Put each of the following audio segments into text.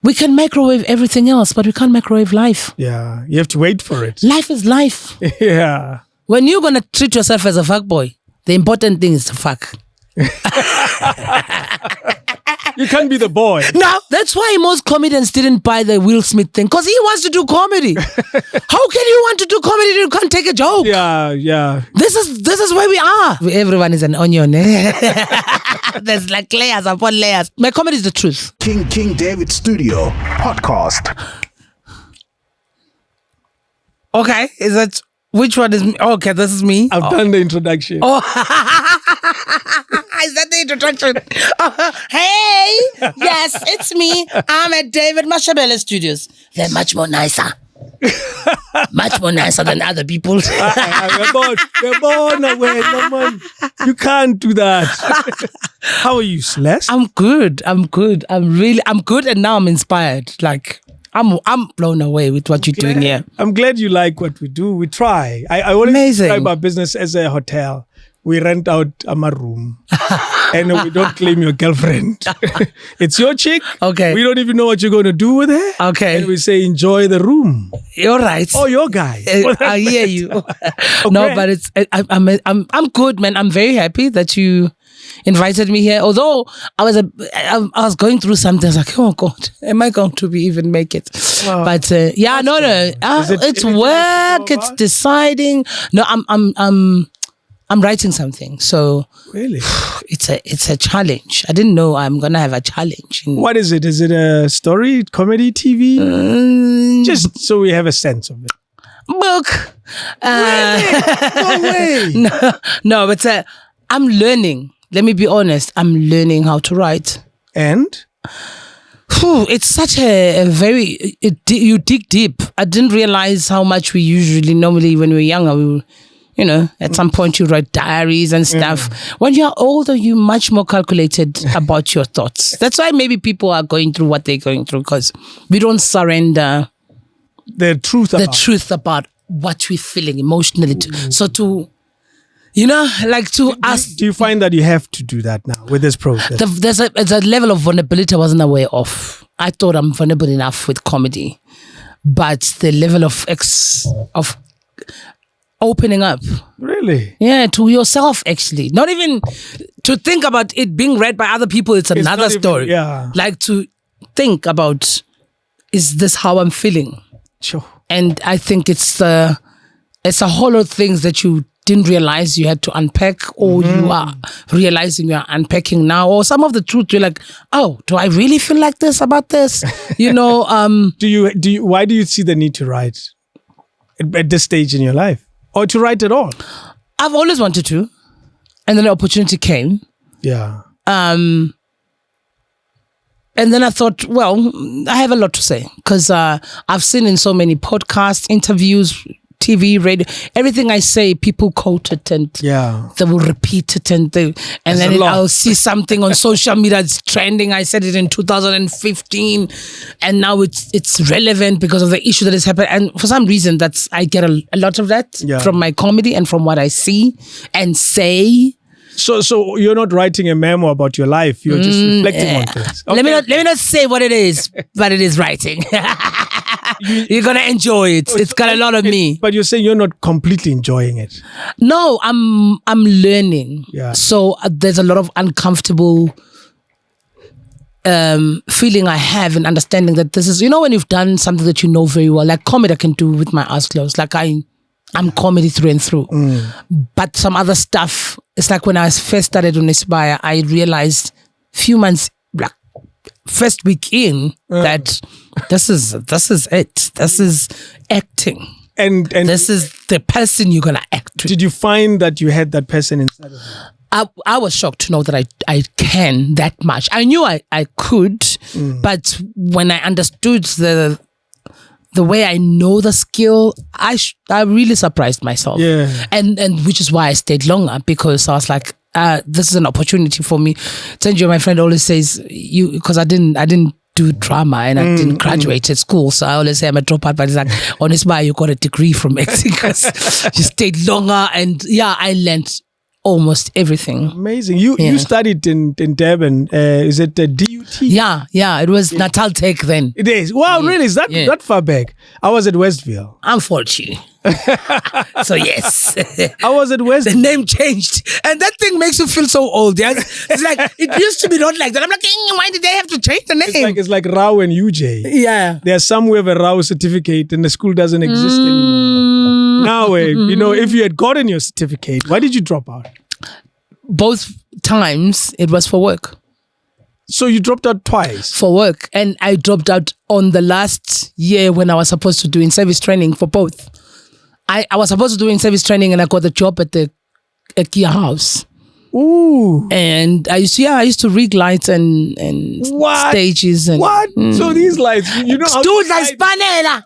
We can microwave everything else, but we can't microwave life. Yeah, you have to wait for it. Life is life. Yeah. When you're going to treat yourself as a fuckboy, the important thing is to fuck. You can't be the boy. No, that's why most comedians didn't buy the Will Smith thing, because he wants to do comedy. How can you want to do comedy if you can't take a joke? Yeah. This is where we are. Everyone is an onion. There's like layers upon layers. My comedy is the truth. King David Studio Podcast. Okay, is that which one is me? Okay, this is me. I've done the introduction. Oh, is that the introduction? Hey, yes, it's me. I'm at David Mashabela Studios. They're much more nicer. Much more nicer than other people. We're born away. No, man. You can't do that. How are you, Celeste? I'm good. I'm good, and now I'm inspired. Like, I'm blown away with what you're doing here. I'm glad you like what we do. We try. I always describe our business as a hotel. We rent out a room and we don't claim your girlfriend. It's your chick. Okay. We don't even know what you're going to do with her. Okay. And we say, enjoy the room. You're right. Oh, your guy. I hear you. Okay. No, but I'm good, man. I'm very happy that you invited me here. Although I was going through something. I was like, oh God, am I going to even make it? Oh, but yeah, no. It's work. It's deciding. No, I'm writing something. So really, it's a challenge. I didn't know I'm gonna have a challenge. What is it? Is it a story, comedy, TV? Just so we have a sense of it. Book. Really? No way. No, but I'm learning. Let me be honest. I'm learning how to write. And? It's such a very... you dig deep. I didn't realize how much we usually, normally when we're younger, at some point you write diaries and stuff. When you're older, you're much more calculated about your thoughts. That's why maybe people are going through what they're going through, because we don't surrender the truth about what we're feeling emotionally. So to... Do you find that you have to do that now with this process? There's a level of vulnerability I wasn't aware of. I thought I'm vulnerable enough with comedy, but the level of opening up. Really? Yeah, to yourself, actually. Not even to think about it being read by other people. It's another story. Like to think about, is this how I'm feeling? Sure. And I think it's a whole lot of things that you didn't realize you had to unpack, or you are realizing you are unpacking now, or some of the truth you're like, oh, do I really feel like this about this? Do you why do you see the need to write at this stage in your life, or to write at all? I've always wanted to, and then the opportunity came. Yeah. And then I thought, well, I have a lot to say, because I've seen in so many podcasts, interviews, TV, radio, everything I say, people quote it and they will repeat it, and then I'll see something on social media that's trending. I said it in 2015, and now it's relevant because of the issue that has happened. And for some reason, I get a lot of that from my comedy and from what I see and say. So you're not writing a memo about your life. You're just reflecting on things. Okay. Let me not say what it is, but it is writing. You're gonna enjoy it. It's got a lot of me. But you're saying you're not completely enjoying it. No, I'm learning. Yeah. So there's a lot of uncomfortable feeling I have in understanding that this is, when you've done something that you know very well, like comedy I can do with my eyes closed. Like I'm comedy through and through. But some other stuff, it's like when I first started on Inspire, I realized few months, like first week in, that this is it. This is acting. And this is the person you're gonna act with. Did you find that you had that person inside of you? I was shocked to know that I can that much. I knew I could, but when I understood the way I know the skill, I really surprised myself. Yeah. And which is why I stayed longer, because I was like, this is an opportunity for me. Tenjo, my friend, always says, because I didn't do drama and I didn't graduate at school, so I always say I'm a dropout, but it's like, honestly, you got a degree from acting because you stayed longer, and I learned almost everything. Amazing. You studied in Durban. Is it DUT? Yeah. It was Natal Tech then. It is. Wow, really? Is that far back? I was at Westville. Unfortunately. So yes. I was at Westville. The name changed. And that thing makes you feel so old. Yeah? It's like, it used to be not like that. I'm like, why did they have to change the name? It's like Rao and UJ. Yeah. There are some who have a Rao certificate and the school doesn't exist anymore. Now, if you had gotten your certificate, why did you drop out? Both times it was for work. So you dropped out twice? For work. And I dropped out on the last year when I was supposed to do in-service training for both. I was supposed to do in-service training and I got the job at the Kia house. Ooh. And I used to rig lights and stages. And, what? So these lights, you know how dude, like Spanela.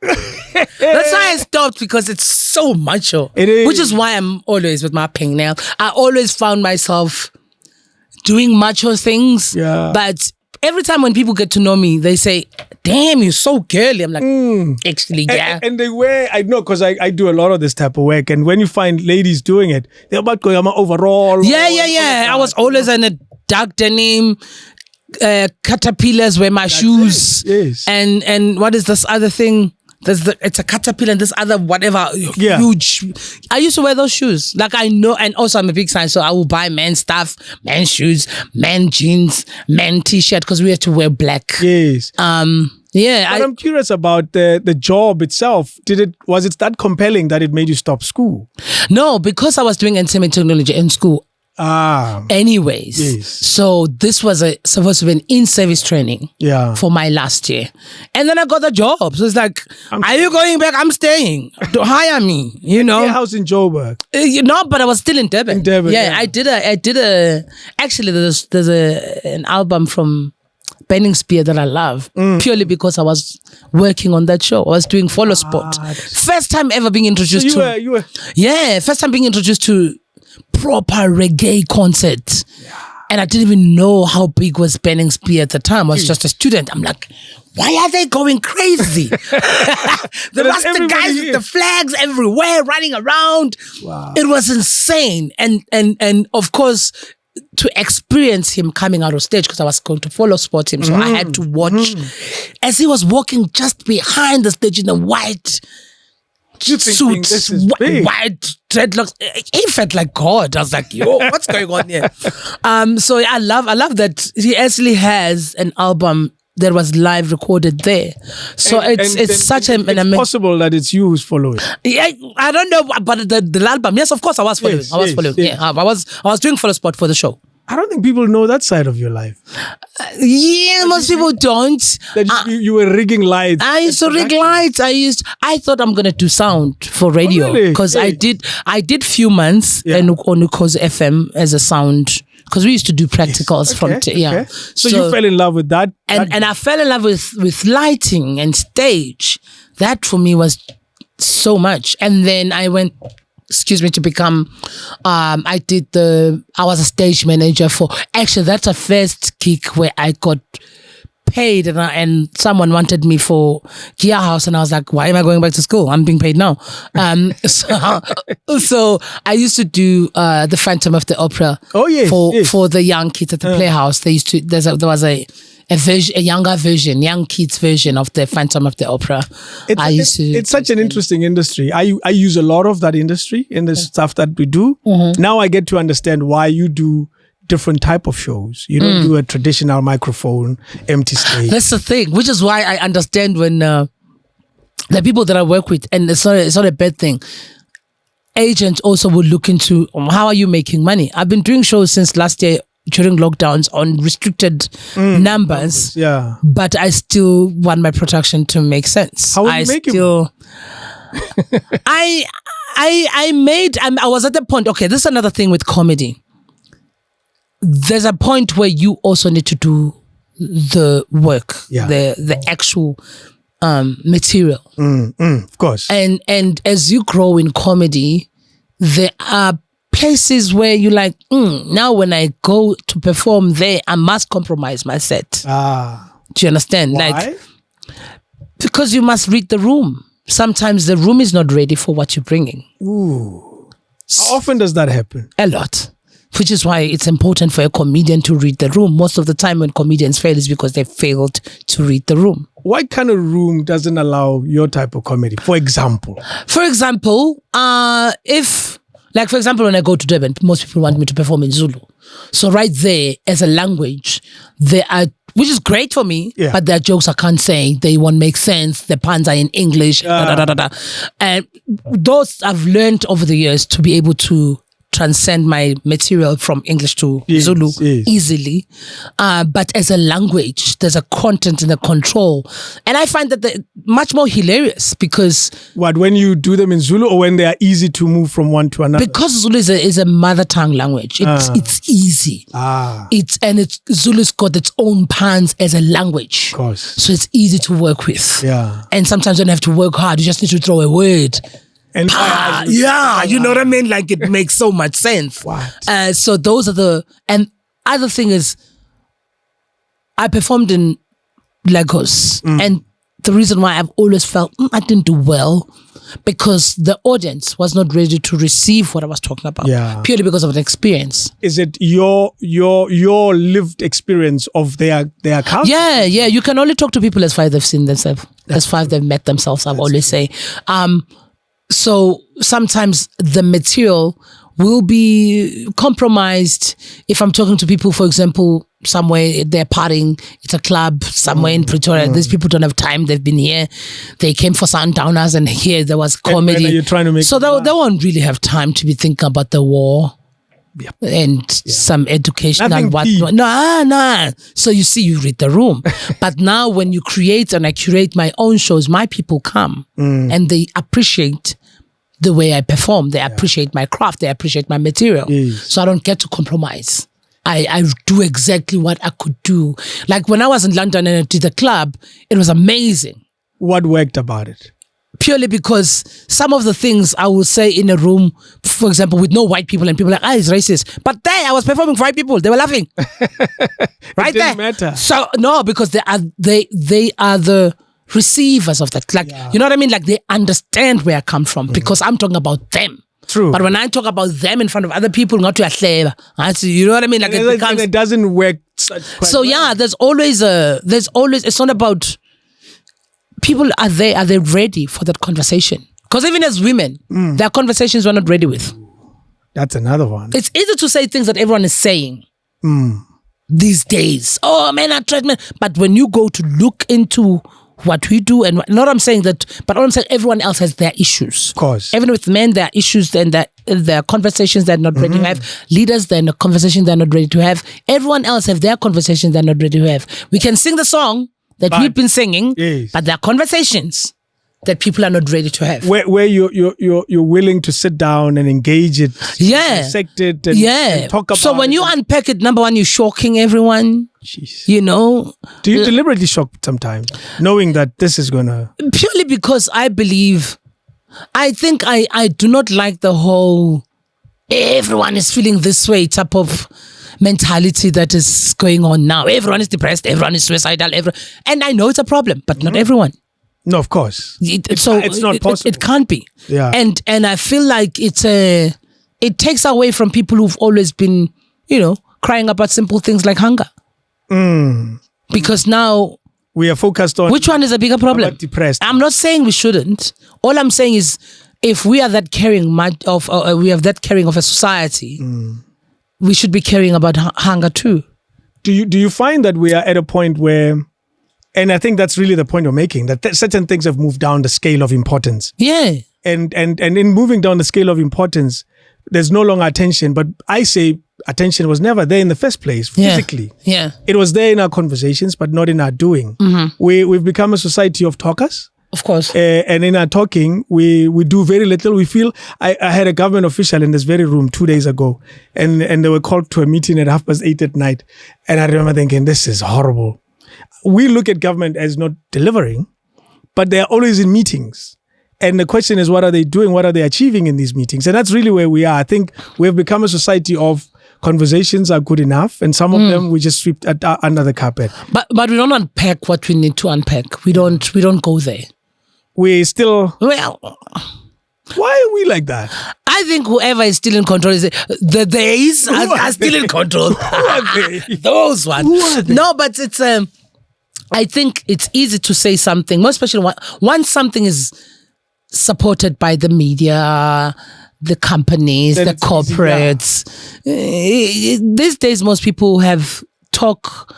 That's why I stopped, because it's so macho. It is. Which is why I'm always with my pink nail. I always found myself doing macho things. Yeah. But every time when people get to know me, they say, damn, you're so girly. I'm like, actually, yeah. And they wear, I know, because I do a lot of this type of work. And when you find ladies doing it, they're about going, I'm overall. Yeah. I was always in a dark denim. Caterpillars were my shoes. Yes. And what is this other thing? It's a caterpillar and this other whatever huge. I used to wear those shoes. Like I know, and also I'm a big fan, so I will buy men's stuff, men's shoes, men's jeans, men's t-shirt, because we had to wear black. Yes. Yeah. But I'm curious about the job itself. Was it that compelling that it made you stop school? No, because I was doing entertainment technology in school. Anyways, yes. So this was supposed to be an in-service training for my last year. And then I got the job. So it's like, are you going back? I'm staying. Don't hire me, you know. Your house in Joburg. But I was still in Durban. Yeah. I did a actually there's an album from Benning Spear that I love, purely because I was working on that show. I was doing Follow Spot. First time ever being introduced first time being introduced to proper reggae concert. And I didn't even know how big was Benning Spear at the time. I was just a student. I'm like, why are they going crazy? The Rasta guys with the flags everywhere running around. Wow. It was insane. And of course, to experience him coming out of stage, because I was going to follow spot him, so I had to watch as he was walking just behind the stage in a white suits, white dreadlocks. He felt like God. I was like, yo, what's going on here? So I love that he actually has an album that was live recorded there. So it's such an amazing. It's possible that it's you who's following. Yeah, I don't know, but the album, yes, of course, I was following. Yes. Yeah, I was doing follow spot for the show. I don't think people know that side of your life. Most people don't. That you were rigging lights. I used to rig lights. I thought I'm gonna do sound for radio, because I did few months on Uko's FM as a sound, because we used to do practicals So you fell in love with that, and I fell in love with lighting and stage. That for me was so much. And then I went, to become, I was a stage manager for, actually that's a first gig where I got paid, and someone wanted me for Kia House, and I was like, why am I going back to school? I'm being paid now. So I used to do the Phantom of the Opera for the young kids at the Playhouse. They used to, there was a younger version, young kids version of the Phantom of the Opera. It's such an interesting industry. I use a lot of that industry in the stuff that we do. Now I get to understand why you do different type of shows. You don't do a traditional microphone, empty stage. That's the thing, which is why I understand when the people that I work with, and it's not a bad thing, agents also would look into how are you making money. I've been doing shows since last year during lockdowns on restricted numbers, but I still want my production to make sense. How are you making money? I was at the point, okay, this is another thing with comedy. There's a point where you also need to do the work, the actual material. Of course. And as you grow in comedy, there are places where you're like, now when I go to perform there, I must compromise my set. Do you understand? Why? Like, because you must read the room. Sometimes the room is not ready for what you're bringing. Ooh. How often does that happen? A lot. Which is why it's important for a comedian to read the room. Most of the time when comedians fail is because they failed to read the room. What kind of room doesn't allow your type of comedy? For example, for example, when I go to Durban, most people want me to perform in Zulu. So right there, as a language, which is great for me, but there are jokes I can't say. They won't make sense. The puns are in English. And those I've learned over the years to be able to transcend my material from English to Zulu easily. But as a language, there's a content and a control. And I find that they're much more hilarious because... when you do them in Zulu or when they are easy to move from one to another? Because Zulu is a mother tongue language. It's easy. Zulu's got its own puns as a language. Of course. So it's easy to work with. Yeah. And sometimes you don't have to work hard. You just need to throw a word. And you know what I mean? Like it makes so much sense. So those are and other thing is, I performed in Lagos, and the reason why I've always felt I didn't do well, because the audience was not ready to receive what I was talking about, purely because of an experience. Is it your lived experience of their culture? Yeah. You can only talk to people as far as they've seen themselves, as far as they've met themselves. I've always say. So sometimes the material will be compromised if I'm talking to people, for example, somewhere they're partying, it's a club somewhere in Pretoria. These people don't have time. They've been here. They came for Sundowners and here there was comedy. And you're trying to make so they won't really have time to be thinking about the war. And some educational No. So you see, you read the room. But now when you create and I curate my own shows, my people come and they appreciate the way I perform. They appreciate my craft. They appreciate my material. So I don't get to compromise. I do exactly what I could do. Like when I was in London and I did the club, it was amazing. What worked about it? Purely because some of the things I will say in a room, for example, with no white people, and people are like, it's racist. But there, I was performing for white people. They were laughing. Right it didn't matter. So, no, because they are the receivers of that. Like, you know what I mean? Like, they understand where I come from because I'm talking about them. True. But when I talk about them in front of other people, not to a flavor. You know what I mean? Like, it doesn't work. So, there's always, it's not about... People, are they ready for that conversation? Because even as women, there are conversations we're not ready with. That's another one. It's easy to say things that everyone is saying these days. Oh, men are treatment. But when you go to look into what we do, and not I'm saying that, but all I'm saying, everyone else has their issues. Of course. Even with men, there are issues and there are conversations they're not ready to have. Leaders, they're in a conversation they're not ready to have. Everyone else have their conversations they're not ready to have. We can sing the song that we've been singing, but there are conversations that people are not ready to have. Where you're willing to sit down and engage it, dissect it, and talk about it. So when you unpack it, number one, you're shocking everyone. Jeez. You know? Do you deliberately shock sometimes, knowing that this is gonna... Purely because I think I do not like the whole everyone is feeling this way type of mentality that is going on now. Everyone is depressed, everyone is suicidal, and I know it's a problem, but not everyone. No, of course. It's not possible. It can't be. Yeah. And I feel like it takes away from people who've always been, crying about simple things like hunger. Because now we are focused on which one is a bigger problem. Depressed. I'm not saying we shouldn't. All I'm saying is if we are that caring we have that caring of a society. We should be caring about hunger too. Do you find that we are at a point where, and I think that's really the point you're making, that certain things have moved down the scale of importance. Yeah. And in moving down the scale of importance, there's no longer attention. But I say attention was never there in the first place, physically. Yeah. It was there in our conversations, but not in our doing. We've become a society of talkers. Of course. And in our talking, we do very little. We feel, I had a government official in this very room 2 days ago, and they were called to a meeting at 8:30 at night. And I remember thinking, this is horrible. We look at government as not delivering, but they're always in meetings. And the question is, what are they doing? What are they achieving in these meetings? And that's really where we are. I think we have become a society of conversations are good enough, and some of them we just sweep under the carpet. But we don't unpack what we need to unpack. We don't go there. We still... Well, Why are we like that? I think whoever is still in control is the days are still in control. Who are they? Those ones. Who are they? No, but it's I think it's easy to say something, more especially once something is supported by the media, the companies, the corporates. Easy, these days, most people have talk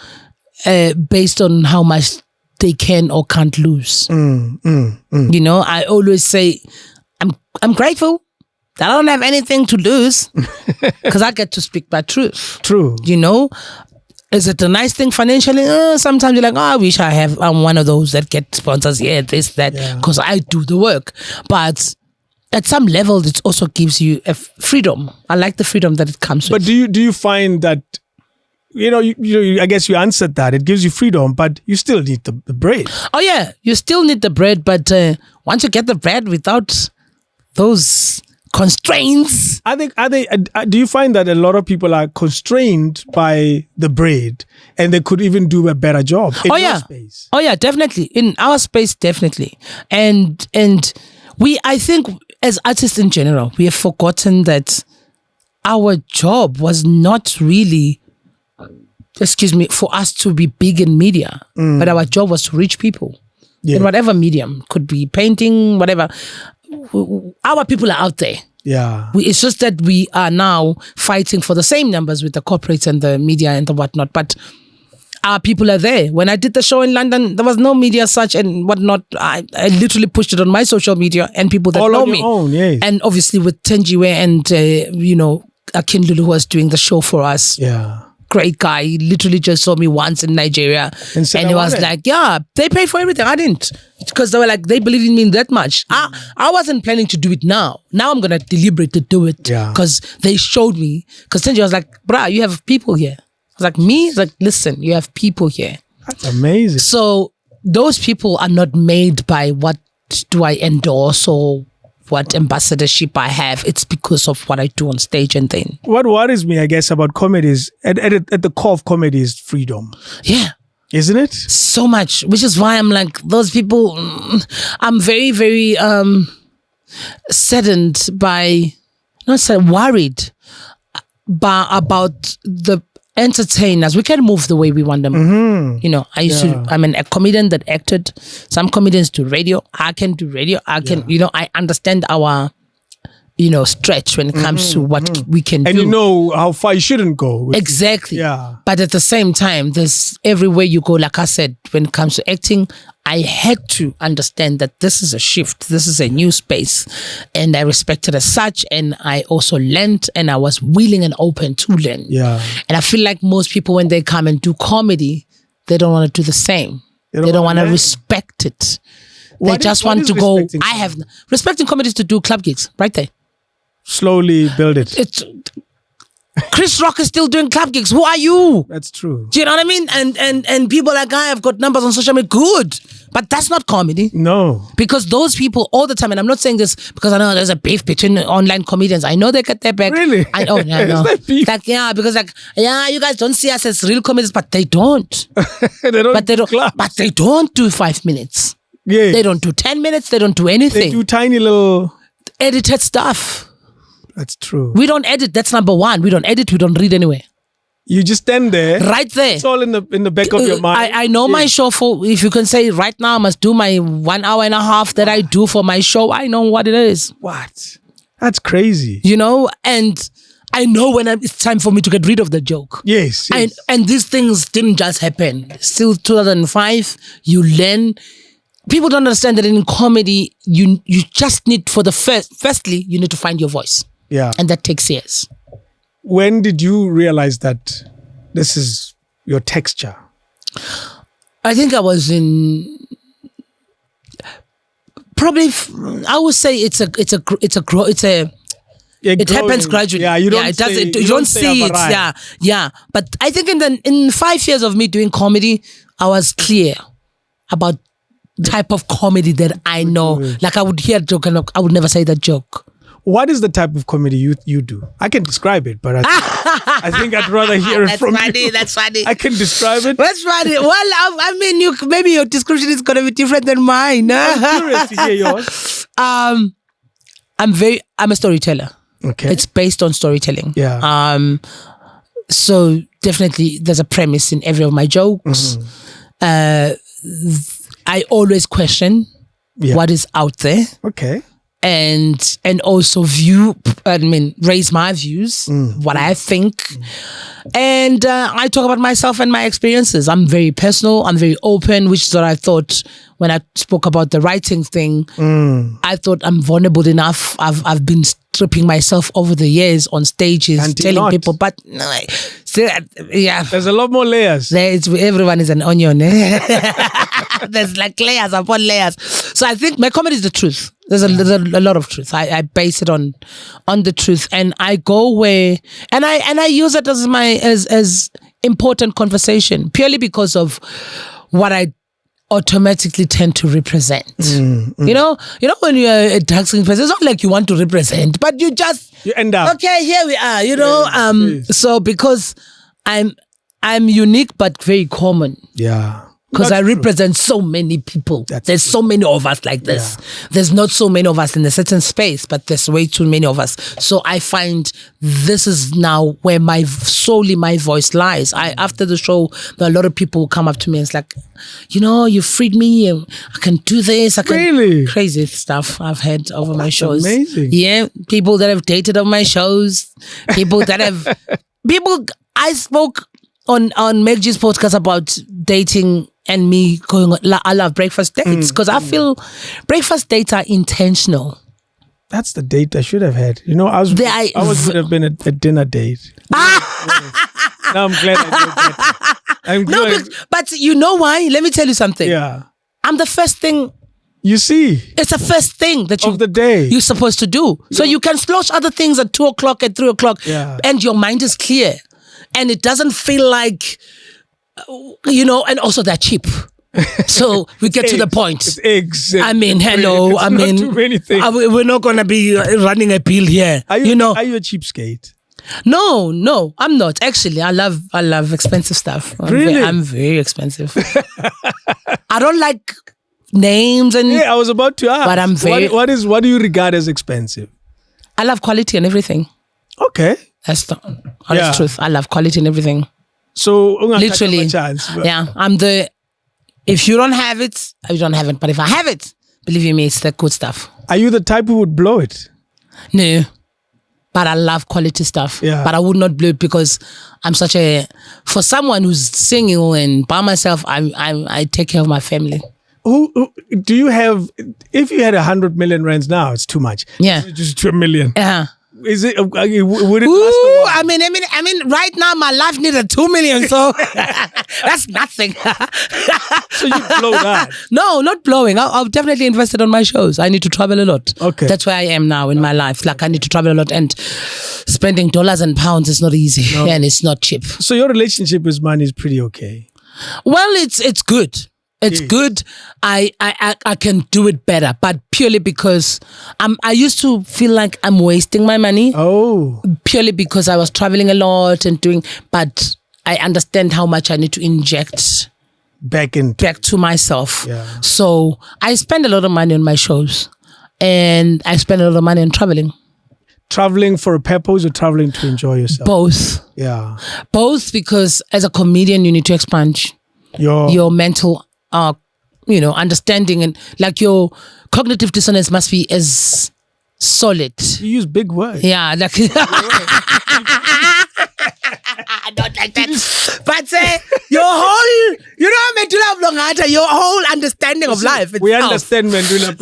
based on how much they can or can't lose. You know, I always say, I'm grateful that I don't have anything to lose because I get to speak my truth. True. You know, is it a nice thing financially? Sometimes you're like, I wish I'm one of those that get sponsors here, this, that, because I do the work. But at some level, it also gives you a freedom. I like the freedom that it comes with. But do you find that, I guess you answered that. It gives you freedom, but you still need the bread. Oh, yeah. You still need the bread, but once you get the bread without those constraints. Do you find that a lot of people are constrained by the bread and they could even do a better job in your space? Oh, yeah, definitely. In our space, definitely. And I think as artists in general, we have forgotten that our job was not really, for us to be big in media, but our job was to reach people in whatever medium. Could be painting, whatever. Our people are out there. Yeah. It's just that we are now fighting for the same numbers with the corporates and the media and the whatnot. But our people are there. When I did the show in London, there was no media such and whatnot. I literally pushed it on my social media and people that all know on me. Your own, yes. And obviously with Tenjiwe and, Akinlulu who was doing the show for us. Yeah. Great guy. He literally just saw me once in Nigeria. And he was like, yeah, they pay for everything. I didn't. Because they were like, they believe in me that much. I wasn't planning to do it now. Now I'm going to deliberately do it. Because they showed me. Because Tenji was like, bruh, you have people here. I was like, me? He's like, listen, you have people here. That's amazing. So those people are not made by what do I endorse or what ambassadorship I have. It's because of what I do on stage and then. What worries me, I guess, about comedy is, at the core of comedy is freedom. Yeah. Isn't it? So much, which is why I'm like, those people, I'm very, very saddened by, worried about the entertainers. We can move the way we want them. Mm-hmm. I'm a comedian that acted. Some comedians do radio. I can do radio. I I understand our, stretch when it comes to what we can do. And you know how far you shouldn't go. Exactly. Yeah. But at the same time, there's everywhere you go, like I said, when it comes to acting, I had to understand that this is a shift. This is a new space. And I respect it as such. And I also learned and I was willing and open to learn. Yeah. And I feel like most people, when they come and do comedy, they don't want to do the same. They don't want to respect it. They just want to go. Respecting comedy is to do club gigs right there. Slowly build it. Chris Rock is still doing club gigs. Who are you? That's true. Do you know what I mean? And people like I have got numbers on social media. Good. But that's not comedy. No. Because those people all the time, and I'm not saying this because I know there's a beef between online comedians. I know they get their back. Really? I know. Is that beef? Because you guys don't see us as real comedians, but they don't. But they don't do 5 minutes. Yeah. They don't do 10 minutes. They don't do anything. They do tiny little edited stuff. That's true. We don't edit. That's number one. We don't edit. We don't read anyway. You just stand there. Right there. It's all in the back of your mind. I know my show if you can say right now I must do my 1 hour and a half that I do for my show. I know what it is. What? That's crazy. And I know when it's time for me to get rid of the joke. Yes. And these things didn't just happen. Still 2005, you learn. People don't understand that in comedy, you just need firstly, you need to find your voice. Yeah. And that takes years. When did you realize that this is your texture? I think I was in probably. I would say it happens gradually. Yeah, you don't see it. Yeah. But I think in 5 years of me doing comedy, I was clear about type of comedy that I know. Like I would hear a joke and I would never say that joke. What is the type of comedy you do? I can describe it, but I think I'd rather hear it from you. That's funny. I can describe it. That's funny. Well, maybe your description is going to be different than mine. I'm curious to hear yours. I'm a storyteller. Okay. It's based on storytelling. Yeah. So definitely there's a premise in every of my jokes. I always question what is out there. Okay. And also raise my views, what I think. And I talk about myself and my experiences. I'm very personal. I'm very open, which is what I thought when I spoke about the writing thing. I thought I'm vulnerable enough. I've been stripping myself over the years on stages, telling people, but no, there's a lot more layers. Everyone is an onion. There's like layers upon layers. So I think my comedy is the truth. There's a lot of truth. I base it on the truth, and I go where and I use it as important conversation purely because of what I automatically tend to represent. You know when you're a dark skinned person, it's not like you want to represent, but you end up okay. Here we are. So because I'm unique but very common. Yeah. Because I represent so many people. There's so many of us like this. Yeah. There's not so many of us in a certain space, but there's way too many of us. So I find this is now where solely my voice lies. After the show, there are a lot of people who come up to me and it's like, you freed me. I can do this. Really? Crazy stuff I've had over my shows. Amazing. Yeah. People that have dated on my shows. People that have... I spoke on Meg G's podcast about dating and me going on, I love breakfast dates because I feel breakfast dates are intentional. That's the date I should have had. I would have been a dinner date. Now I'm glad I did that. But you know why? Let me tell you something. Yeah. I'm the first thing. You see. It's the first thing that of the day you're supposed to do. So you can splurge other things at 2 o'clock, at 3 o'clock, and your mind is clear. And it doesn't feel like, and also they're cheap. So we get to the point. It's eggs. Hello. Not too many things. We're not going to be running a bill here. Are you a cheapskate? No, I'm not. Actually, I love expensive stuff. Really? I'm very expensive. I don't like names and... Yeah, I was about to ask. But I'm very... What do you regard as expensive? I love quality and everything. Okay. That's the honest truth. I love quality and everything. So, literally, I'm if you don't have it, you don't have it. But if I have it, believe you me, it's the good stuff. Are you the type who would blow it? No. But I love quality stuff. Yeah. But I would not blow it because I'm for someone who's singing and by myself, I take care of my family. Who do you have, if you had 100 million rands now, it's too much. Yeah. It's just 2 million. Yeah. Is it? Would it last a while? I mean, right now my life needs 2 million, so that's nothing. So you blow that? No, not blowing. I've definitely invested on my shows. I need to travel a lot. Okay, that's where I am now in my life. Like I need to travel a lot, and spending dollars and pounds is not easy, and it's not cheap. So your relationship with money is pretty okay. Well, it's good. It's good. I can do it better, but purely because I used to feel like I'm wasting my money. Oh. Purely because I was traveling a lot and but I understand how much I need to inject back to myself. Yeah. So I spend a lot of money on my shows, and I spend a lot of money on traveling. Traveling for a purpose or traveling to enjoy yourself? Both. Yeah. Both, because as a comedian, you need to expand your mental understanding, and like your cognitive dissonance must be as solid. You use big words. Yeah, like I don't like that. But your whole, Mandula, your whole understanding of life. We understand Mandula,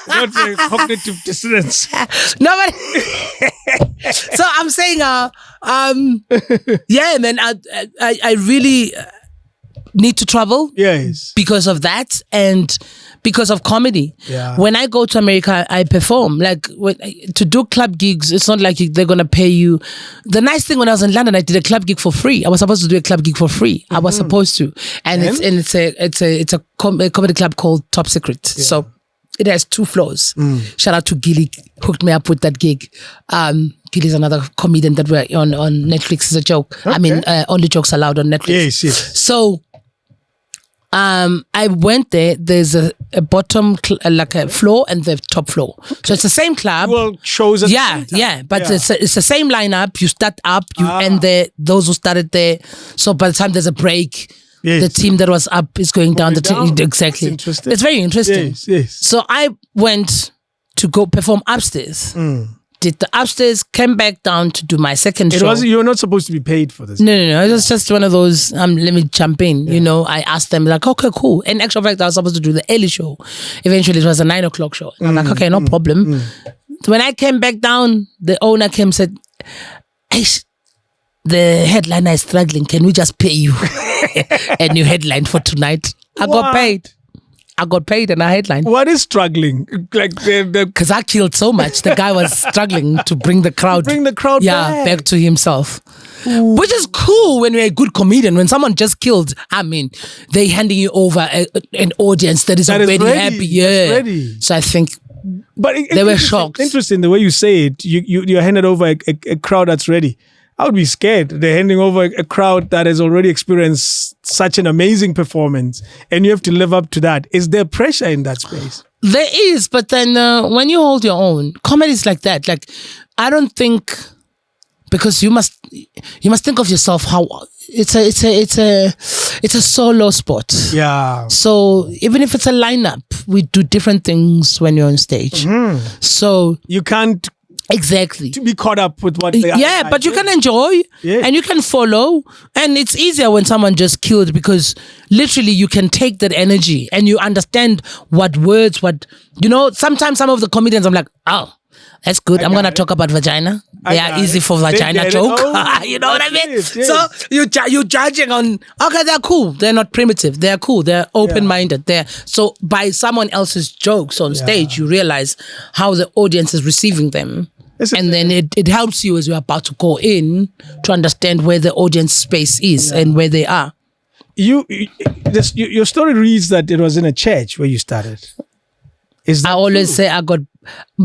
not the cognitive dissonance. No, but so I'm saying, yeah, man, I really need to travel. Yes. Because of that and because of comedy. Yeah. When I go to America, I perform. Like to do club gigs, it's not like they're gonna pay you. The nice thing, when I was in London, I did a club gig for free. I was supposed to do a club gig for free. I was supposed to, and it's a comedy club called Top Secret. Yeah. So it has 2 floors. Shout out to Gilly, hooked me up with that gig. Gilly's another comedian that we're on Netflix. Is a joke. Okay. I mean, Only Jokes Allowed on Netflix. Yes. So I went there. There's a bottom, like a floor and the top floor. Okay. So it's the same club. Well, shows at yeah, the same time. yeah. But it's the same lineup. You start up, you end there. Those who started there. So by the time there's a break, the team that was up is going down. Exactly. That's interesting. It's very interesting. Yes. So I went to go perform upstairs. Did the upstairs, came back down to do my second show. You were not supposed to be paid for this. No. It was just one of those, let me jump in. You know, I asked them, like, okay, cool. In actual fact, I was supposed to do the early show. Eventually, it was a 9 o'clock show. And I'm like, okay, no problem. When I came back down, the owner came and said, the headliner is struggling. Can we just pay you a new headline for tonight? I got paid and I headlined. What is struggling? Like because I killed so much, the guy was struggling to bring the crowd. Back to himself. Ooh. Which is cool when you're a good comedian. When someone just killed, they're handing you over an audience that is already happy. Yeah. So I think they were shocked. Interesting the way you say it. You're handed over a crowd that's ready. I would be scared. They're handing over a crowd that has already experienced such an amazing performance, and you have to live up to that. Is there pressure in that space? There is, but then when you hold your own, comedy is like that. Like, I don't think, because you must think of yourself how it's a solo sport. Yeah. So even if it's a lineup, we do different things when you're on stage. So you can't. Exactly. To be caught up with what they are. Yeah, but you can enjoy and you can follow. And it's easier when someone just killed, because literally you can take that energy and you understand what words, sometimes some of the comedians, I'm like, oh, that's good. I'm going to talk about vagina. They are easy for vagina joke. You know what I mean? Yes. So you're judging on, okay, they're cool. They're not primitive. They're cool. They're open-minded. So by someone else's jokes on stage, you realize how the audience is receiving them. And then it helps you as you're about to go in to understand where the audience space is and where they are. Your story reads that it was in a church where you started. I always say I got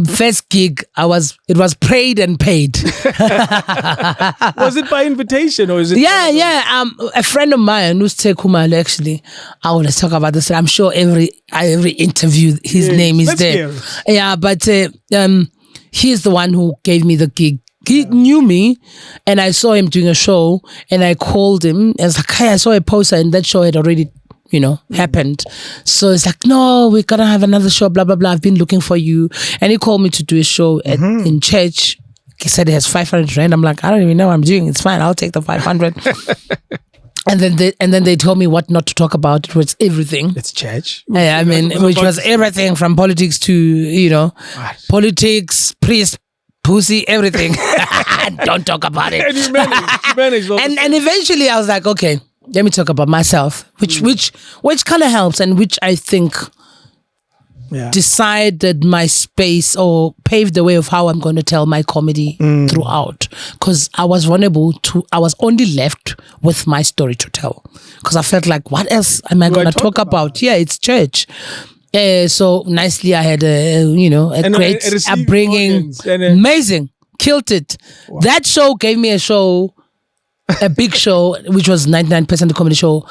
first gig. It was prayed and paid. Was it by invitation or is it? Yeah. A friend of mine who's Tekumale, actually, I always talk about this. I'm sure every interview his name is there. Yeah, but he's the one who gave me the gig. He knew me, and I saw him doing a show, and I called him. And I was like, hey, I saw a poster, and that show had already, happened. So it's like, no, we're gonna have another show, blah, blah, blah. I've been looking for you. And he called me to do a show in church. He said he has 500 rand. I'm like, I don't even know what I'm doing. It's fine. I'll take the 500. And then they told me what not to talk about. It was everything. It's church. Which was everything from politics to, politics, priest, pussy, everything. Don't talk about it. And you managed. And eventually I was like, okay, let me talk about myself, which kind of helps, and which I think decided my space or paved the way of how I'm going to tell my comedy throughout. Because I was vulnerable I was only left with my story to tell. Because I felt like, what else am I going to talk about? Yeah, it's church. So nicely, I had a great upbringing. Amazing. Killed it. Wow. That show gave me a big show, which was 99% the comedy show.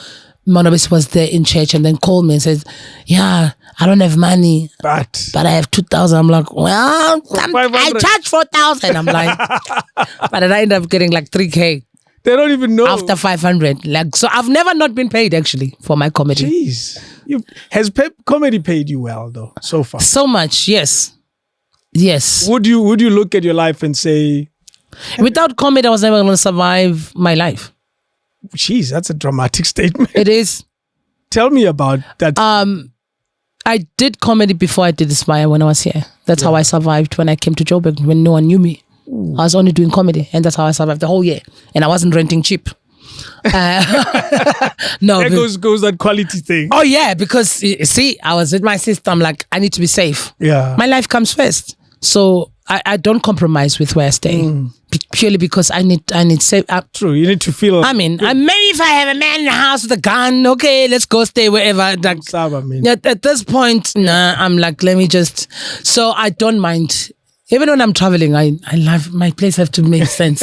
Monobis was there in church and then called me and said, yeah, I don't have money, but I have 2,000. I'm like, well, I charge 4,000. I'm like, but then I ended up getting like 3K. They don't even know. After 500. So I've never not been paid actually for my comedy. Jeez. Has comedy paid you well though, so far? So much, yes. Yes. Would you look at your life and say, without comedy, I was never going to survive my life. Jeez, that's a dramatic statement. It is. Tell me about that. I did comedy before I did Aspire when I was here. That's how I survived when I came to Joburg, when no one knew me. Ooh. I was only doing comedy, and that's how I survived the whole year. And I wasn't renting cheap. No, there goes that quality thing. Oh yeah, because see, I was with my sister. I'm like, I need to be safe. Yeah, my life comes first, so I don't compromise with where I stay. Purely because I need safe. True, you need to feel. Maybe if I have a man in the house with a gun, okay, let's go stay wherever. At this point, I'm like, let me just. So I don't mind. Even when I'm traveling, I love my place have to make sense.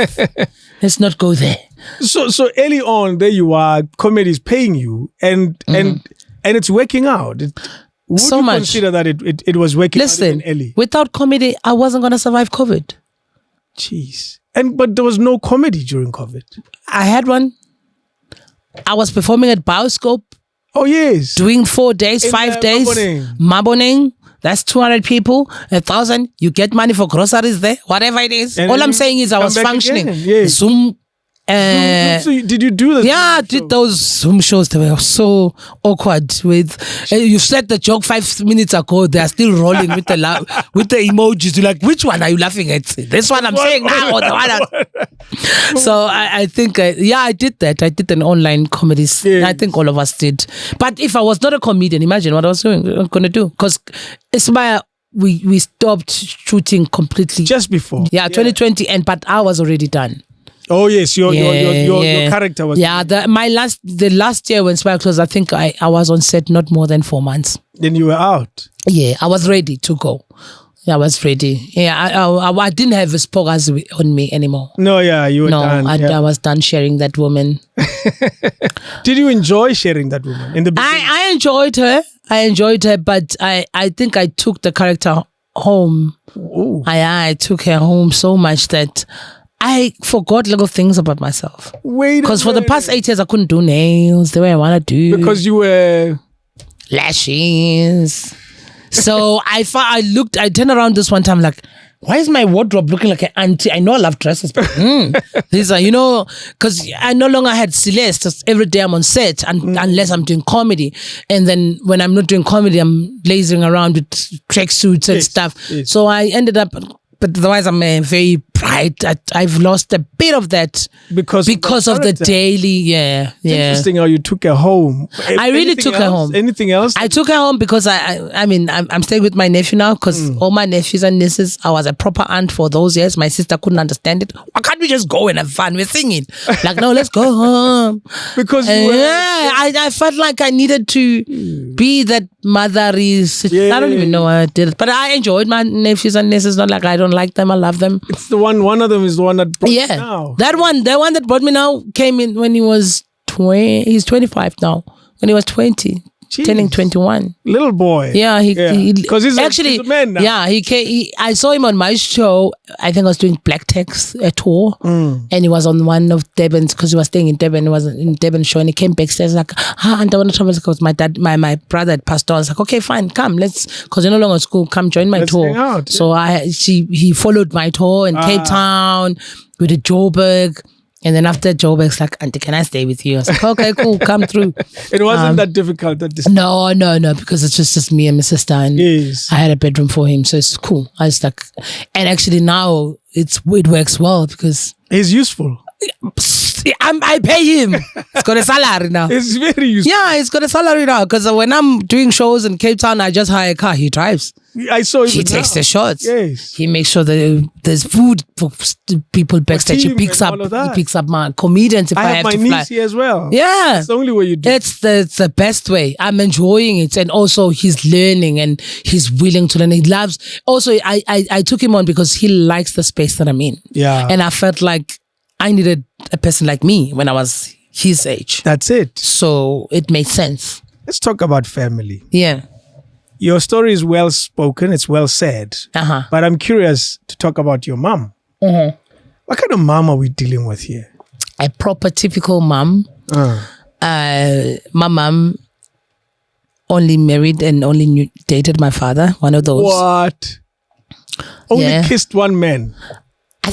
Let's not go there. So early on, there you are. Comedy is paying you, and And it's working out. Would so you much. consider that it was working out even early? Without comedy, I wasn't going to survive COVID. Jeez. But there was no comedy during COVID. I had one. I was performing at Bioscope. Oh, yes. Doing 4 days, 5 days. Maboning. That's 200 people. 1,000. You get money for groceries there. Whatever it is. And all I'm saying is I was functioning. Yes. Zoom. So did you do this? Yeah, I did those Zoom shows. They were so awkward. With you said the joke 5 minutes ago. They are still rolling with the emojis. You're like, which one are you laughing at? This one I'm saying now, or the one? So I think, I did that. I did an online comedy. Yes. I think all of us did. But if I was not a comedian, imagine what I was going to do. Because we stopped shooting completely just before. Yeah, 2020, but I was already done. Oh yes, your character was. Yeah, the last year when Spire closed, I think I was on set not more than 4 months. Then you were out. Yeah, I was ready to go. I was ready. Yeah, I didn't have a spokas on me anymore. No, yeah, you were done. I was done sharing that woman. Did you enjoy sharing that woman in the beginning? I enjoyed her. But I think I took the character home. Ooh. I took her home so much that I forgot little things about myself. Because for the past 8 years, I couldn't do nails the way I want to do. Because you were... Lashes. So I turned around this one time like, why is my wardrobe looking like an auntie? I know I love dresses, but these are, because I no longer had Celeste. Every day I'm on set unless I'm doing comedy. And then when I'm not doing comedy, I'm lazing around with tracksuits and stuff. Yes. So I ended up... But otherwise, I'm very bright. I've lost a bit of that because of the daily. Yeah. Interesting how you took her home. I really took her home. Anything else? I took her home because I'm staying with my nephew now because all my nephews and nieces, I was a proper aunt for those years. My sister couldn't understand it. Why can't we just go and have fun? We're singing. Like, no, let's go home. Because I felt like I needed to be that motherly. I don't even know why I did it, but I enjoyed my nephews and nieces. Not like I don't like them, I love them. It's the one of them is the one that brought me now. The one that brought me now came in when he was 20. He's 25 now. When he was 20, turning 21. Little boy. Yeah, because he's a man now. Yeah, I saw him on my show. I think I was doing Black Text tour, and he was on one of Devon's because he was staying in Devon. He was in Devon show, and he came backstage like, and I want to travel because my dad, my brother had passed on. I was like, okay, fine, come, because you're no longer at school, come join my tour. Hang out, yeah. So he followed my tour in Cape Town with a Joburg. And then after Joburg's like, auntie, can I stay with you? I was like, okay, cool, come through. It wasn't that difficult. No, because it's just me and my sister, and I had a bedroom for him, so it's cool. I was like, and actually now it works well because he's useful. I pay him. He's got a salary now. It's very useful. Yeah, he's got a salary now because when I'm doing shows in Cape Town, I just hire a car. He drives. I saw him. He takes the shots. Yes. He makes sure that there's food for people backstage. He picks up my comedians if I have my to fly. niece here as well. Yeah. It's the only way you do it. It's the best way. I'm enjoying it. And also he's learning and he's willing to learn. He loves. Also, I took him on because he likes the space that I'm in. Yeah. And I felt like I needed a person like me when I was his age. That's it. So it made sense. Let's talk about family. Yeah. Your story is well spoken. It's well said. But I'm curious to talk about your mom. What kind of mom are we dealing with here? A proper typical mom. My mom only married and only dated my father. One of those. What? Only kissed one man. I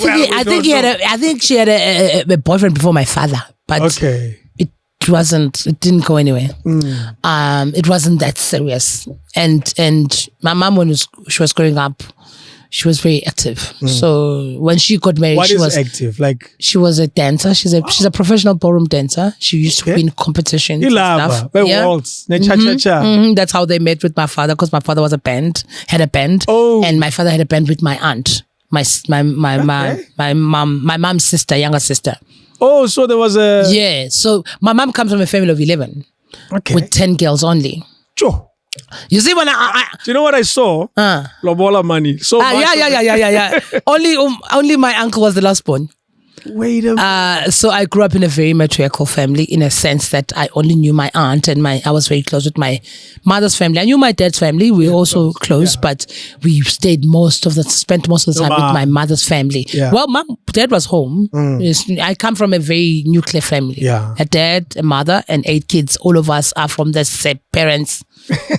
think she had a boyfriend before my father, but it didn't go anywhere. It wasn't that serious. And my mom, when she was growing up, she was very active. So when she got married, she was active. Like she was a dancer. She's a professional ballroom dancer. She used to win competitions. You love her. Waltz. That's how they met with my father, because my father had a band, and my father had a band with my aunt. My mom's sister, younger sister. Oh, so there was a... Yeah, so my mom comes from a family of 11 with 10 girls only. Sure. You see, when do you know what I saw? Lobola money. So yeah. Only my uncle was the last born. Wait a minute. So I grew up in a very matriarchal family in a sense that I only knew my aunt and I was very close with my mother's family. I knew my dad's family. We were also close, but we spent most of the time with my mother's family. Yeah. Well, dad was home. I come from a very nuclear family. Yeah. A dad, a mother, and 8 kids. All of us are from the same parents.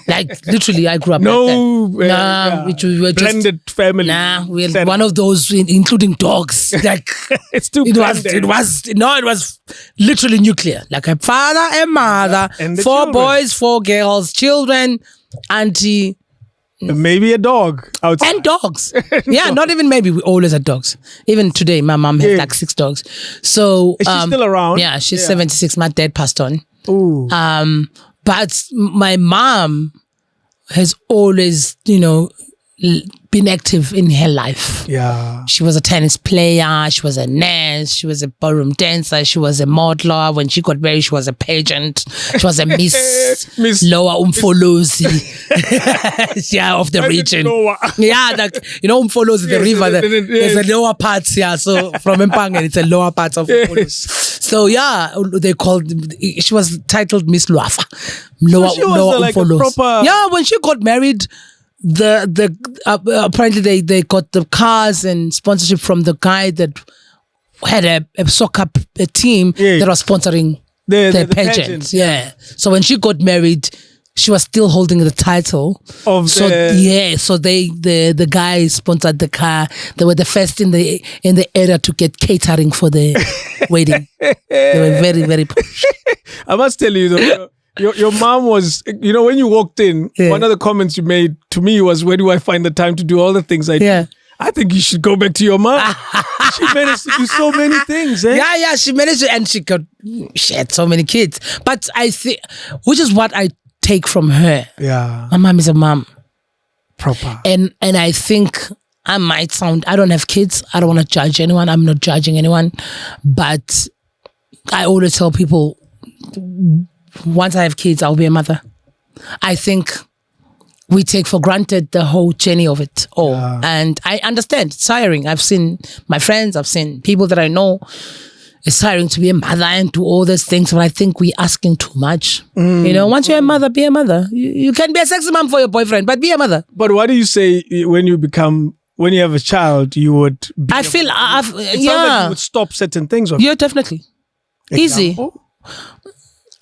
Like literally, I grew up. We were blended family. We're one of those, including dogs. Like it's too. It was literally nuclear. Like a father, a mother, and 4 children. Boys, 4 girls, children, auntie. Maybe a dog outside. And dogs. Yeah, not even maybe. We always had dogs. Even today, my mom has like 6 dogs. So is she still around? Yeah, she's 76. My dad passed on. Ooh. But my mom has always, been active in her life. Yeah. She was a tennis player. She was a nurse. She was a ballroom dancer. She was a modeler. When she got married, she was a pageant. She was a Miss Lower Umfolozi. Yeah, of the region. Yeah, like, Umfolozi, the river. There's a lower parts, so from Mpangen, it's a lower part of Umfolozi. So yeah, they called, she was titled Miss Luafa. Lower Umfolozi. Yeah, when she got married, apparently they got the cars and sponsorship from the guy that had a soccer team that was sponsoring the pageant. Yeah. So when she got married, she was still holding the title of so the guy sponsored the car. They were the first in the area to get catering for the wedding. They were very, very posh. I must tell you though, your mom was, when you walked in, one of the comments you made to me was, where do I find the time to do all the things I do? I think you should go back to your mom. She managed to do so many things. Yeah, she managed to, and she had so many kids. But I think, which is what I take from her. Yeah. My mom is a mom. Proper. And I think I might sound, I don't have kids. I don't want to judge anyone. I'm not judging anyone. But I always tell people, once I have kids, I'll be a mother. I think we take for granted the whole journey of it all. Yeah. And I understand it's tiring. I've seen my friends, I've seen people that I know. It's tiring to be a mother and do all these things, but I think we're asking too much. Once you're a mother, be a mother. You can be a sexy mom for your boyfriend, but be a mother. But what do you say when you have a child, you would be you would stop certain things? Yeah, definitely. Example? Easy.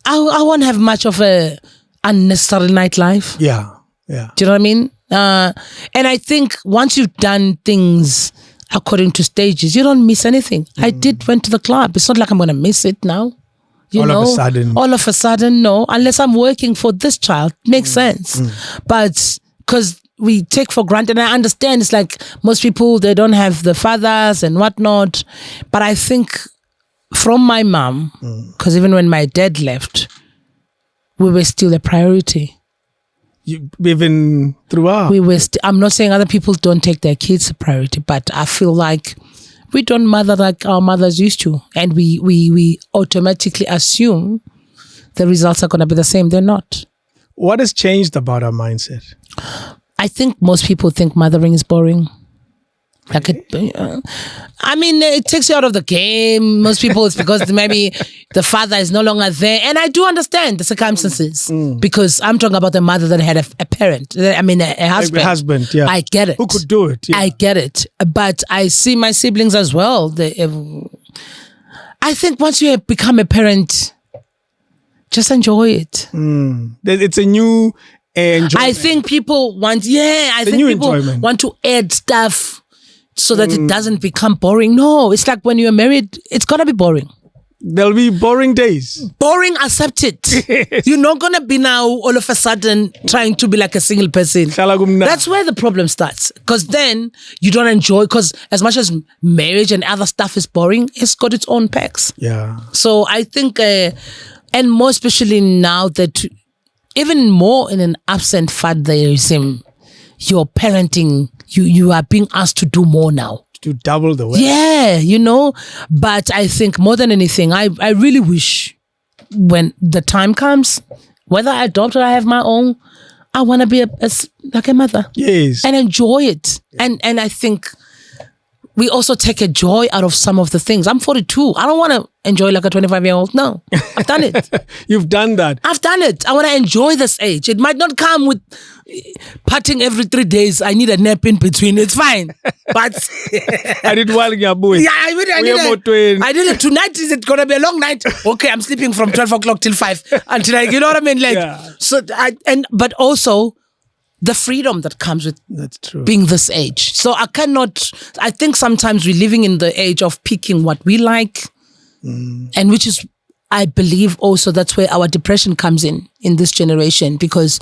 I won't have much of a unnecessary nightlife. Yeah. Do you know what I mean? And I think once you've done things according to stages, you don't miss anything. I went to the club. It's not like I'm going to miss it now. All of a sudden, no. Unless I'm working for this child. Makes sense. But because we take for granted, and I understand it's like most people, they don't have the fathers and whatnot. But I think from my mom, because even when my dad left, we were still a priority. Even throughout? I'm not saying other people don't take their kids a priority, but I feel like we don't mother like our mothers used to. And we automatically assume the results are going to be the same. They're not. What has changed about our mindset? I think most people think mothering is boring. Like it takes you out of the game. Most people, it's because maybe the father is no longer there. And I do understand the circumstances because I'm talking about the mother that had a parent. A husband. A husband, yeah. I get it. Who could do it. Yeah. I get it. But I see my siblings as well. I think once you have become a parent, just enjoy it. It's a new enjoyment. I think people want to add stuff so that it doesn't become boring. No, it's like when you're married, it's going to be boring. There'll be boring days. Boring, accept it. You're not going to be now all of a sudden trying to be like a single person. That's where the problem starts. Because then you don't enjoy, because as much as marriage and other stuff is boring, it's got its own perks. Yeah. So I think, and more especially now that even more in an absent fatherism, you're parenting, you are being asked to do more now. To double the work. Yeah, But I think more than anything, I really wish when the time comes, whether I adopt or I have my own, I want to be like a mother. Yes. And enjoy it. Yeah. And I think we also take a joy out of some of the things. I'm 42. I don't want to enjoy like a 25-year-old. No, I've done it. You've done that. I've done it. I want to enjoy this age. It might not come with partying every 3 days. I need a nap in between. It's fine. But I did well in your boy. Yeah, I did it. Tonight is it gonna be a long night? Okay, I'm sleeping from 12 o'clock till 5 until you know what I mean? Like, so but also the freedom that comes with being this age. So I think sometimes we're living in the age of picking what we like, and which is, I believe also that's where our depression comes in this generation, because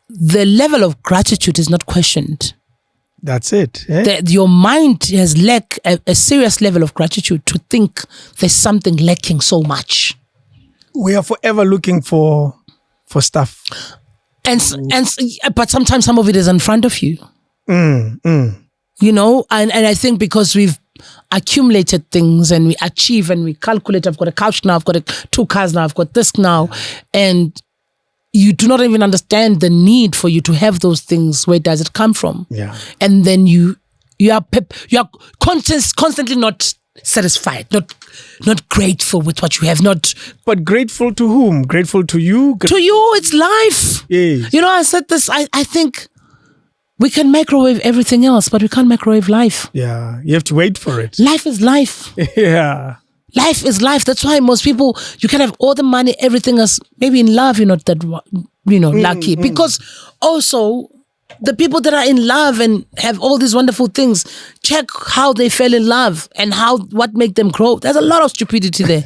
the level of gratitude is not questioned. That's it. Your mind has lacked a serious level of gratitude to think there's something lacking so much. We are forever looking for stuff. But sometimes some of it is in front of you. You know, and I think because we've accumulated things and we achieve and we calculate, I've got a couch now, I've got 2 cars now, I've got this now, and you do not even understand the need for you to have those things. Where does it come from? Yeah. And then you are constantly not satisfied, not grateful with what you have, But grateful to whom? Grateful to you? To you, it's life. Yes. You know, I said this, I think we can microwave everything else, but we can't microwave life. Yeah, you have to wait for it. Life is life. Yeah. Life is life. That's why most people, you can have all the money, everything else. Maybe in love, you're not that, lucky. Because also, the people that are in love and have all these wonderful things, check how they fell in love and what made them grow. There's a lot of stupidity there.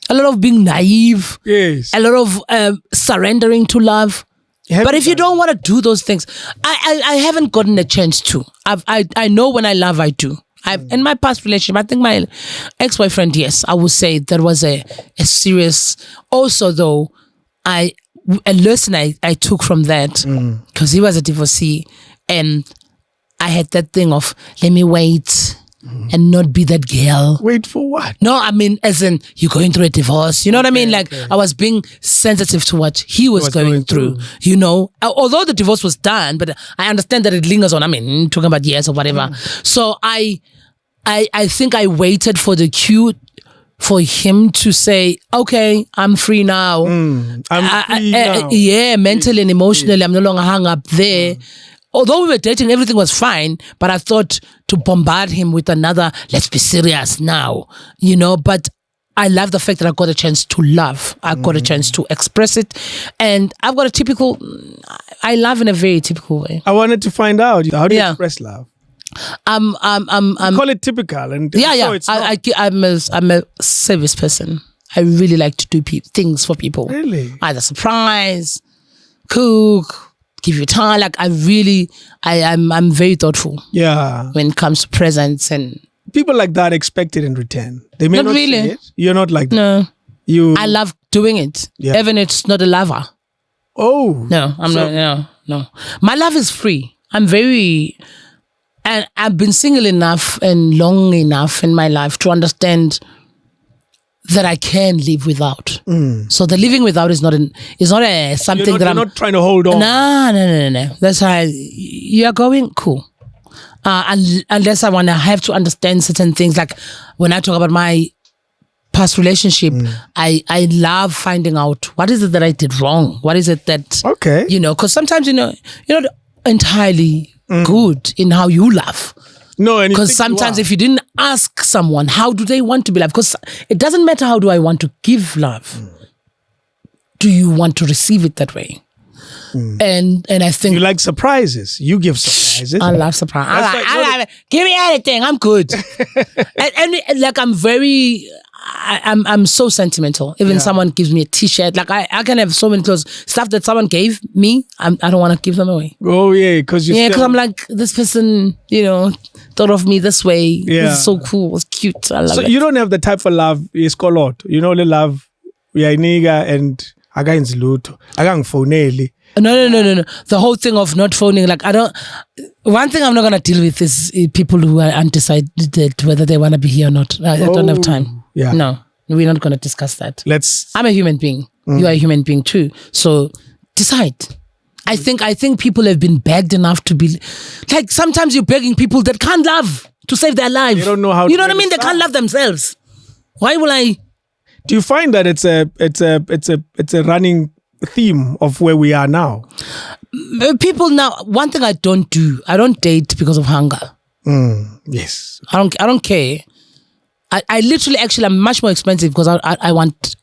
A lot of being naive. Yes. A lot of surrendering to love. But if you don't want to do those things, I haven't gotten a chance to. I know when I love, I do. In my past relationship, I think my ex-boyfriend, yes, I would say there was a serious. Also, though, a lesson I took from that, because he was a divorcee, and I had that thing of, let me wait and not be that girl. Wait for what? No, I mean, as in, you're going through a divorce. You know what I mean? Like, I was being sensitive to what he was going through, you know? Although the divorce was done, but I understand that it lingers on. I mean, talking about years or whatever. So I think I waited for the cue for him to say, okay, I'm free now. I'm free now. Yeah, mentally and emotionally, I'm no longer hung up there. Although we were dating, everything was fine, but I thought to bombard him with another, let's be serious now, you know, but I love the fact that I got a chance to love. I got a chance to express it. And I've got I love in a very typical way. I wanted to find out, how do you express love? I'm call it typical, and yeah. I'm a service person. I really like to do things for people. Really? Either surprise, cook, give you time. Like I'm very thoughtful. Yeah. When it comes to presents and people like that expect it in return. They may not really. See it. You're not like that. No. I love doing it. Yeah. Even if it's not a lover. Oh. No, no. My love is free. And I've been single enough and long enough in my life to understand that I can live without. So the living without is not something you're not trying to hold on. No. That's how you are going. Cool. Unless I have to understand certain things. Like when I talk about my past relationship, I love finding out what is it that I did wrong. What is it that because sometimes you're not entirely good in how you love. No, because sometimes if you didn't ask someone, how do they want to be loved? Because it doesn't matter how do I want to give love. Do you want to receive it that way? And I think you like surprises. You give surprises. I love surprises. I love it. Give me anything. I'm good. and like I'm so sentimental. Even someone gives me a T-shirt, like I can have so many clothes, stuff that someone gave me. I don't want to give them away. Oh yeah, because I'm like, this person, thought of me this way. Yeah, this is so cool. It's cute. I love it. So you don't have the type of love is called out. You know, the love we are nigga and I got in Zluto. I got phone. No. The whole thing of not phoning, like one thing I'm not gonna deal with is people who are undecided whether they want to be here or not. I don't have time. Yeah. No, we're not gonna discuss that. I'm a human being. You are a human being too. So decide. I think people have been begged enough to be like, sometimes you're begging people that can't love. to save their life. They don't know how. You know what I mean? They can't love themselves. Why will I? Do you find that it's a running theme of where we are now? People now. One thing I don't date because of hunger. Yes. I don't care. I literally actually I'm much more expensive because I want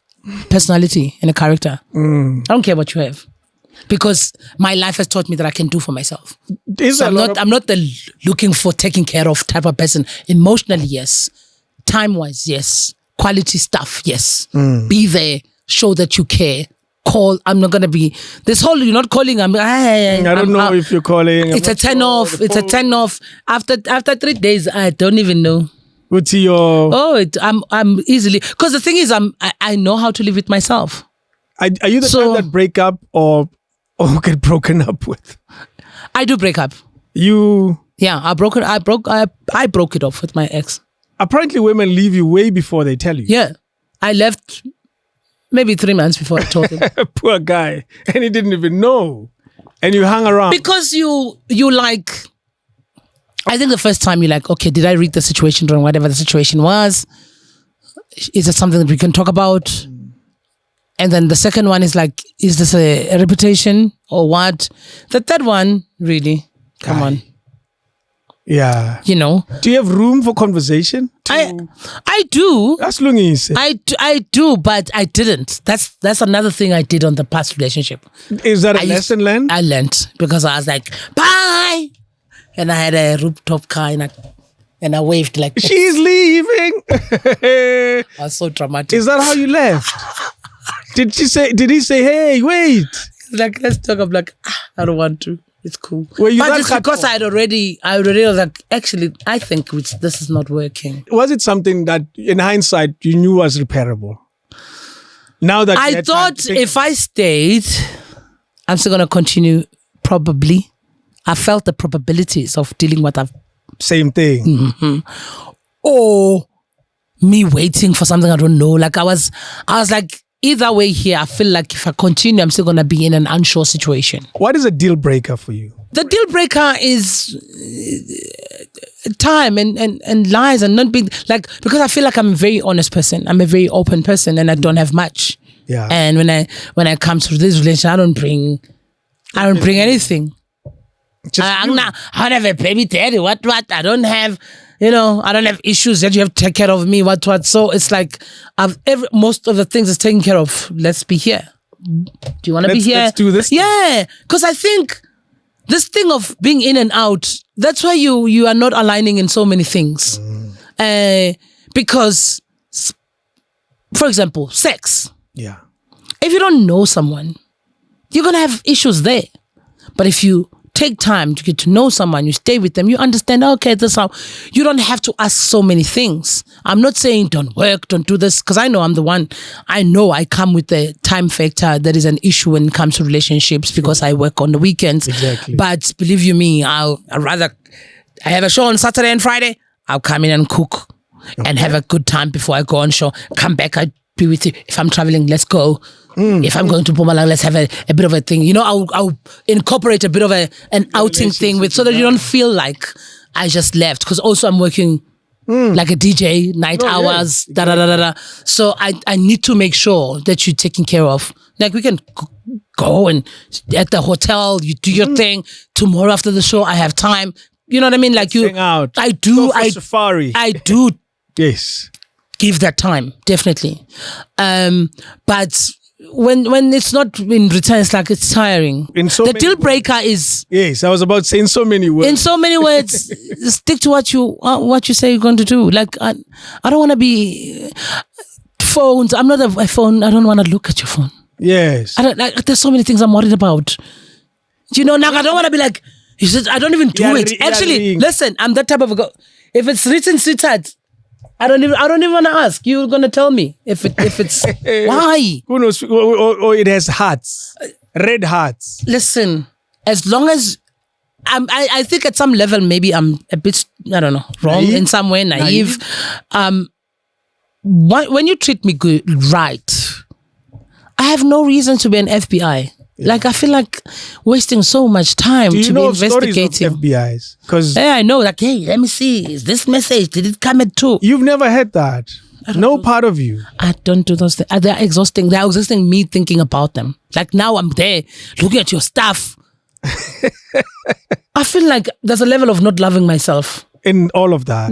personality and a character. I don't care what you have. Because my life has taught me that I can do for myself. So I'm not the looking for taking care of type of person. Emotionally, yes. Time-wise, yes. Quality stuff, yes. Be there. Show that you care. Call. I'm not going to be... This whole, you're not calling. I don't know if you're calling. It's a 10 off. It's a 10 off. After 3 days, I don't even know. What's your... Oh, I'm easily... Because the thing is, I know how to live with myself. Are you the type that break up or get broken up with? I do break up. Yeah, I broke it off with my ex. Apparently women leave you way before they tell you. Yeah. I left maybe 3 months before I told him. Poor guy. And he didn't even know. And you hung around. Because you like, I think the first time you're like, okay, did I read the situation wrong? Whatever the situation was. Is it something that we can talk about? And then the second one is like, is this a reputation or what? The third one, really, come on. Yeah. You know. Do you have room for conversation? I do. That's Lungise. I do, but I didn't. That's another thing I did on the past relationship. Is that a lesson learned? I learned because I was like, bye. And I had a rooftop car and I waved like, she's leaving. I was so dramatic. Is that how you left? Did he say, hey, wait? Like, let's talk. I'm like, I don't want to. It's cool. But it's because I already was like, actually, I think this is not working. Was it something that, in hindsight, you knew was repairable? Now that I thought if I stayed, I'm still going to continue, probably. I felt the probabilities of dealing with that. Same thing. Mm-hmm. Or me waiting for something I don't know. Like I was like, either way here, I feel like if I continue, I'm still going to be in an unsure situation. What is a deal breaker for you? The deal breaker is time and lies and not being like, because I feel like I'm a very honest person. I'm a very open person and I don't have much. Yeah. And when I come to this relationship, I don't bring anything. I don't have a baby daddy. What? I don't have, I don't have issues that you have to take care of me. What? So it's like most of the things is taken care of. Let's be here. Do you want to be here? Let's do this. Yeah, because I think this thing of being in and out, that's why you are not aligning in so many things. Because, for example, sex. Yeah. If you don't know someone, you're going to have issues there. But if you take time to get to know someone, you stay with them, you understand, okay, this is how, you don't have to ask so many things. I'm not saying don't work, don't do this, because I know I'm the one. I know I come with the time factor that is an issue when it comes to relationships because I work on the weekends. Exactly. But believe you me, I have a show on Saturday and Friday, I'll come in and cook and have a good time before I go on show. Come back, I'll be with you. If I'm traveling, let's go. If I'm going to Mpumalanga, let's have a bit of a thing. I'll incorporate a bit of an outing thing with, so that you don't feel like I just left. Because also I'm working like a DJ, night hours, da. So I need to make sure that you're taken care of. Like we can go and at the hotel, you do your thing. Tomorrow after the show, I have time. You know what I mean? Like you, hang out. I do. Go for safari. I do. Yes. Give that time, definitely. But when it's not in return, it's like it's tiring. The deal breaker is... Yes, I was about saying so many words. In so many words, stick to what you say you're going to do. Like, I don't want to be... Phones, I'm not a phone. I don't want to look at your phone. Yes. There's so many things I'm worried about. Now I don't want to be like... He said, I don't even do it. Actually, listen, I'm that type of a girl. If it's written sweetheart, I don't even want to ask. You're gonna tell me if it's why. Who knows? Or it has hearts, red hearts. Listen, as long as I think at some level maybe I'm a bit, I don't know, wrong in some way, naive. When you treat me good, right, I have no reason to be an FBI. Like, I feel like wasting so much time to be investigating. Stories of FBI's? Because I know, like, hey, let me see. Is this message, did it come at 2? You've never had that. No part of you. I don't do those things. They're exhausting. They're exhausting me thinking about them. Like, now I'm there looking at your stuff. I feel like there's a level of not loving myself in all of that.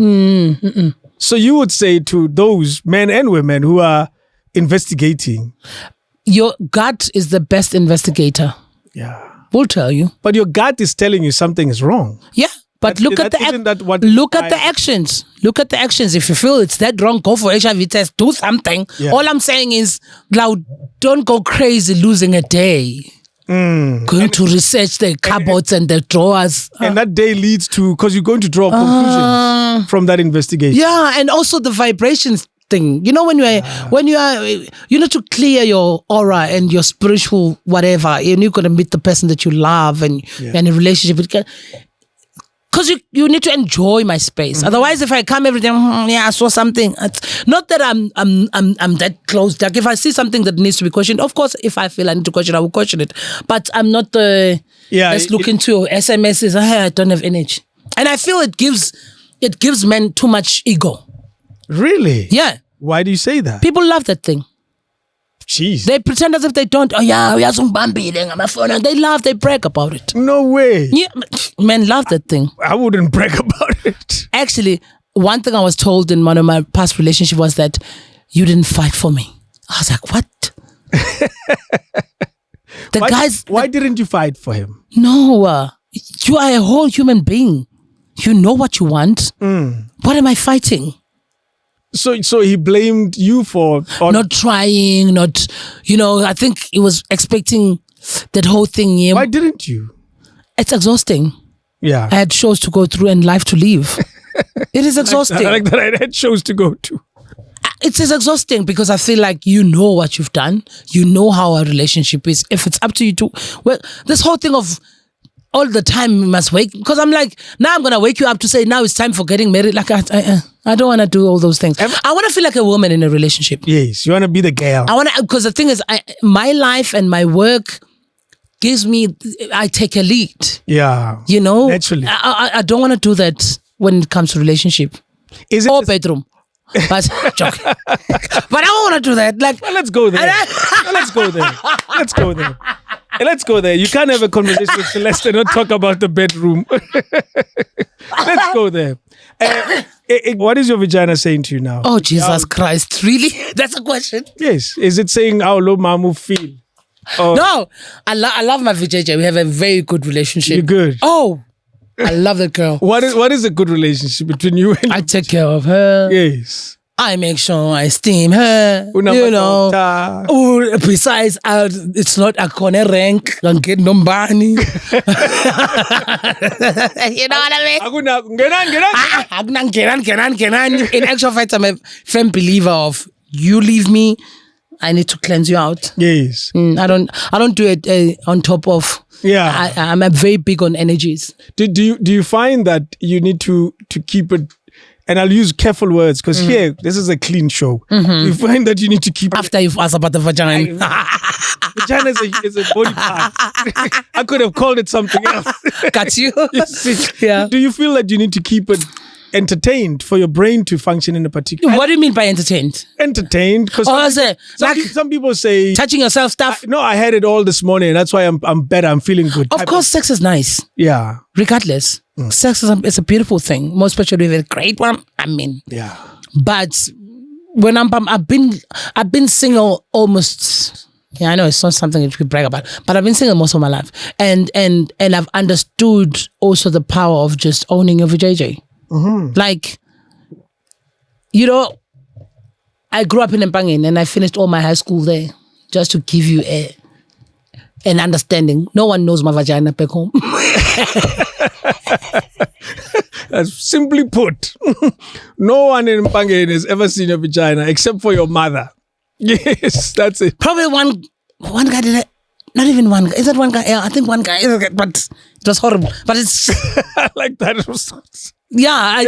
So you would say to those men and women who are investigating, your gut is the best investigator. Yeah. We'll tell you. But your gut is telling you something is wrong. Yeah. But look at the actions. Look at the actions. If you feel it's that wrong, go for HIV test. Do something. Yeah. All I'm saying is, now, don't go crazy losing a day. Going to research the cupboards and the drawers. And that day leads to, because you're going to draw conclusions from that investigation. Yeah, and also the vibrations thing. You know, when you are, you need to clear your aura and your spiritual whatever, and you're going to meet the person that you love and you're in a relationship with. Because you need to enjoy my space. Otherwise, if I come every day, I saw something. It's not that I'm that close. Like, if I see something that needs to be questioned, of course, if I feel I need to question, I will question it. But I'm not let's look into your SMSs. I don't have energy, and I feel it gives men too much ego. Really? Yeah. Why do you say that? People love that thing. Jeez. They pretend as if they don't. Oh yeah, we have some bambi on my phone, and they laugh. They brag about it. No way. Yeah, men love that thing. I wouldn't brag about it. Actually, one thing I was told in one of my past relationships was that you didn't fight for me. I was like, what? Why didn't you fight for him? No, you are a whole human being. You know what you want. What am I fighting? So he blamed you for not trying, I think he was expecting that whole thing. Yeah. Why didn't you? It's exhausting. Yeah. I had shows to go through and life to live. It is exhausting. I like that I had shows to go to. It is exhausting because I feel like you know what you've done. You know how a relationship is. If it's up to you to, this whole thing of all the time you must wake, because I'm like, now I'm going to wake you up to say, now it's time for getting married. Like, I don't want to do all those things. I want to feel like a woman in a relationship. Yes, you want to be the girl. Because the thing is, my life and my work gives me, I take a lead. Yeah. Naturally. I don't want to do that when it comes to relationship. Or bedroom. But joking. But I don't want to do that. Like, well, let's go there. Let's go there. Let's go there. You can't have a conversation with Celeste and not talk about the bedroom. Let's go there. What is your vagina saying to you now? Oh, Jesus Christ. Really? That's a question? Yes. Is it saying how low Mamu feel? No. I love my VJJ. We have a very good relationship. You're good. Oh, I love that girl. What is a good relationship between you and I take care of her. Yes. I make sure I steam her. Besides, it's not a corner rank. Don't get no money. You know what I mean? In actual fact, I'm a firm believer of you leave me, I need to cleanse you out. Yes. I don't do it on top of. Yeah. I'm very big on energies. Do you find that you need to keep it? And I'll use careful words because here, this is a clean show. You find that you need to keep after you've asked about the vagina. Vagina is a body part. I could have called it something else. Got you? Yeah. Do you feel that you need to keep it entertained for your brain to function in a particular? What do you mean by entertained? Entertained because some people say touching yourself stuff. No, I had it all this morning. That's why I'm better. I'm feeling good. Of course, sex is nice. Yeah. Regardless, sex is a beautiful thing. Most especially with a great one. I mean, yeah. But when I've been single almost. Yeah, I know it's not something that you could brag about, but I've been single most of my life, and I've understood also the power of just owning your VJJ. Like, I grew up in Mpangeni and I finished all my high school there, just to give you an understanding. No one knows my vagina back home. That's simply put, no one in Mpangeni has ever seen your vagina except for your mother. Yes, that's it. Probably one guy did it. Not even one guy. Is that one guy? Yeah, I think one guy. But it was horrible. But it's like that. Yeah,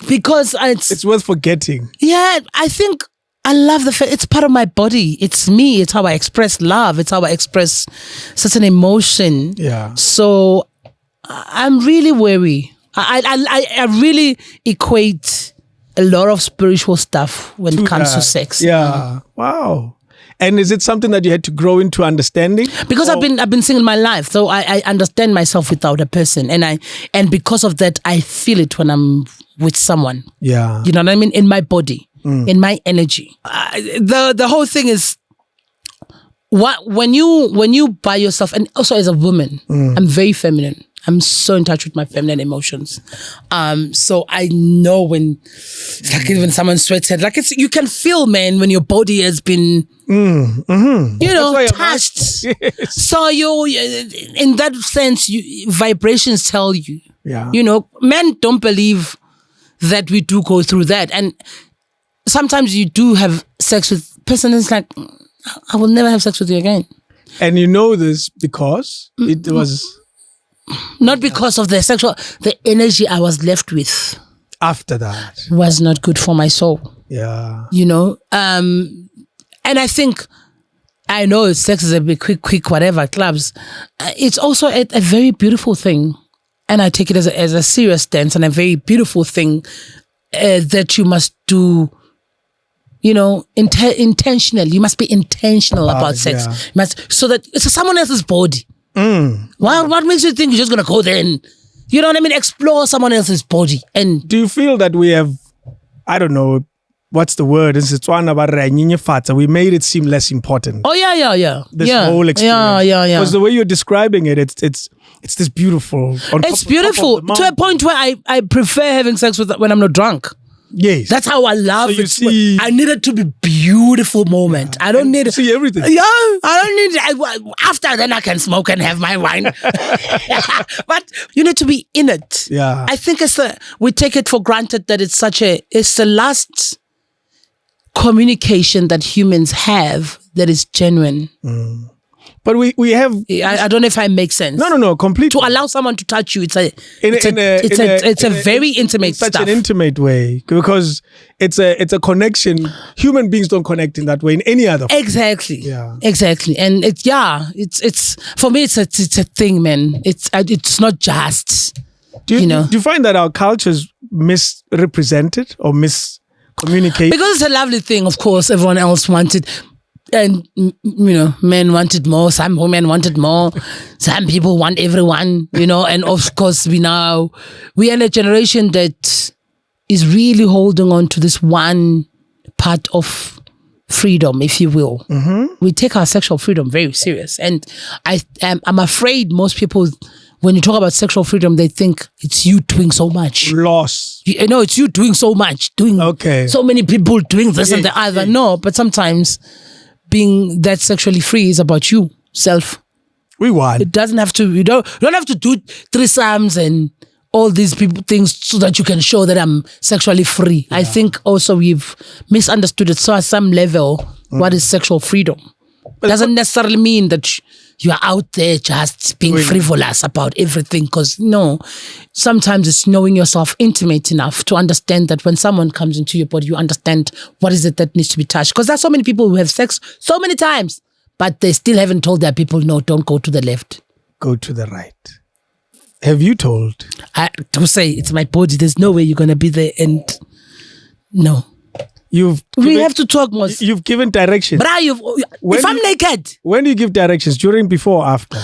because it's worth forgetting. Yeah, I think I love the fact it's part of my body. It's me. It's how I express love. It's how I express certain emotion. Yeah. So I'm really wary. I really equate a lot of spiritual stuff when it comes to sex. Yeah. Wow. And is it something that you had to grow into understanding? Because I've been single my life, so I understand myself without a person, and because of that, I feel it when I'm with someone. Yeah. You know what I mean? In my body, in my energy. The whole thing is when you by yourself, and also as a woman, I'm very feminine. I'm so in touch with my feminine emotions. So I know when someone sweats head, like you can feel, man, when your body has been, touched. Yes. So you, in that sense, vibrations tell you. Yeah. Men don't believe that we do go through that, and sometimes you do have sex with person. It's like, I will never have sex with you again. And you know this because it was. Not because of the energy I was left with. After that. Was not good for my soul. Yeah. And I think, I know sex is a bit quick, whatever, clubs. It's also a very beautiful thing. And I take it as a serious stance and a very beautiful thing that you must do, intentionally. You must be intentional about sex. Yeah. You must, so that it's someone else's body. What makes you think you're just going to go there and, explore someone else's body? And do you feel that we have, I don't know, what's the word? We made it seem less important. Oh, yeah. This whole experience. Yeah. Because the way you're describing it, it's this beautiful. It's beautiful to a point where I prefer having sex when I'm not drunk. Yes. That's how I love so it. I need it to be beautiful moment. I don't need to see everything. Yeah, I don't need after then I can smoke and have my wine. But you need to be in it. Yeah. I think we take it for granted that it's the last communication that humans have that is genuine. But we have. I don't know if I make sense. No, completely. To allow someone to touch you, it's a very intimate such stuff. an intimate way, because it's a connection. Human beings don't connect in that way in any other. Exactly. Yeah. Exactly. And it's for me. It's a thing, man. It's not just. Do you find that our culture's misrepresented or miscommunicated? Because it's a lovely thing. Of course, everyone else wanted. And, men wanted more, some women wanted more, some people want everyone, and of course we're in a generation that is really holding on to this one part of freedom, if you will. We take our sexual freedom very serious. And I'm afraid most people, when you talk about sexual freedom, they think it's you doing so much. Loss. It's you doing so much, so many people doing this and the other. No, but sometimes being that sexually free is about you, self. We want. It doesn't have to, you don't have to do threesomes and all these things so that you can show that I'm sexually free. Yeah. I think also we've misunderstood it. So at some level, what is sexual freedom? It doesn't necessarily mean that you are out there just being frivolous about everything, because sometimes it's knowing yourself intimate enough to understand that when someone comes into your body, you understand what is it that needs to be touched. Because there's so many people who have sex so many times, but they still haven't told their people, no, don't go to the left. Go to the right. Have you told? To say it's my body, there's no way you're going to be there, and no. We have to talk more. You've given directions. But if I'm naked. When do you give directions? During, before, after?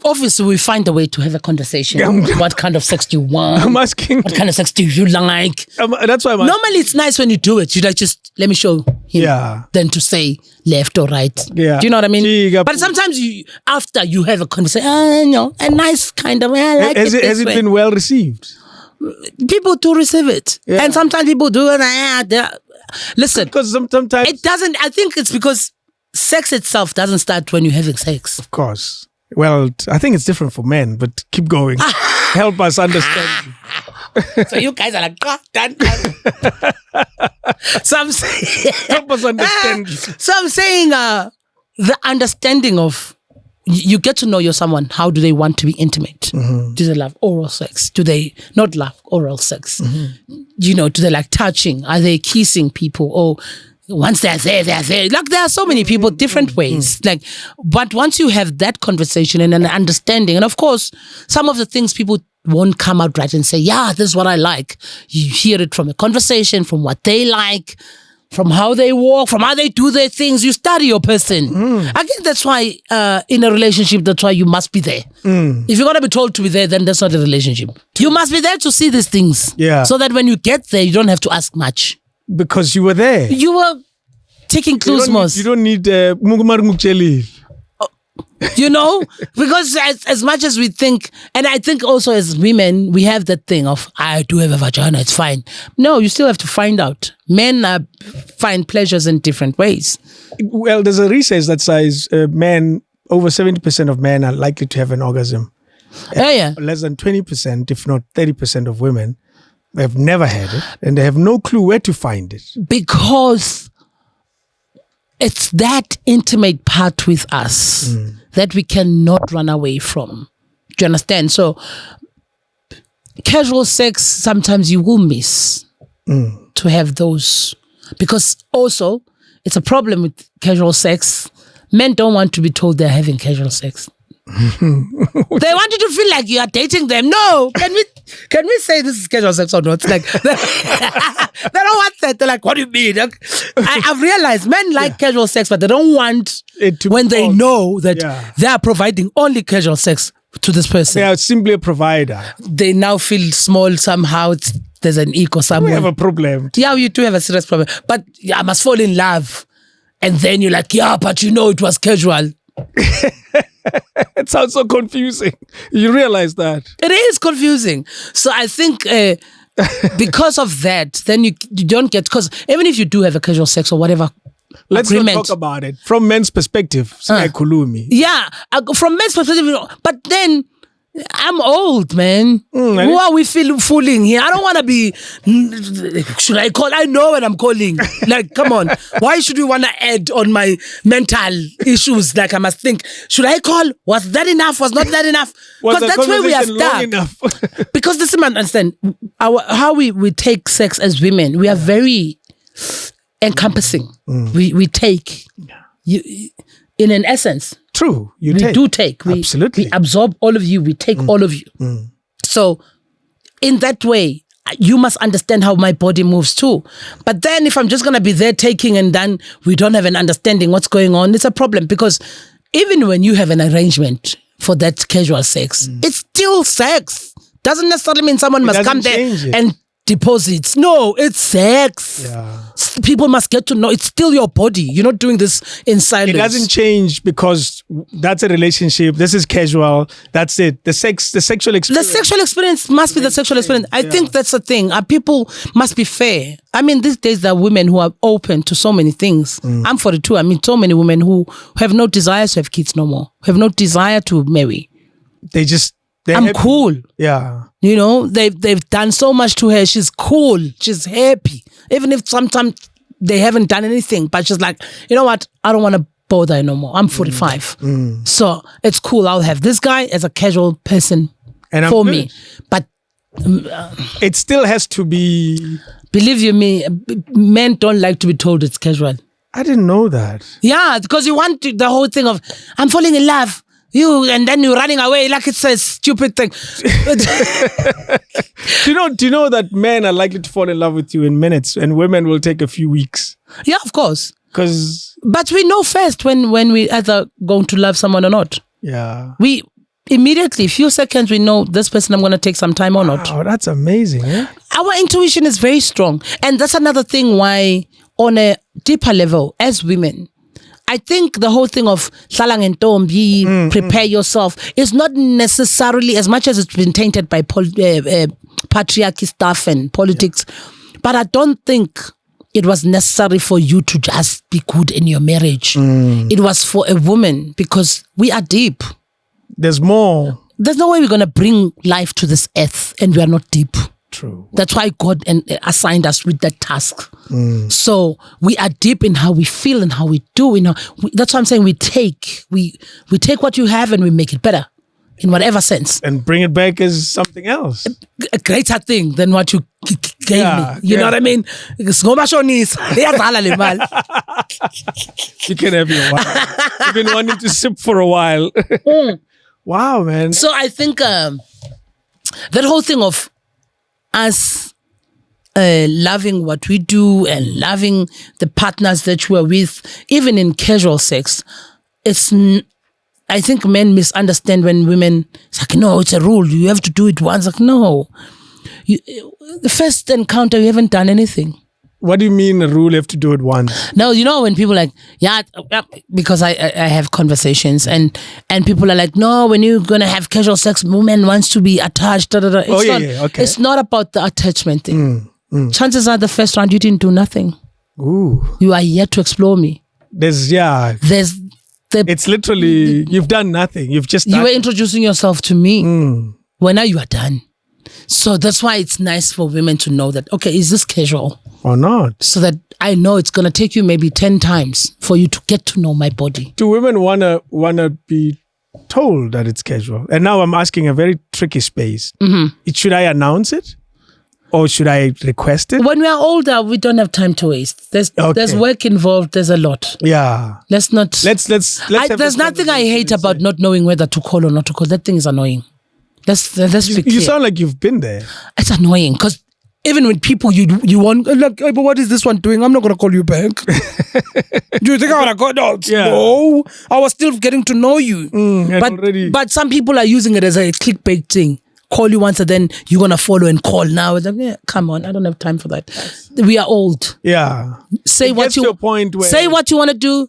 Obviously, we find a way to have a conversation. What kind of sex do you want? I'm asking. What kind of sex do you like? That's why normally it's nice when you do it. You just let me show him. Yeah. Then to say left or right. Yeah. Do you know what I mean? But sometimes after you have a conversation, a nice kind of. I like has it been well received? People do receive it, and sometimes people do it. Listen, because sometimes it doesn't. I think it's because sex itself doesn't start when you're having sex. Of course. Well, I think it's different for men, but keep going. Help us understand. So you guys are like, done. So I'm saying, help us understand. So I'm saying, the understanding of you get to know someone. How do they want to be intimate? Do they love oral sex? Do they not love oral sex? Do they like touching? Are they kissing people? Or once they're there, they're there. Like there are so many people, different ways. Like, but once you have that conversation and an understanding, and of course, some of the things people won't come out right and say, yeah, this is what I like. You hear it from a conversation, from what they like, from how they walk, from how they do their things. You study your person. I think that's why in a relationship, that's why you must be there. If you're going to be told to be there, then that's not a relationship. You must be there to see these things. Yeah. So that when you get there, you don't have to ask much. Because you were there. You were taking clues, You don't need Mugumar. You know, because as much as we think, and I think also as women, we have that thing of, I do have a vagina, it's fine. No, you still have to find out. Men find pleasures in different ways. Well, there's a research that says men, over 70% of men are likely to have an orgasm. Yeah. Less than 20%, if not 30% of women have never had it, and they have no clue where to find it. Because it's that intimate part with us that we cannot run away from. Do you understand? So, casual sex, sometimes you will miss to have those. Because also, it's a problem with casual sex. Men don't want to be told they're having casual sex. They want you to feel like you are dating them. No, can we say this is casual sex or not? It's like they don't want that. They're like, what do you mean? I've realized men like casual sex, but they don't want it to when they know that they are providing only casual sex to this person. They are simply a provider. They now feel small somehow. There's an ego somewhere. We have a problem. Yeah, you do have a serious problem. But I must fall in love. And then you're like, yeah, but you know it was casual. It sounds so confusing. You realize that? It is confusing. So I think because of that, then you don't get, because even if you do have a casual sex or whatever, let's not talk about it from men's perspective. Yeah, from men's perspective, but then I'm old, man. Who are we fooling here? I don't want to be. Should I call? I know what I'm calling. Like, come on. Why should we want to add on my mental issues? Like, I must think. Should I call? Was that enough? Was not that enough? Because that's where we are stuck. Because this man understand how we take sex as women. We are very encompassing. We take you. In an essence. True. We do take. Absolutely. We absorb all of you. We take all of you. So, in that way, you must understand how my body moves too. But then if I'm just going to be there taking and then we don't have an understanding what's going on, it's a problem. Because even when you have an arrangement for that casual sex, it's still sex. Doesn't necessarily mean someone must come there and deposits. No, it's sex. Yeah. People must get to know it's still your body. You're not doing this in silence. It doesn't change because that's a relationship. This is casual. That's it. The sexual experience. The sexual experience must be the sexual experience. I think that's the thing. People must be fair. I mean, these days there are women who are open to so many things. I'm 42. I mean, so many women who have no desire to have kids no more, have no desire to marry. I'm cool. Yeah. You know, they've done so much to her. She's cool. She's happy. Even if sometimes they haven't done anything, but she's like, you know what? I don't want to bother no more. I'm 45. So it's cool. I'll have this guy as a casual person for me. But it still has to be. Believe you me, men don't like to be told it's casual. I didn't know that. Yeah, because you want the whole thing of, I'm falling in love. And then you're running away like it's a stupid thing. Do you know that men are likely to fall in love with you in minutes and women will take a few weeks? Yeah, of course. But we know first when we either going to love someone or not. Yeah. We immediately, few seconds, we know this person I'm going to take some time or not. Oh, that's amazing. Eh? Our intuition is very strong. And that's another thing why on a deeper level as women, I think the whole thing of Salang and Tombi, prepare yourself, is not necessarily, as much as it's been tainted by patriarchy stuff and politics, but I don't think it was necessary for you to just be good in your marriage. It was for a woman because we are deep. There's more. There's no way we're going to bring life to this earth and we are not deep. True. That's why God assigned us with that task. So we are deep in how we feel and how we do. That's what I'm saying. We take what you have and we make it better. in whatever sense. And bring it back as something else. A greater thing than what you gave me. You know what I mean? You can have your wine. You've been wanting to sip for a while. Wow, man. So I think that whole thing of us loving what we do and loving the partners that you are with, even in casual sex, I think men misunderstand when women, it's like, no, it's a rule. You have to do it once. Like, no. The first encounter, you haven't done anything. What do you mean a rule, you have to do it once? No, you know when people are like, yeah, because I have conversations and people are like, no, when you're going to have casual sex, woman wants to be attached. Da, da, da. Okay. It's not about the attachment thing. Chances are the first round you didn't do nothing. Ooh. You are yet to explore me. It's literally, you've done nothing. You've just You were introducing yourself to me. Well, now you are done. So that's why it's nice for women to know that, okay, is this casual? Or not? So that I know it's going to take you maybe 10 times for you to get to know my body. Do women wanna be told that it's casual? And now I'm asking a very tricky space. Should I announce it? Or should I request it? When we are older, we don't have time to waste. There's work involved. There's a lot. Yeah. Let's not. There's nothing I hate about not knowing whether to call or not to call. That thing is annoying. Let's be clear. You sound like you've been there. It's annoying because even with people you want, like, but what is this one doing? I'm not going to call you back. Do you think I want to go? No, no. I was still getting to know you. But some people are using it as a clickbait thing. Call you once and then you're going to follow and call now. It's like, come on, I don't have time for that. We are old. Yeah. Say what you want to do.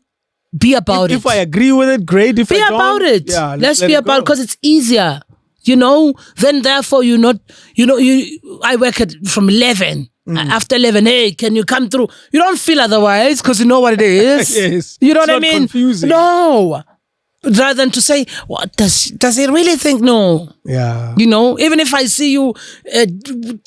Be about it. If I agree with it, great. If be I don't, about it. Yeah, let's be about it because it's easier. Then therefore I work from 11. After 11, hey, can you come through? You don't feel otherwise because you know what it is. Yes. You know what I mean? Confusing. No. Rather than to say, what does he really think? No. Yeah. Even if I see you at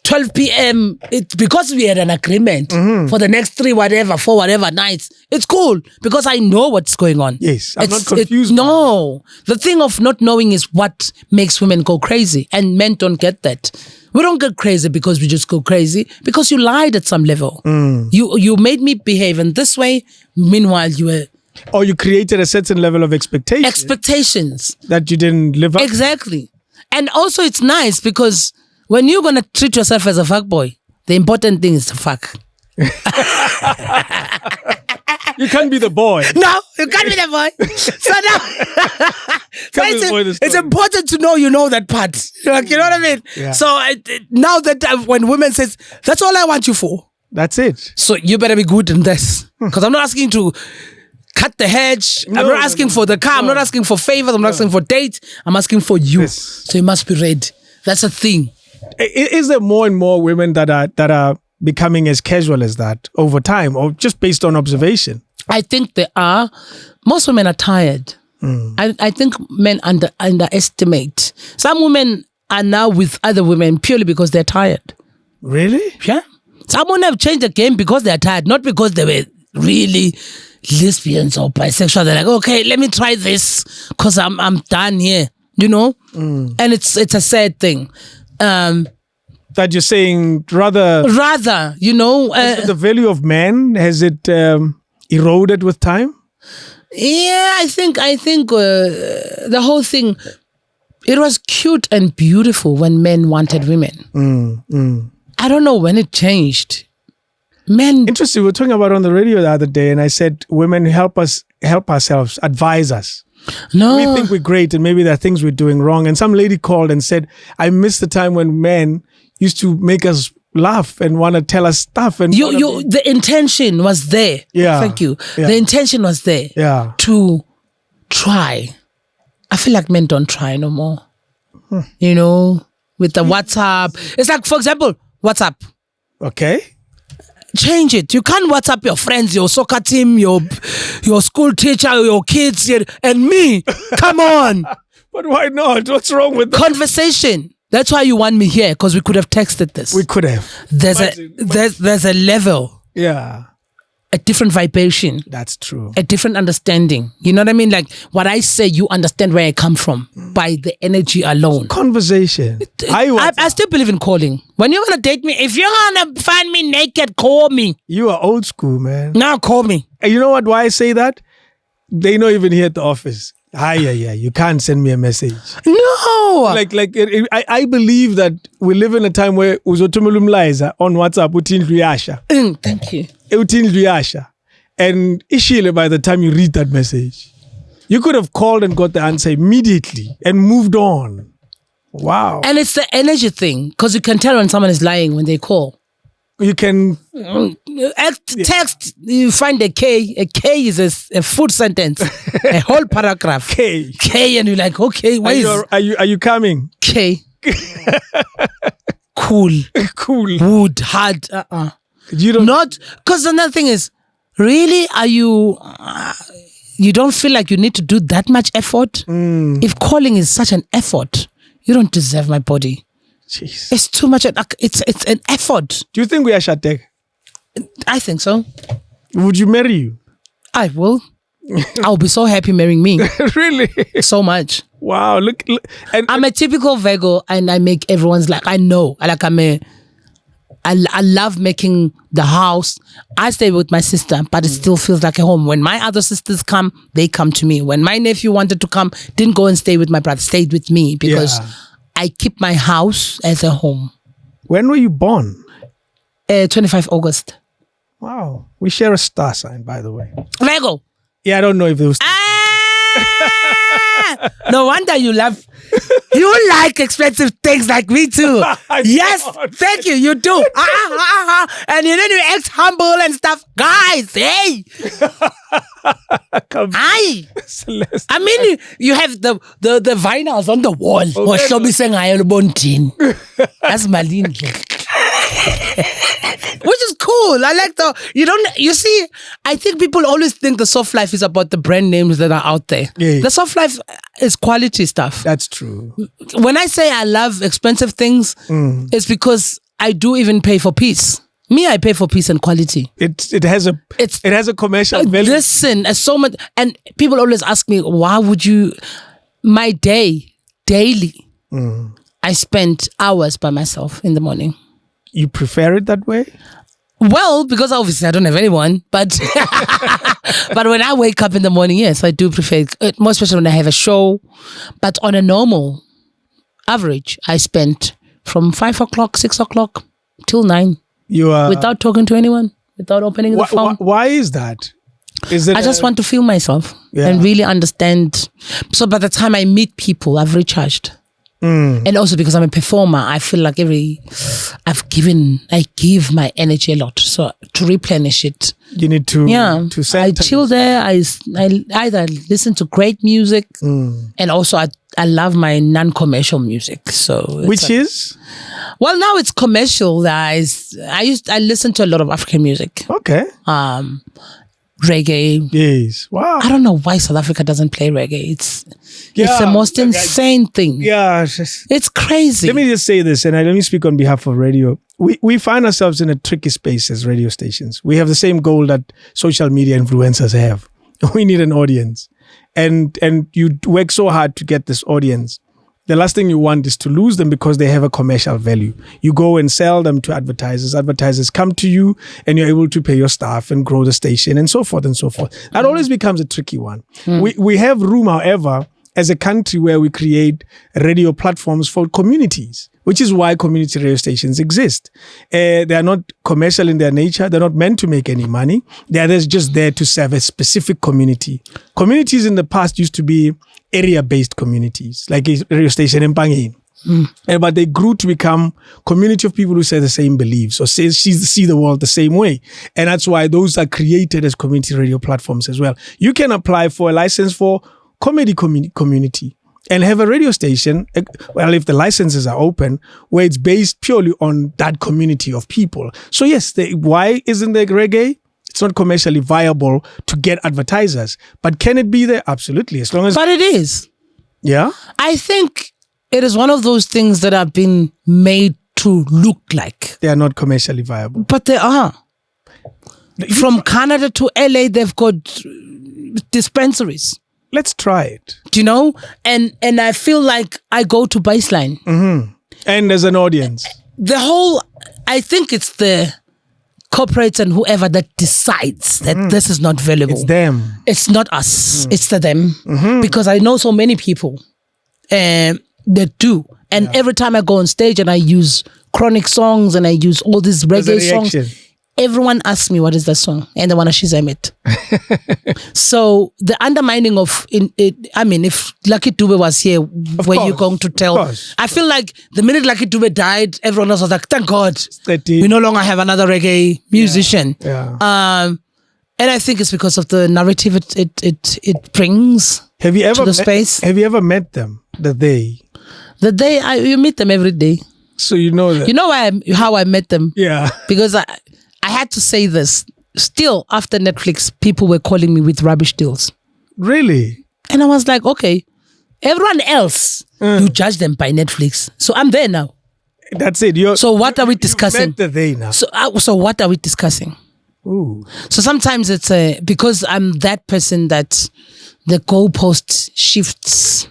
12 p.m., it's because we had an agreement for the next 4 whatever nights. It's cool because I know what's going on. Yes. I'm not confused. No. The thing of not knowing is what makes women go crazy, and men don't get that. We don't get crazy because we just go crazy because you lied at some level. You made me behave in this way. Meanwhile, you were... Or you created a certain level of expectation. Expectations. That you didn't live up. Exactly. And also it's nice because when you're going to treat yourself as a fuckboy, the important thing is to fuck. You can't be the boy. No, you can't be the boy. So now, it's important to know you know that part. Like, you know what I mean? Yeah. So now that when women says, that's all I want you for. That's it. So you better be good in this. Because I'm not asking you to cut the hedge. I'm not asking for the car. I'm not asking for favors. I'm not asking for dates. I'm asking for you. Yes. So you must be ready. That's a thing. Is there more and more women that are becoming as casual as that over time, or just based on observation? I think there are. Most women are tired. I think men underestimate. Some women are now with other women purely because they're tired. Really? Yeah. Some women have changed the game because they're tired, not because they were really lesbians or bisexual. They're like, okay, let me try this because I'm done here, and it's a sad thing. That you're saying rather, the value of man, has it eroded with time? Yeah, I think the whole thing, it was cute and beautiful when men wanted women. I don't know when it changed. Men. Interesting. We were talking about it on the radio the other day, and I said women help ourselves, advise us. No. We think we're great, and maybe there are things we're doing wrong. And some lady called and said, I miss the time when men used to make us laugh and want to tell us stuff. And the intention was there. Yeah. Thank you. Yeah. The intention was there. Yeah. To try. I feel like men don't try no more. With the WhatsApp. It's like, for example, WhatsApp. Okay. Change it. You can't WhatsApp your friends, your soccer team, your school teacher, your kids, and me. Come on. But why not? What's wrong with that? Conversation. That's why you want me here, because we could have texted this. We could have. There's a level. Yeah. a different vibration. That's true. A different understanding. You know what I mean? Like what I say, you understand where I come from by the energy alone. Conversation. I still believe in calling. When you want to date me, if you're going to find me naked, call me. You are old school, man. Now call me. And you know what? Why I say that? They know even here at the office. You can't send me a message. No. I believe that we live in a time where uzotumulumlaiza on WhatsApp utin thank you. And ishile by the time you read that message. You could have called and got the answer immediately and moved on. Wow. And it's the energy thing, because you can tell when someone is lying when they call. You can text, you find a K. A K is a full sentence, a whole paragraph. K, and you're like, okay, are you coming? K. Cool. Wood, hard. You don't not because another thing is, really, are you? You don't feel like you need to do that much effort. If calling is such an effort, you don't deserve my body. Jeez. It's too much. It's an effort. Do you think we are shatek? I think so. Would you marry you? I will. I'll be so happy marrying me. Really? So much. Wow. Look. And I'm a typical Virgo, and I make everyone's like, I know. I love making the house. I stay with my sister, but it still feels like a home. When my other sisters come, they come to me. When my nephew wanted to come, didn't go and stay with my brother, stayed with me because I keep my house as a home. When were you born? 25 August. Wow. We share a star sign, by the way. Virgo. Yeah, I don't know if it was... No wonder you love... You like expensive things like me too. Yes, thank you, you do. And you know you act humble and stuff. Guys, hey. Hi. Celeste. I mean, you have the vinyls on the wall. That's Malini. Which is cool. I like you see, I think people always think the soft life is about the brand names that are out there. Yeah. The soft life is quality stuff. That's true. When I say I love expensive things, it's because I do even pay for peace. Me, I pay for peace and quality. It has a commercial value. Listen, so much, and people always ask me, why would you? My daily, I spend hours by myself in the morning. You prefer it that way? Well, because obviously I don't have anyone, but but when I wake up in the morning, yes, I do prefer it, more especially when I have a show. But on a normal average, I spend from 5 o'clock, 6 o'clock till 9. You are without talking to anyone, without opening the phone. Why is that? Is it? I just want to feel myself and really understand. So by the time I meet people, I've recharged. And also because I'm a performer, I feel like I give my energy a lot. So to replenish it, you need to I chill there. I either listen to great music, and also I love my non-commercial music. So which is? Well, now it's commercial, guys. I listen to a lot of African music. Okay. Reggae. Yes. Wow. I don't know why South Africa doesn't play reggae. It's the most insane thing. Yeah. It's crazy. Let me just say this, and let me speak on behalf of radio. We find ourselves in a tricky space as radio stations. We have the same goal that social media influencers have. We need an audience. And you work so hard to get this audience. The last thing you want is to lose them because they have a commercial value. You go and sell them to advertisers. Advertisers come to you and you're able to pay your staff and grow the station and so forth and so forth. That always becomes a tricky one. We have room, however, as a country where we create radio platforms for communities, which is why community radio stations exist. They are not commercial in their nature. They're not meant to make any money. They are just there to serve a specific community. Communities in the past used to be area-based communities, like a radio station in Pangin. But they grew to become community of people who share the same beliefs or see the world the same way. And that's why those are created as community radio platforms as well. You can apply for a license for comedy community and have a radio station, well, if the licenses are open, where it's based purely on that community of people. So yes, why isn't there reggae? It's not commercially viable to get advertisers. But can it be there? Absolutely. As long as... But it is. Yeah? I think it is one of those things that have been made to look like. They are not commercially viable. But they are. From Canada to LA, they've got dispensaries. Let's try it. Do you know? And I feel like I go to baseline. Mm-hmm. And there's an audience. I think it's the corporates and whoever that decides that this is not valuable. It's them. It's not us. It's them. Because I know so many people that do. And every time I go on stage and I use chronic songs and I use all these reggae songs, everyone asks me what is that song and they want to shazam it. So the undermining of if Lucky Dube was here, you're going to tell? I feel like the minute Lucky Dube died, everyone else was like, thank God we no longer have another reggae musician. And I think it's because of the narrative it brings to the space. Have you ever met them? You meet them every day. So you know that. You know how I met them? Yeah. Because I had to say this. Still, after Netflix, people were calling me with rubbish deals. Really? And I was like, okay, everyone else, you judge them by Netflix. So I'm there now. That's it. So what are we discussing? You met the they now. So what are we discussing? Ooh. So sometimes it's because I'm that person that the goalpost shifts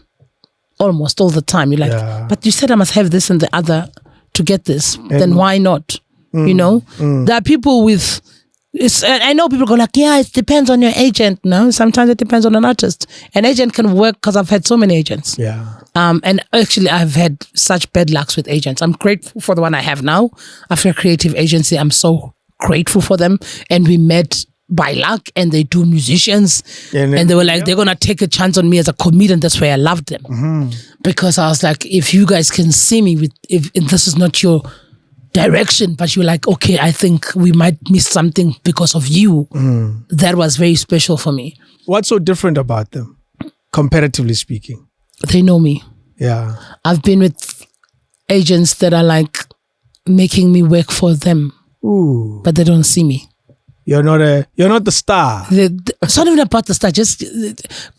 almost all the time. You're like, but you said I must have this and the other to get this. Then why not? You know, there are people with. I know people go like, yeah, it depends on your agent. No, sometimes it depends on an artist. An agent can work because I've had so many agents. Yeah. And actually, I've had such bad lucks with agents. I'm grateful for the one I have now. After a creative agency, I'm so grateful for them. And we met by luck, and they do musicians. And they were like, they're going to take a chance on me as a comedian. That's why I loved them. Because I was like, if you guys can see me if this is not your direction, but you're like, okay, I think we might miss something because of you. That was very special for me. What's so different about them, comparatively speaking? They know me. Yeah. I've been with agents that are like making me work for them. Ooh. But they don't see me. You're not the star. It's not even about the star. Just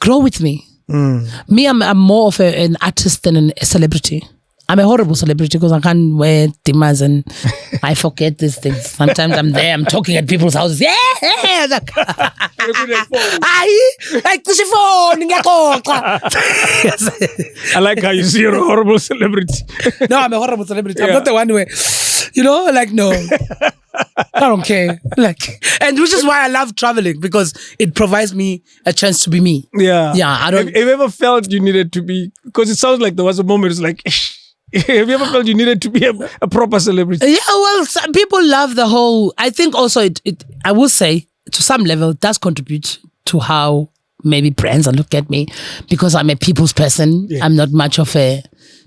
grow with me. Me, I'm more of an artist than a celebrity. I'm a horrible celebrity because I can't wear dimas and I forget these things. Sometimes I'm there, I'm talking at people's houses. Yeah, like, I like how you see you're a horrible celebrity. No, I'm a horrible celebrity. I'm not the one who, no. I don't care. And which is why I love traveling, because it provides me a chance to be me. Yeah. Yeah. Have you ever felt you needed to be, because it sounds like there was a moment it's like, have you ever felt you needed to be a proper celebrity? Yeah, well, some people love the whole. I think also it I will say, to some level, does contribute to how maybe brands look at me, because I'm a people's person. Yeah. I'm not much of a,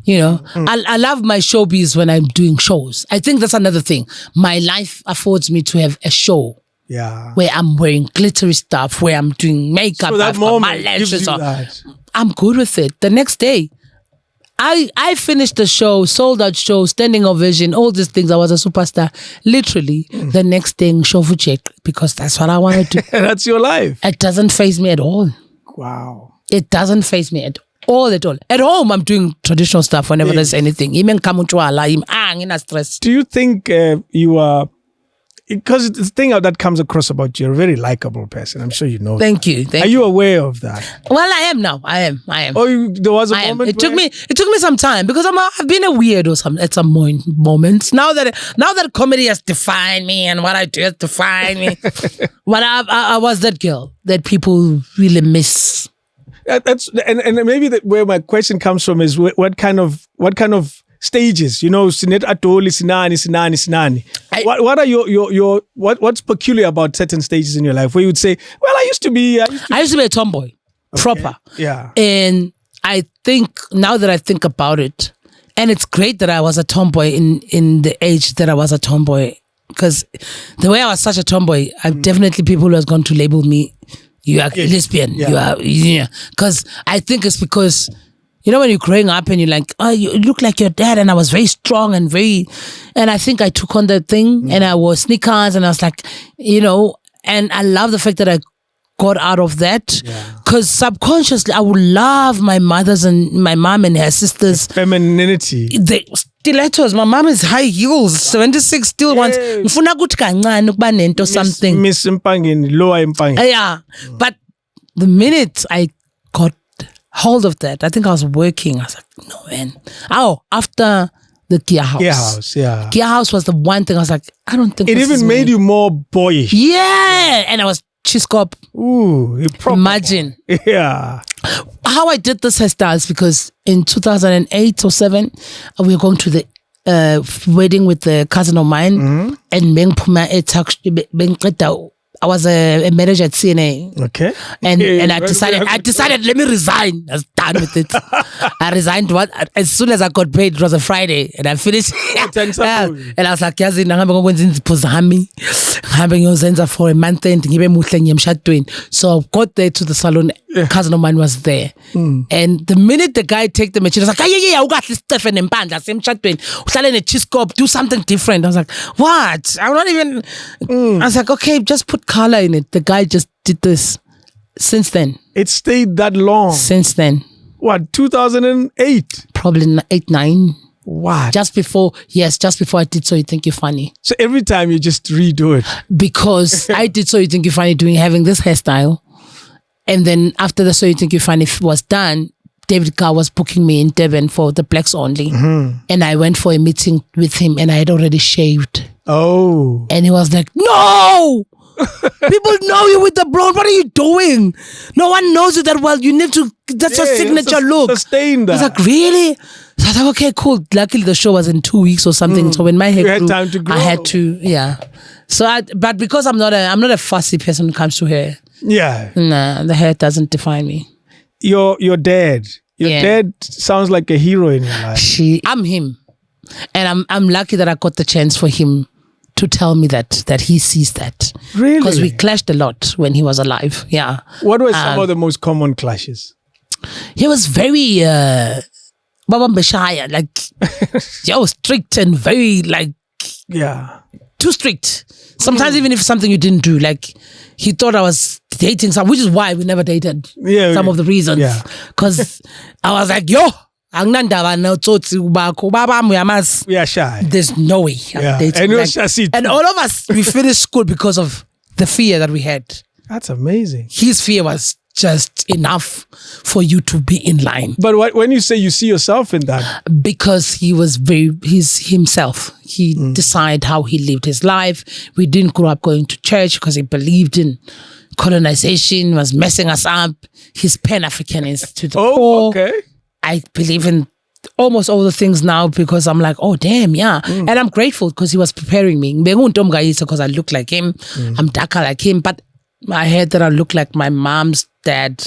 I love my showbiz when I'm doing shows. I think that's another thing. My life affords me to have a show. Yeah. Where I'm wearing glittery stuff, where I'm doing makeup. So that moment gives you that. I'm good with it. The next day, I finished the show, sold out show, standing ovation, all these things. I was a superstar. Literally, the next thing, show check, because that's what I wanted to do. That's your life. It doesn't faze me at all. Wow. It doesn't faze me at all. At home, I'm doing traditional stuff whenever there's anything. Do you think you are... Because the thing that comes across about you, you're a very likable person. I'm sure you know. Thank you. Are you aware of that? Well, I am now. I am. Oh, there was a moment. It took me some time, because I've been a weirdo at some moments. Now that comedy has defined me and what I do has defined me, but I was that girl that people really miss. That's maybe where my question comes from is what kind of stages, Celeste Ntuli, Sinani. What are your what's peculiar about certain stages in your life where you would say, well, I used to be a tomboy, proper. Yeah. And I think now that I think about it, and it's great that I was a tomboy in the age that I was a tomboy, because the way I was such a tomboy, definitely people who are going to label me, you are lesbian, because I think it's because, when you're growing up and you're like, oh, you look like your dad, and I was very strong and I think I took on that thing, and I wore sneakers, and I was like, and I love the fact that I got out of that, because subconsciously I would love my mothers and my mom and her sisters. Femininity. stilettos. My mom is high heels. 76 still wants. Ngifuna ukuthi kancane ukuba nento something. Miss Mpangeni, lower Mpangeni. Yeah, but the minute I got hold of that, I think I was working. I was like, no man. After the Gear House. Gear House, yeah. Gear House was the one thing I was like, I don't think it even made you more boyish. Yeah, and I was Chiscop. Ooh, imagine. Yeah. How I did this hairstyles because in 2008 or 7, we were going to the wedding with the cousin of mine, and I was a manager at CNA. Okay. And I decided, let me resign. I was done with it. I resigned as soon as I got paid. It was a Friday, and I finished. And I was like, yazi, I'm going to for a month and so I got there to the salon. Cousin of mine was there. And the minute the guy take the machine, I was like, yeah, I got this stuff in Mpandla, same chatting. In a cheese cup, do something different. I was like, what? I'm not even. I was like, okay, just put color in it. The guy just did this. Since then, it stayed that long. Since then, what, 2008? Probably 8, 9. What? Just before I did So You Think You're Funny. So every time you just redo it. Because I did So You Think You're Funny having this hairstyle. And then after the So You Think You're Funny was done, David Carr was booking me in Durban for the blacks only. And I went for a meeting with him and I had already shaved. Oh. And he was like, no! People know you with the blonde. What are you doing? No one knows you that well. You need to, that's your signature look. Sustain that. I was like, really? So I was like, okay, cool. Luckily the show was in 2 weeks or something. So when my hair grew, time to grow. I had to, yeah. So but because I'm not a fussy person when it comes to hair. Yeah. Nah, the hair doesn't define me. Your dad. Your dad sounds like a hero in your life. I'm him. And I'm lucky that I got the chance for him to tell me that he sees that. Really? Because we clashed a lot when he was alive. Yeah. What were some of the most common clashes? He was very Babambeshaya, like strict and very too strict. Sometimes even if something you didn't do, like he thought I was dating someone, which is why we never dated. Yeah. Some of the reasons. Because I was like, we are shy. There's no way. And all of us, we finished school because of the fear that we had. That's amazing. His fear was just enough for you to be in line. But when you say you see yourself in that? Because he was he's himself. He decided how he lived his life. We didn't grow up going to church because he believed in colonization, was messing us up. He's Pan-African to the core. Okay. I believe in almost all the things now because I'm like, oh, damn, yeah. And I'm grateful because he was preparing me. Because I look like him. I'm darker like him. But I heard that I look like my mom's dad.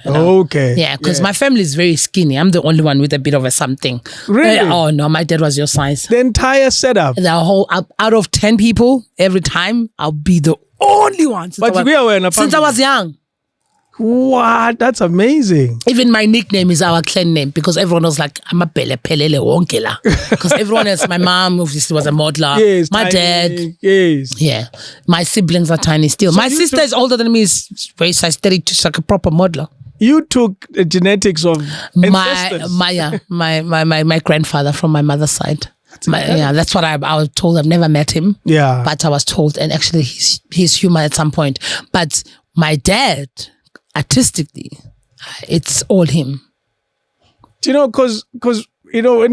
Okay. Yeah, because my family is very skinny. I'm the only one with a bit of a something. Really? Oh, no, my dad was your size. The entire setup? The whole, out of 10 people, every time, I'll be the only one. Since I was young. What? That's amazing. Even my nickname is our clan name because everyone was like, I'm a Pele Pelele Wonkela. Because everyone else, my mom obviously was a modeler. Yes, my dad. Yes. Yeah. My siblings are tiny still. So my sister is older than me, is very size 32, she's like a proper modeler. You took the genetics of ancestors. My grandfather from my mother's side. That's what I was told. I've never met him. Yeah. But I was told, and actually he's human at some point. But my dad, artistically, it's all him. Do you know, because you know,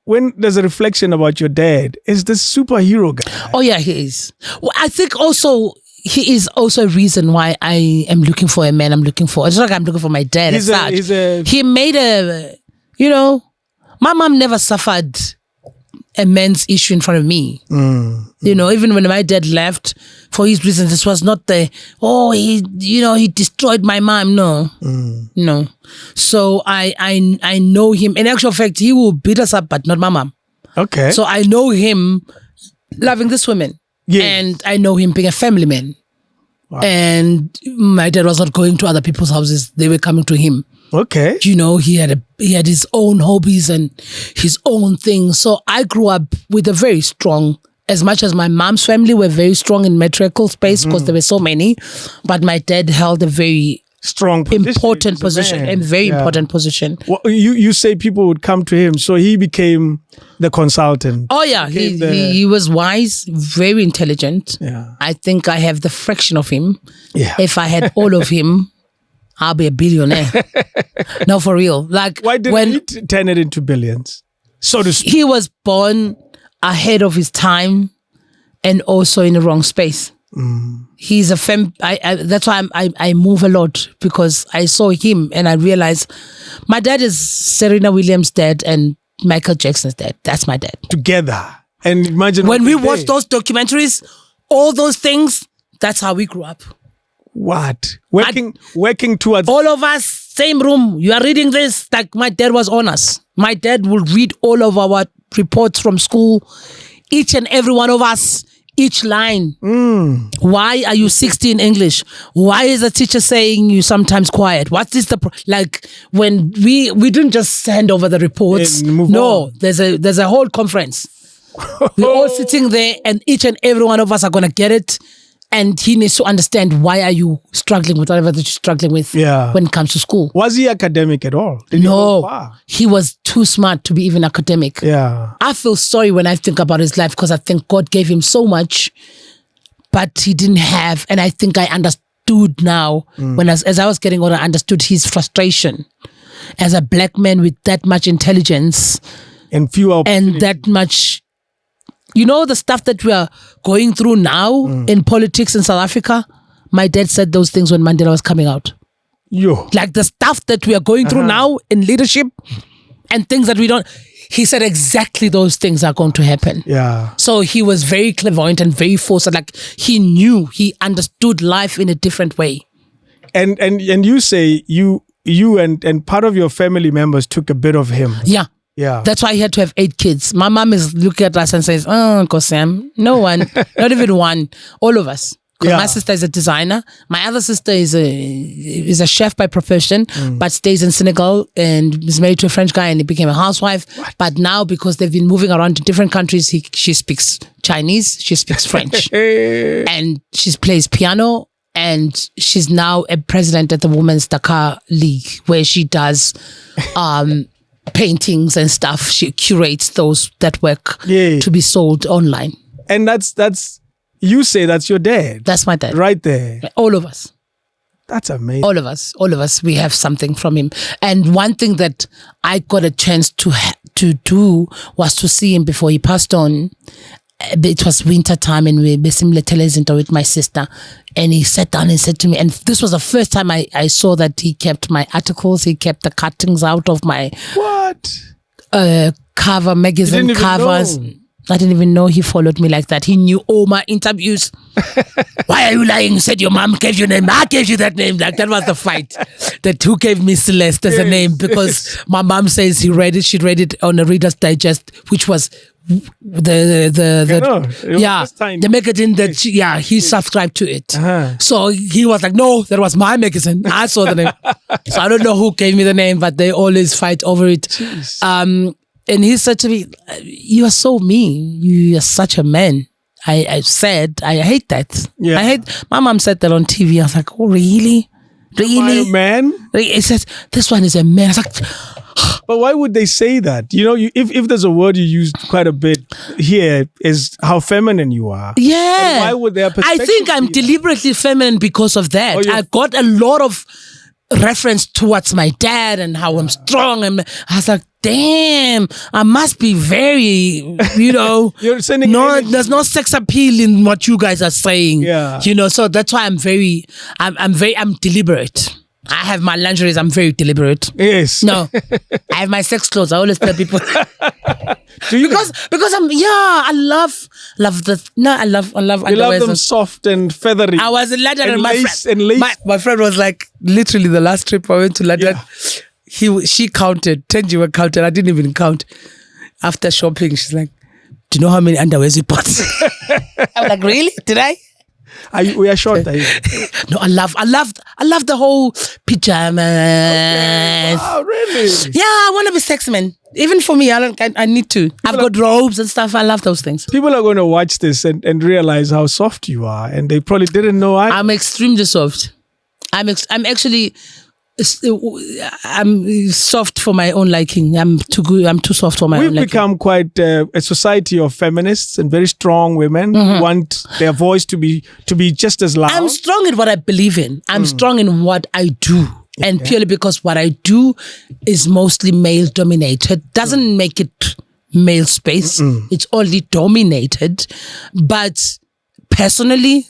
when there's a reflection about your dad, is this superhero guy. Oh yeah, he is. Well, I think also he is also a reason why I am looking for a man. It's like I'm looking for my dad. He made my mom never suffered a man's issue in front of me. You know, even when my dad left for his reasons, this was not he destroyed my mom. No. No. So I know him. In actual fact, he will beat us up, but not my mom. Okay. So I know him loving this woman. Yeah. And I know him being a family man. Wow. And my dad was not going to other people's houses. They were coming to him. Okay. You know, he had his own hobbies and his own things. So I grew up with a very strong, as much as my mom's family were very strong in matriarchal space because there were so many, but my dad held a very strong position. Important position, a very important position. Well, you say people would come to him, so he became the consultant. Oh yeah, he was wise, very intelligent. Yeah. I think I have the fraction of him. Yeah. If I had all of him, I'll be a billionaire. No, for real. Like, why didn't he turn it into billions? So to speak. He was born ahead of his time and also in the wrong space. He's a that's why I move a lot, because I saw him and I realized my dad is Serena Williams' dad and Michael Jackson's dad. That's my dad. Together. And imagine when we watch those documentaries, all those things, that's how we grew up. What? Working towards... All of us, same room. You are reading this. Like, my dad was on us. My dad would read all of our reports from school. Each and every one of us. Each line. Why are you 60 in English? Why is the teacher saying you sometimes quiet? What is like when we didn't just hand over the reports? No, there's a whole conference. We're all sitting there, and each and every one of us are gonna get it. And he needs to understand, why are you struggling with whatever that you're struggling with when it comes to school. Was he academic at all? No, he was too smart to be even academic. Yeah. I feel sorry when I think about his life, because I think God gave him so much, but he didn't have. And I think I understood now, when as I was getting older, I understood his frustration as a black man with that much intelligence and fewer and that much. You know, the stuff that we are going through now in politics in South Africa, my dad said those things when Mandela was coming out. Like the stuff that we are going through now in leadership and things that we don't, he said exactly those things are going to happen. Yeah. So he was very clairvoyant and very foresight. Like, he understood life in a different way. And you say you and part of your family members took a bit of him. Yeah. Yeah. That's why he had to have 8 kids. My mom is looking at us and says, "Oh, Uncle Sam, no one, not even one, all of us." Because my sister is a designer. My other sister is a chef by profession, but stays in Senegal and is married to a French guy, and he became a housewife. What? But now, because they've been moving around to different countries, she speaks Chinese, she speaks French, and she plays piano. And she's now a president at the Women's Dakar League, where she does paintings and stuff. She curates that work to be sold online. And that's you say that's your dad. That's my dad. Right there. All of us. That's amazing. All of us, we have something from him. And one thing that I got a chance to do was to see him before he passed on. It was winter time, and we were with my sister, and he sat down and said to me, and this was the first time I saw that he kept my articles, he kept the cuttings out of my cover, magazine covers. I didn't even know he followed me like that. He knew all my interviews. Why are you lying? You said your mom gave you a name. I gave you that name. Like, that was the fight. That who gave me Celeste as a name, because my mom says she read it on a Reader's Digest, which was the magazine that he subscribed to it. So he was like, no, that was my magazine. I saw the name. So I don't know who gave me the name, but they always fight over it. Jeez. And he said to me, "You are so mean. You are such a man." I said, "I hate that. Yeah. I hate." My mom said that on TV. I was like, "Oh, really? Really, a man?" It says, "This one is a man." I was like, but why would they say that? You know, if there's a word you used quite a bit here, is how feminine you are. Yeah. And why would their perspective I think I'm deliberately feminine because of that. I got a lot of reference towards my dad and how I'm strong, and I was like, damn, I must be very, You're sending there's no sex appeal in what you guys are saying. Yeah. So that's why I'm deliberate. I have my lingeries, I'm very deliberate. Yes. No. I have my sex clothes. I always tell people. Do you? Because I love the. No, I love You love them soft and feathery. I was in London, and my friend was like, literally the last trip I went to London, she counted. Tenji counted. I didn't even count. After shopping, she's like, "Do you know how many underwears you bought?" I was like, "Really? Did I?" We are short. No, I love the whole pajamas. Okay. Wow, really? Yeah, I want to be sexy, man. Even for me, I need to. I've got robes and stuff. I love those things. People are going to watch this and realize how soft you are, and they probably didn't know. I'm extremely soft. I'm actually. I'm soft for my own liking. I'm too good. I'm too soft for my own liking. We've become quite a society of feminists and very strong women who want their voice to be just as loud. I'm strong in what I believe in. I'm strong in what I do. And purely because what I do is mostly male dominated doesn't make it male space. It's only dominated. But personally,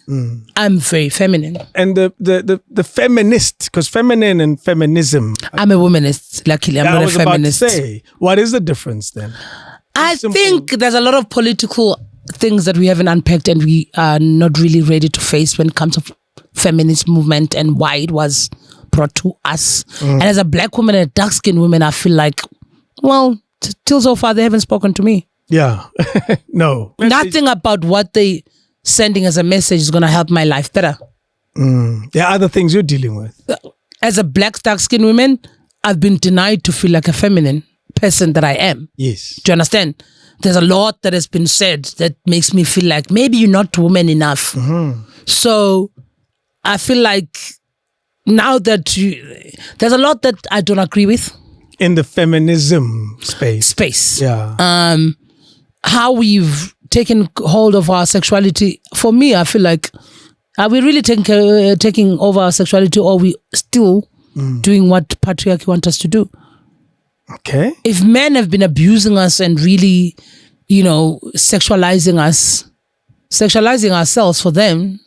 I'm very feminine. And the feminist, because feminine and feminism. I'm a womanist, luckily. I'm not a feminist. About to say, what is the difference then? I think there's a lot of political things that we haven't unpacked and we are not really ready to face when it comes to feminist movement and why it was brought to us. And as a black woman and a dark-skinned woman, I feel like, well, till so far, they haven't spoken to me. Yeah. No. Nothing about what they sending as a message is going to help my life better. There are other things you're dealing with. As a black, dark-skinned woman, I've been denied to feel like a feminine person that I am. Yes. Do you understand? There's a lot that has been said that makes me feel like maybe you're not woman enough. So I feel like now that there's a lot that I don't agree with. In the feminism space. Yeah. How we've taken hold of our sexuality. For me, I feel like, are we really taking over our sexuality, or are we still doing what patriarchy wants us to do? Okay. If men have been abusing us and really, sexualizing ourselves for them,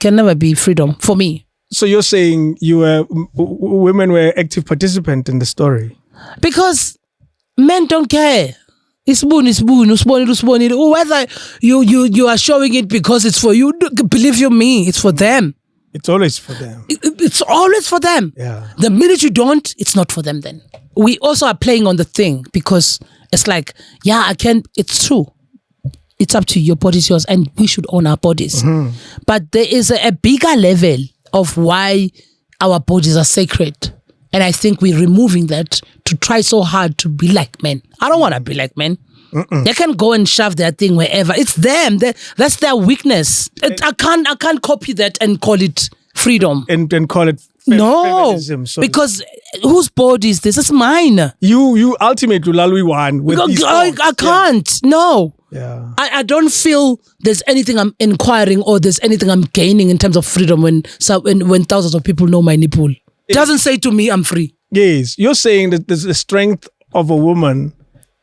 can never be freedom for me. So you're saying women were active participant in the story? Because men don't care. It's boon. Whether you are showing it because it's for you, believe you me, it's for them. It's always for them. It's always for them. Yeah. The minute you don't, it's not for them then. We also are playing on the thing because it's like, it's true. It's up to you. Your body's yours and we should own our bodies. But there is a bigger level of why our bodies are sacred. And I think we're removing that to try so hard to be like men. I don't want to be like men. They can go and shove their thing wherever. It's them. That's their weakness. I can't copy that and call it freedom. And call it feminism. So because whose body is this? It's mine. You ultimately lalui one with these thoughts. I can't. No. Yeah. I don't feel there's anything I'm inquiring or there's anything I'm gaining in terms of freedom when thousands of people know my nipple. It doesn't say to me I'm free. Yes. You're saying that the strength of a woman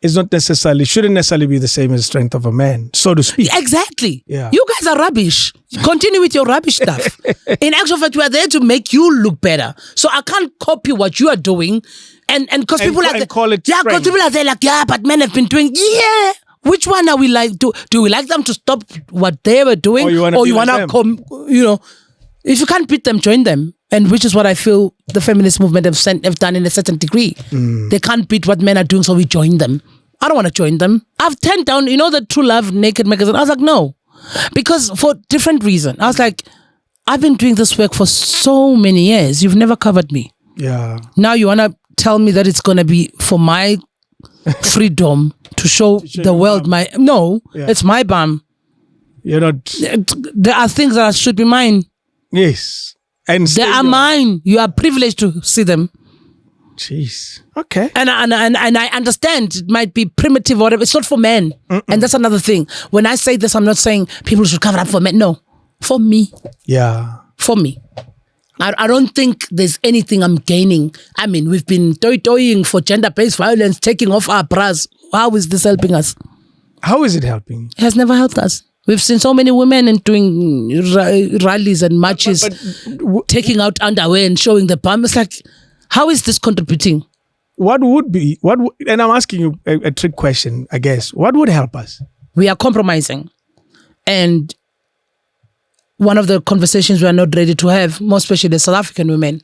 shouldn't necessarily be the same as the strength of a man, so to speak. Exactly. Yeah. You guys are rubbish. Continue with your rubbish stuff. In actual fact, we are there to make you look better. So I can't copy what you are doing, and because people are call it because people are there like, but men have been doing, Which one are we like? Do we like them to stop what they were doing, or you want to come? If you can't beat them, join them. And which is what I feel the feminist movement have done in a certain degree. They can't beat what men are doing, so we join them. I don't want to join them. I've turned down, the True Love Naked magazine. I was like, no. Because for different reason. I was like, I've been doing this work for so many years. You've never covered me. Yeah. Now you want to tell me that it's going to be for my freedom to show the world my... No, it's my bum. You're not... There are things that should be mine. Yes. And they are mine. You are privileged to see them. Jeez. Okay. And I understand it might be primitive or whatever. It's not for men. And that's another thing. When I say this, I'm not saying people should cover up for men. No. For me. Yeah. For me. I don't think there's anything I'm gaining. I mean, we've been toying for gender-based violence, taking off our bras. How is this helping us? How is it helping? It has never helped us. We've seen so many women and doing rallies and marches, taking out underwear and showing the bum. It's like, how is this contributing? And I'm asking you a trick question, I guess. What would help us? We are compromising. And one of the conversations we are not ready to have, more especially the South African women,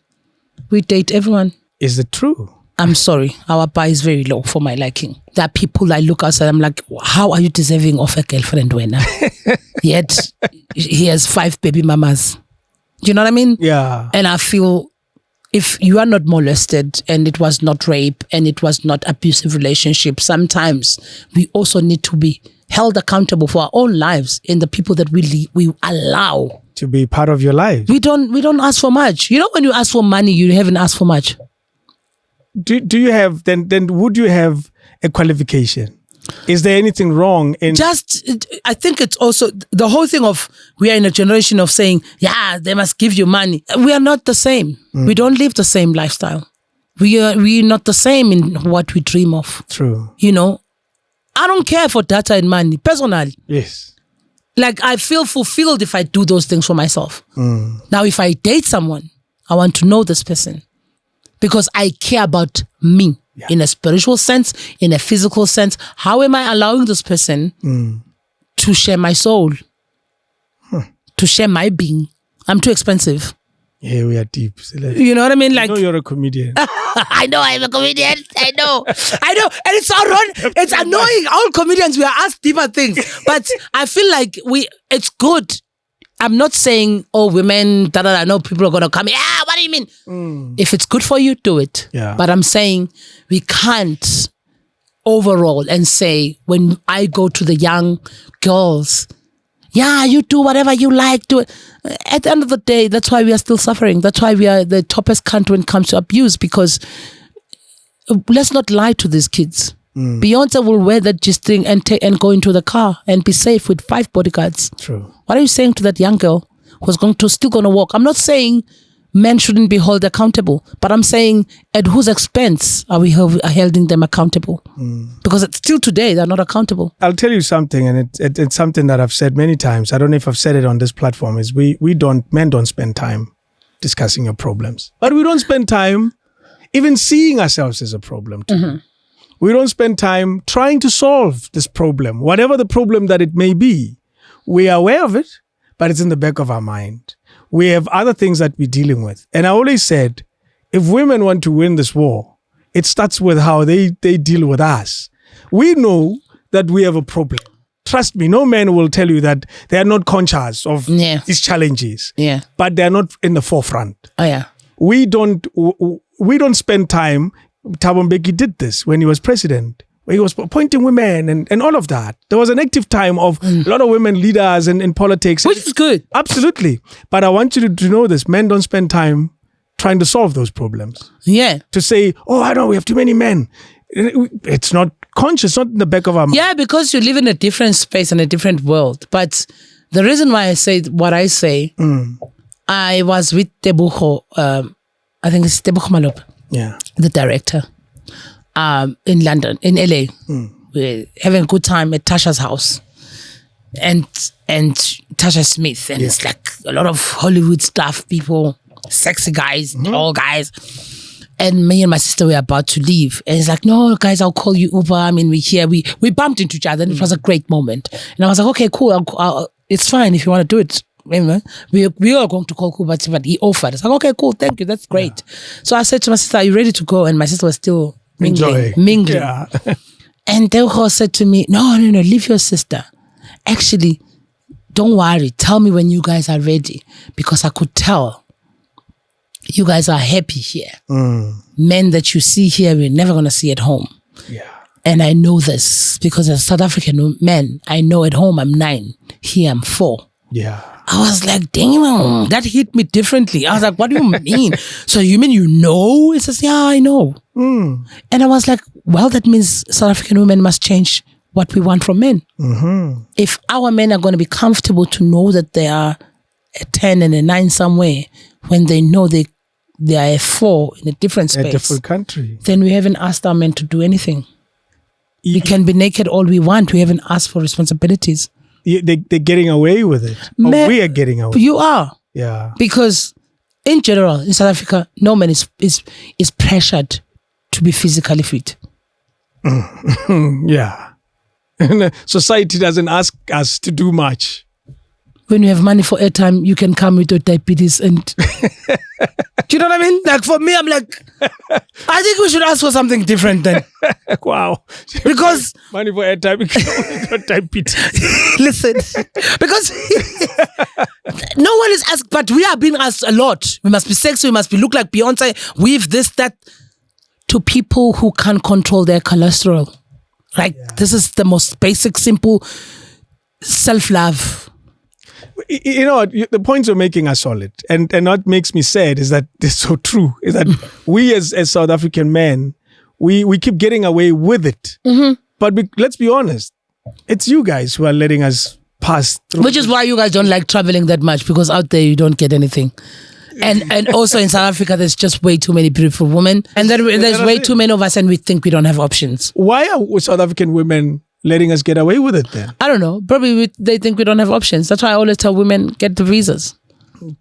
we date everyone. Is it true? I'm sorry, our bar is very low for my liking. There are people I look outside, I'm like, how are you deserving of a girlfriend, Wena? Yet, he has 5 baby mamas. Do you know what I mean? Yeah. And I feel, if you are not molested and it was not rape and it was not abusive relationship, sometimes we also need to be held accountable for our own lives and the people that we allow to be part of your life. We don't ask for much. You know, when you ask for money, you haven't asked for much. Do you have then would you have a qualification? Is there anything wrong in I think it's also the whole thing of we are in a generation of saying, yeah, they must give you money. We are not the same. We don't live the same lifestyle. We're not the same in what we dream of. True. You know, I don't care for data and money, personally. Yes. Like, I feel fulfilled if I do those things for myself. Now, if I date someone, I want to know this person because I care about me. Yeah. In a spiritual sense, in a physical sense. How am I allowing this person to share my soul? To share my being? I'm too expensive. Yeah, we are deep. Celeste. You know what I mean? Like, I know you're a comedian. I know I'm a comedian. I know. And it's so wrong. It's annoying. All comedians, we are asked deeper things. But I feel like it's good. I'm not saying, oh, women, I know people are going to come. What do you mean? If it's good for you, do it. Yeah. But I'm saying we can't overall and say, when I go to the young girls, yeah, you do whatever you like, do it. At the end of the day, that's why we are still suffering. That's why we are the toppest country when it comes to abuse, because let's not lie to these kids. Beyonce will wear that G-string and go into the car and be safe with 5 bodyguards. True. What are you saying to that young girl who's still going to walk? I'm not saying men shouldn't be held accountable, but I'm saying at whose expense are we holding them accountable? Because still today, they're not accountable. I'll tell you something, and it's something that I've said many times. I don't know if I've said it on this platform, is men don't spend time discussing your problems. But we don't spend time even seeing ourselves as a problem too. We don't spend time trying to solve this problem, whatever the problem that it may be. We are aware of it, but it's in the back of our mind. We have other things that we're dealing with. And I always said, if women want to win this war, it starts with how they deal with us. We know that we have a problem. Trust me, no man will tell you that they are not conscious of these challenges. Yeah. But they are not in the forefront. Oh, yeah. We don't spend time. Thabo Mbeki did this when he was president. He was appointing women and all of that. There was an active time of a lot of women leaders in politics. Which is good. Absolutely. But I want you to know this. Men don't spend time trying to solve those problems. Yeah. To say, oh, I know, we have too many men. It's not conscious, not in the back of our mind. Yeah, because you live in a different space and a different world. But the reason why I say what I say, I was with Tebucho, I think it's Tebucho Malop. Yeah. The director. In London, in LA. We're having a good time at Tasha's house. And Tasha Smith. And it's like a lot of Hollywood stuff, people, sexy guys, tall guys. And me and my sister were about to leave. And it's like, no, guys, I'll call you Uber. I mean, we're here. We bumped into each other and it was a great moment. And I was like, okay, cool. It's fine if you want to do it. We are going to call Uber, but he offered. It's like, okay, cool. Thank you. That's great. Yeah. So I said to my sister, are you ready to go? And my sister was still mingling. Yeah. And Tebucho said to me, no, leave your sister. Actually, don't worry. Tell me when you guys are ready. Because I could tell you guys are happy here. Men that you see here, we're never going to see at home. Yeah. And I know this because as a South African man, I know at home I'm 9. Here I'm 4. Yeah. I was like, damn, that hit me differently. I was like, what do you mean? So you mean you know? He says, yeah, I know. And I was like, well, that means South African women must change what we want from men. If our men are going to be comfortable to know that they are a 10 and a 9 somewhere, when they know they are a 4 in a different space, a different country, then we haven't asked our men to do anything. We can be naked all we want. We haven't asked for responsibilities. They're getting away with it. We are getting away. You are. Yeah. Because in general, in South Africa, no man is pressured to be physically fit. Yeah. And society doesn't ask us to do much. When you have money for airtime, you can come with your diabetes and... Do you know what I mean? Like for me, I'm like, I think we should ask for something different then. Wow. Because... Money for airtime, you can only diabetes. Listen, because no one is asked, but we are being asked a lot. We must be sexy, we must look like Beyonce, weave this, that, to people who can't control their cholesterol. Like, this is the most basic, simple self-love. You know what? The points you're making are solid. And what makes me sad is that it's so true. Is that we as South African men, we keep getting away with it. Mm-hmm. But let's be honest. It's you guys who are letting us pass through. Which is why you guys don't like traveling that much, because out there you don't get anything. And also in South Africa, there's just way too many beautiful women. And then there's way too many of us and we think we don't have options. Why are South African women letting us get away with it then? I don't know. Probably they think we don't have options. That's why I always tell women, get the visas.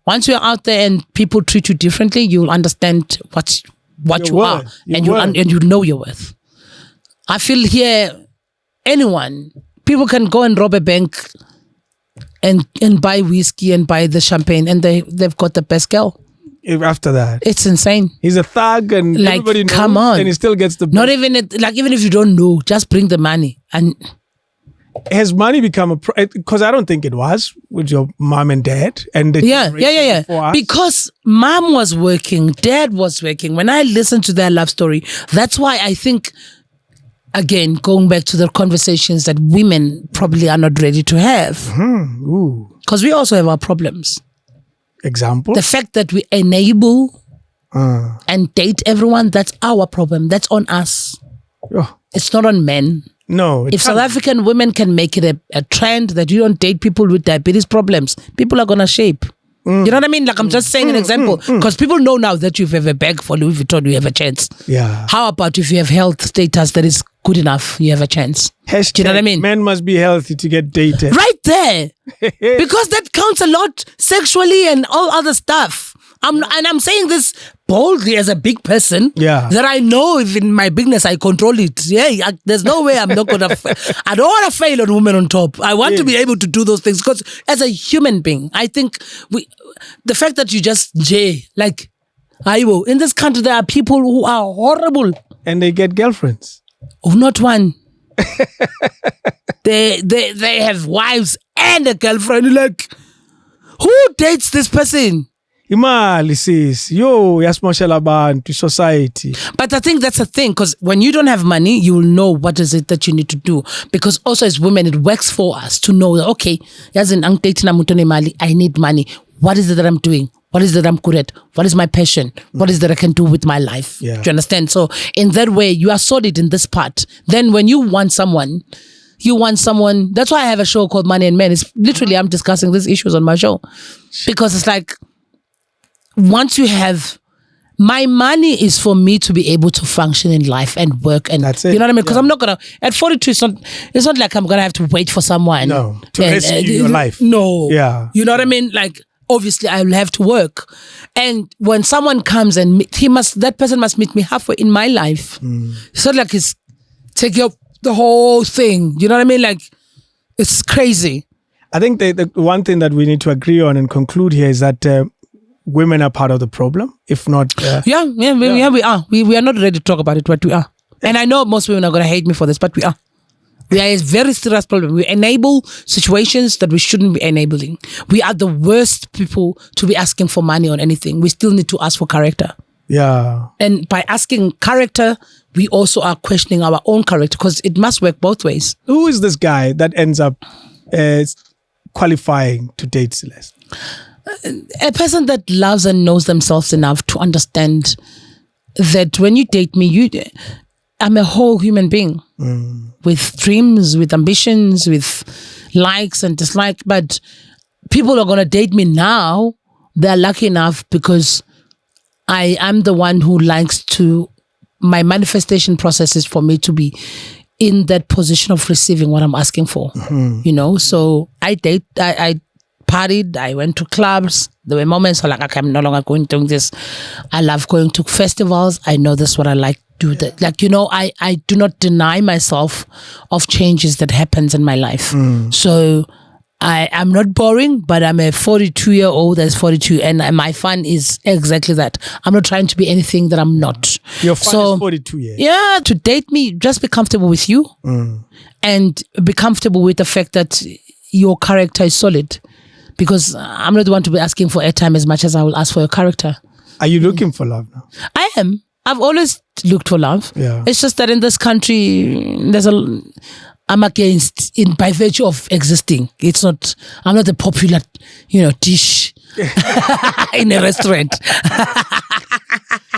Once you're out there and people treat you differently, you'll understand what you are. And you know your worth. I feel here, people can go and rob a bank and buy whiskey and buy the champagne and they've got the best girl. After that, it's insane. He's a thug and everybody knows. Come on, and he still gets the best. Not even even if you don't know, just bring the money. And has money become because I don't think it was with your mom and dad and because mom was working, dad was working. When I listened to their love story, that's why I think, again, going back to the conversations that women probably are not ready to have. Because we also have our problems. Example? The fact that we enable and date everyone, that's our problem. That's on us. Oh. It's not on men. No. If South African women can make it a trend that you don't date people with diabetes problems, people are going to shape. You know what I mean? Like, I'm just saying an example. Because people know now that you have a bag for Louis Vuitton, you have a chance. Yeah. How about if you have health status that is good enough, you have a chance? Do you know what I mean? Men must be healthy to get dated. Right there. Because that counts a lot sexually and all other stuff. I'm saying this boldly as a big person. Yeah. That I know if in my bigness I control it. Yeah, there's no way I'm not going to... I don't want to fail on Women on Top. I want to be able to do those things because as a human being, I think the fact that you just in this country there are people who are horrible. And they get girlfriends. Oh, not one. They have wives and a girlfriend. Like, who dates this person? Imali sis, yasimoshela abantu, society. But I think that's a thing, because when you don't have money, you will know what is it that you need to do. Because also as women, it works for us to know that, okay, I need money. What is it that I'm doing? What is it that I'm good at? What is my passion? What is it that I can do with my life? Yeah. Do you understand? So in that way, you are solid in this part. Then when you want someone, that's why I have a show called Money and Men. It's literally, I'm discussing these issues on my show. Because it's like, once you have, my money is for me to be able to function in life and work, and that's it. You know what I mean? Because I'm not gonna at 42. It's not like I'm gonna have to wait for someone to rescue your life. No, yeah, you know what I mean? Like obviously I will have to work, and when someone comes and that person must meet me halfway in my life. It's not like he's taking up the whole thing. You know what I mean? Like it's crazy. I think the one thing that we need to agree on and conclude here is that. Women are part of the problem, if not... we are. We are not ready to talk about it, but we are. And I know most women are going to hate me for this, but we are. We are a very serious problem. We enable situations that we shouldn't be enabling. We are the worst people to be asking for money on anything. We still need to ask for character. Yeah. And by asking character, we also are questioning our own character, because it must work both ways. Who is this guy that ends up qualifying to date Celeste? A person that loves and knows themselves enough to understand that when you date me, I'm a whole human being with dreams, with ambitions, with likes and dislikes. But people are going to date me now. They're lucky enough because I am the one who likes to, my manifestation process is for me to be in that position of receiving what I'm asking for. You know, so I partied, I went to clubs. There were moments where like, I'm no longer going to do this. I love going to festivals. I know this is what I like to do. That, like, you know, I do not deny myself of changes that happens in my life. So I'm not boring, but I'm a 42-year-old that's 42, and my fun is exactly that. I'm not trying to be anything that I'm not. Your fun is 42 years. Yeah, to date me, just be comfortable with you and be comfortable with the fact that your character is solid. Because I'm not the one to be asking for airtime as much as I will ask for your character. Are you looking for love now? I am. I've always looked for love. Yeah. It's just that in this country, I'm against by virtue of existing. I'm not a popular, dish in a restaurant.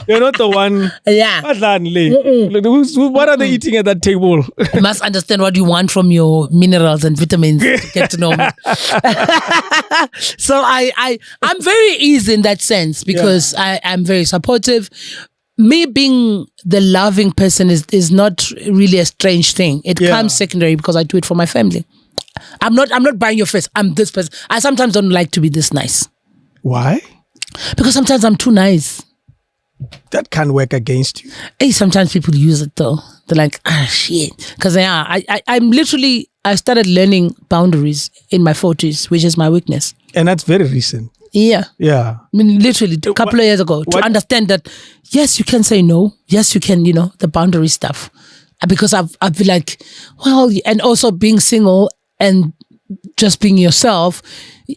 You're not the one. Yeah. What are they eating at that table? You must understand what you want from your minerals and vitamins to get to know me. So I'm very easy in that sense because I'm very supportive. Me being the loving person is not really a strange thing. It comes secondary because I do it for my family. I'm not buying your face. I'm this person. I sometimes don't like to be this nice. Why? Because sometimes I'm too nice. That can work against you. Hey, sometimes people use it though. They're like, shit. Because I started learning boundaries in my 40s, which is my weakness. And that's very recent. Yeah. Yeah. I mean, literally a couple of years ago to understand that, yes, you can say no. Yes, you can, the boundary stuff. Because I've been like, well, and also being single and just being yourself,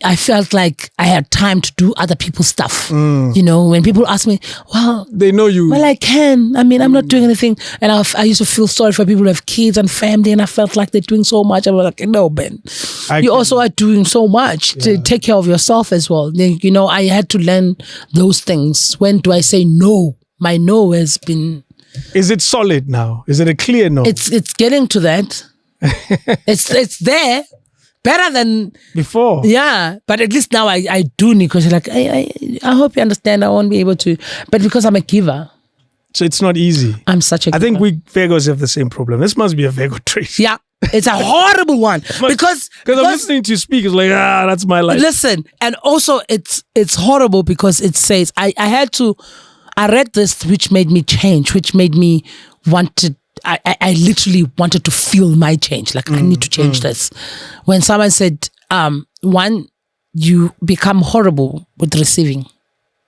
I felt like I had time to do other people's stuff. When people ask me, well, they know you. Well, I can. I mean, I'm not doing anything. And I used to feel sorry for people who have kids and family, and I felt like they're doing so much. I was like, no, Ben, you also are doing so much to take care of yourself as well. I had to learn those things. When do I say no? My no has been... Is it solid now? Is it a clear no? It's getting to that. It's there. Better than before. Yeah. But at least now I do negotiate. Like, I hope you understand I won't be able to. But because I'm a giver. So it's not easy. I'm such a giver. I think we Virgos have the same problem. This must be a Virgo trait. Yeah. It's a horrible one. Because I'm listening to you speak, it's like, that's my life. Listen, and also it's horrible because it says, I read this, which made me change, which made me want to, I literally wanted to feel my change. Like, I need to change this. When someone said, one, you become horrible with receiving.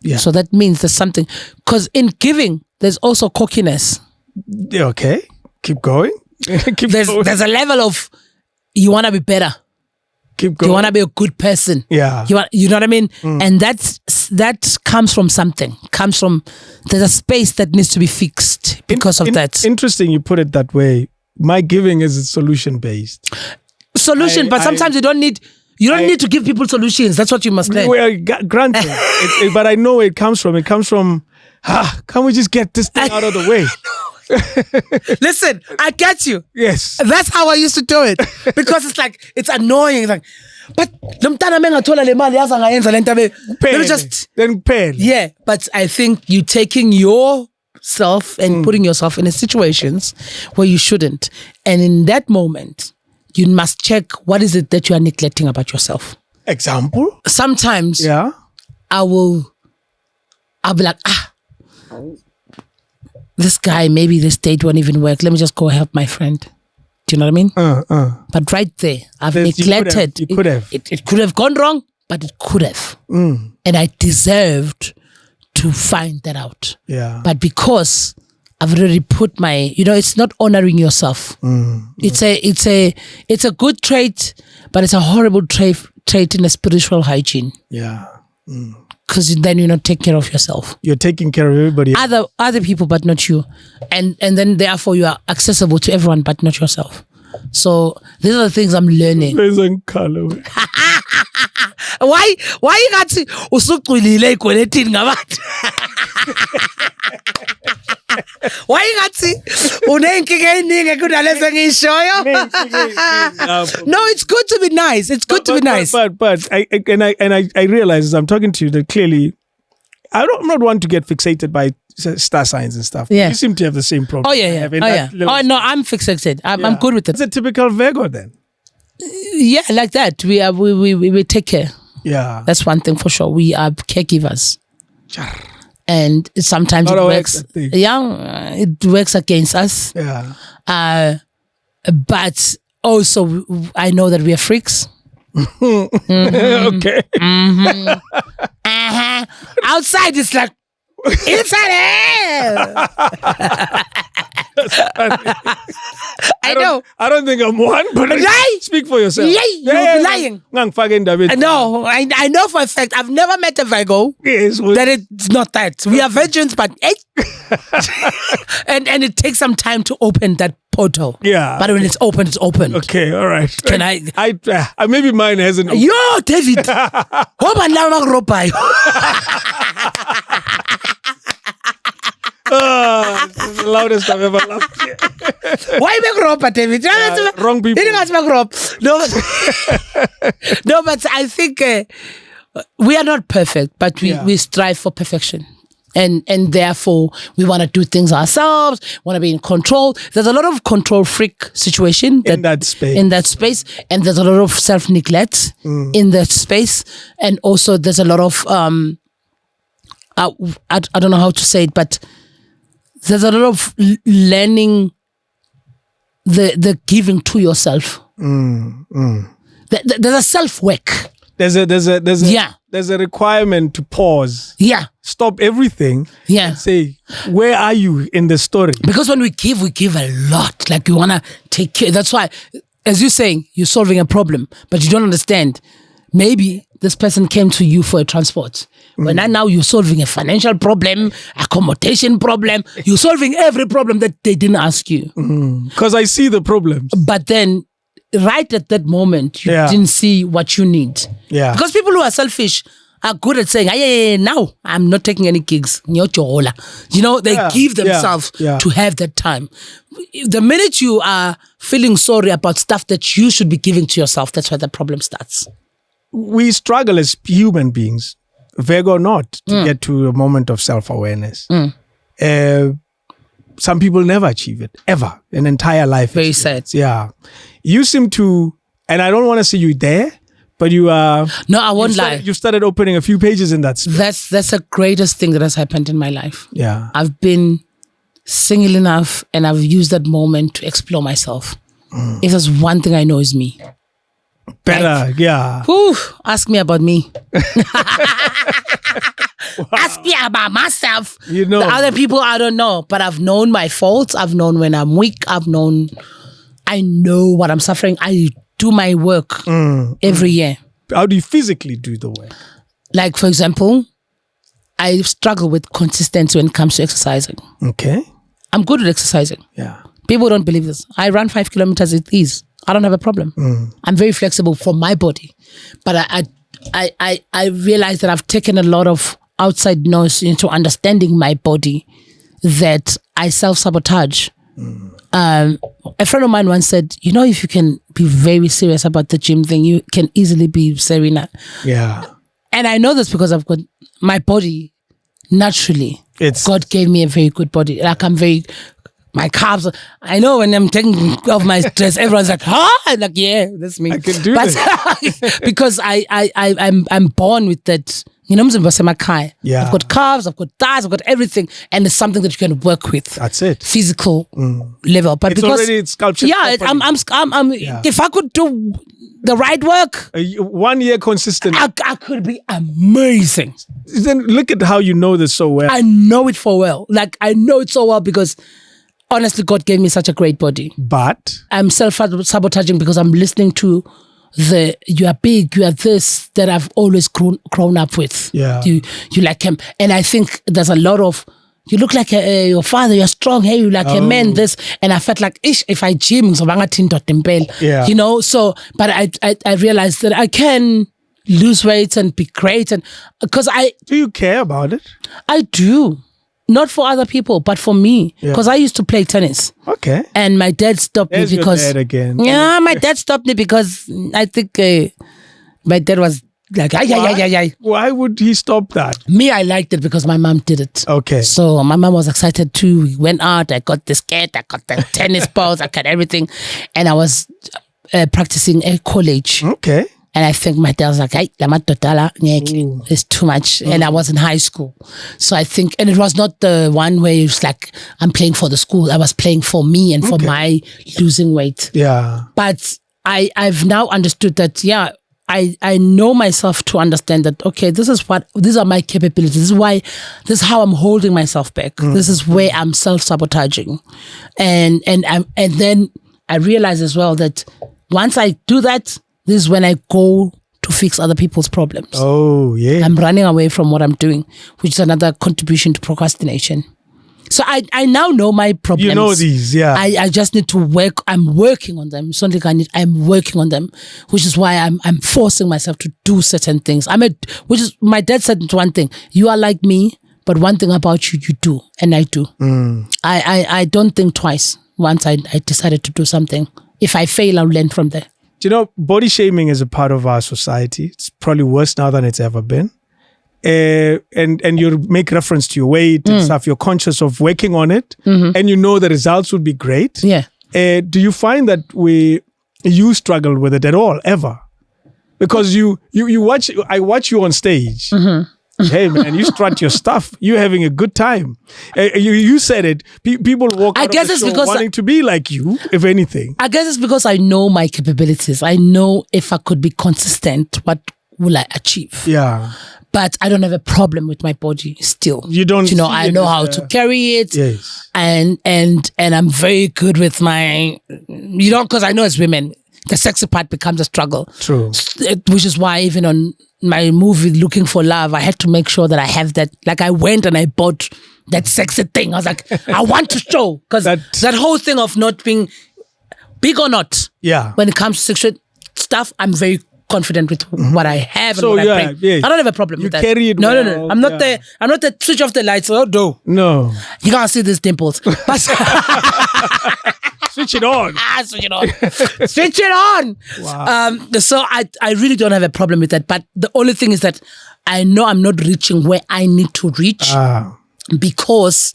Yeah. So that means there's something, because in giving, there's also cockiness. Okay. Keep going. There's a level of, you want to be better. Keep going. You want to be a good person. Yeah. You know what I mean? And that comes from something. There's a space that needs to be fixed because of that. Interesting you put it that way. My giving is solution based. But sometimes you don't need to give people solutions. That's what you must learn. Well, granted. But I know it comes from, can we just get this thing out of the way? Listen, I get you. Yes. That's how I used to do it. Because it's annoying. It's like, but then pay. Yeah, but I think you taking yourself and putting yourself in situations where you shouldn't. And in that moment, you must check what is it that you are neglecting about yourself. Example? Sometimes I'll be like, this guy, maybe this date won't even work. Let me just go help my friend. Do you know what I mean? But right there, I've neglected. You could have. It could have gone wrong, but it could have. And I deserved to find that out. Yeah. But because I've already put it's not honoring yourself. It's a good trait, but it's a horrible trait in a spiritual hygiene. Yeah. Because then you're not taking care of yourself. You're taking care of everybody else. Other people, but not you. And then therefore you are accessible to everyone, but not yourself. So these are the things I'm learning. Why you got to usuqulile ikweletini ngabantu? Why you got to unenkinga eningi kunalezi ngishoyo? No, it's good to be nice. It's good to be nice. But I realize as I'm talking to you that clearly I'm not one to get fixated by star signs and stuff. Yeah. You seem to have the same problem. Oh yeah. Oh no, I'm fixated. I'm good with it. It's a typical Virgo then. Yeah, like that. We take care. Yeah. That's one thing for sure. We are caregivers. And sometimes it works. Yeah, it works against us. Yeah. But also, I know that we are freaks. Okay. Outside, it's like inside. I know. I don't think I'm one, but speak for yourself. You're lying. No, I know for a fact. I've never met a Virgo. Yes, that it's not that. We are virgins, but and it takes some time to open that portal. Yeah. But when it's open, it's open. Okay, all right. Can I maybe mine hasn't. Yo, David. This is the loudest I've ever laughed. Why make ropa, David? Wrong people. No, but I think we are not perfect, but we strive for perfection. And therefore, we want to do things ourselves, want to be in control. There's a lot of control freak situation in that space. And there's a lot of self-neglect in that space. And also there's a lot of, I don't know how to say it, but there's a lot of learning the giving to yourself. There's a self-work. There's a requirement to pause. Yeah. Stop everything. Yeah. And say, where are you in the story? Because when we give a lot. Like we want to take care. That's why, as you're saying, you're solving a problem, but you don't understand. Maybe this person came to you for a transport. But now you're solving a financial problem, accommodation problem. You're solving every problem that they didn't ask you. Because I see the problems. But then, right at that moment, you didn't see what you need. Yeah. Because people who are selfish are good at saying, hey, now I'm not taking any gigs. You know, they give themselves to have that time. The minute you are feeling sorry about stuff that you should be giving to yourself, that's where the problem starts. We struggle as human beings, Virgo or not, to get to a moment of self-awareness. Some people never achieve it, ever, an entire life. Very sad. Yeah. You seem to, and I don't want to see you there, but you are. No, I won't lie. You've started opening a few pages in that space. That's the greatest thing that has happened in my life. Yeah. I've been single enough and I've used that moment to explore myself. If there's one thing I know is me. Better, yeah. Whew, ask me about me. Ask me about myself. You know. The other people, I don't know. But I've known my faults. I've known when I'm weak. I know what I'm suffering. I do my work every year. How do you physically do the work? Like, for example, I struggle with consistency when it comes to exercising. Okay. I'm good at exercising. Yeah. People don't believe this. I run 5 kilometers with ease. I don't have a problem. I'm very flexible for my body. But I realize that I've taken a lot of outside noise into understanding my body that I self-sabotage. A friend of mine once said, you know, if you can be very serious about the gym thing, you can easily be Serena. Yeah. And I know this because I've got my body naturally. God gave me a very good body. Like my calves. I know when I'm taking off my dress, everyone's like, huh? I'm like, yeah, that's me. I can do this. Because I'm born with that. You know, I've got calves, I've got thighs, I've got everything, and it's something that you can work with. That's it. Physical level, but it's already sculptured. Yeah, if I could do the right work, 1 year consistent, I could be amazing. Then look at how you know this so well. I know it for well. Like I know it so well because honestly, God gave me such a great body. But I'm self-sabotaging because I'm listening to you are big, you are this, that I've always grown up with. Yeah. You like him. And I think there's a lot of, you look like your father, you're strong, hey, you like a man, this. And I felt like, if I gym, so yeah. You know, so, but I realized that I can lose weight and be great. And because do you care about it? I do. Not for other people, but for me. Because I used to play tennis. Okay. And my dad stopped me because... Your dad again. Yeah, my dad stopped me because I think my dad was like, Why would he stop that? Me, I liked it because my mom did it. Okay. So my mom was excited too. We went out, I got the skate, I got the tennis balls, I got everything. And I was practicing at college. Okay. And I think my dad was like, hey, it's too much. And I was in high school. So I think, and it was not the one where it was like, I'm playing for the school. I was playing for me and for my losing weight. Yeah. But I've now understood that, I know myself to understand that, okay, these are my capabilities. This is how I'm holding myself back. This is where I'm self-sabotaging. And then I realize as well that once I do that, this is when I go to fix other people's problems. Oh, yeah. I'm running away from what I'm doing, which is another contribution to procrastination. So I now know my problems. You know these, yeah. I just need to work. I'm working on them. I'm working on them, which is why I'm forcing myself to do certain things. Which is, my dad said one thing: you are like me, but one thing about you do, and I do. I don't think twice once I decided to do something. If I fail, I'll learn from there. Do you know, body shaming is a part of our society. It's probably worse now than it's ever been. And you make reference to your weight and stuff. You're conscious of working on it, and you know the results would be great. Yeah. Do you find that you struggle with it at all, ever? Because I watch you on stage. Hey man, you strut your stuff. You're having a good time. You said it. People walk out of the show wanting to be like you, if anything. I guess it's because I know my capabilities. I know if I could be consistent, what will I achieve? Yeah. But I don't have a problem with my body still. You don't, you know, I know how to carry it. Yes. And I'm very good with my, you know, because I know as women, the sexy part becomes a struggle. True. Which is why even on my movie Looking for Love, I had to make sure that I have that. Like I went and I bought that sexy thing. I was like, I want to show. Because that whole thing of not being big or not. Yeah. When it comes to sexual stuff, I'm very confident with what I have and what I bring. Yeah. I don't have a problem with that. You carry it No. well. I'm not there. I'm not there. Switch off the lights. Oh, no. You can't see these dimples. But switch it on. Switch it on. Switch it on. Wow. So I really don't have a problem with that. But the only thing is that I know I'm not reaching where I need to reach because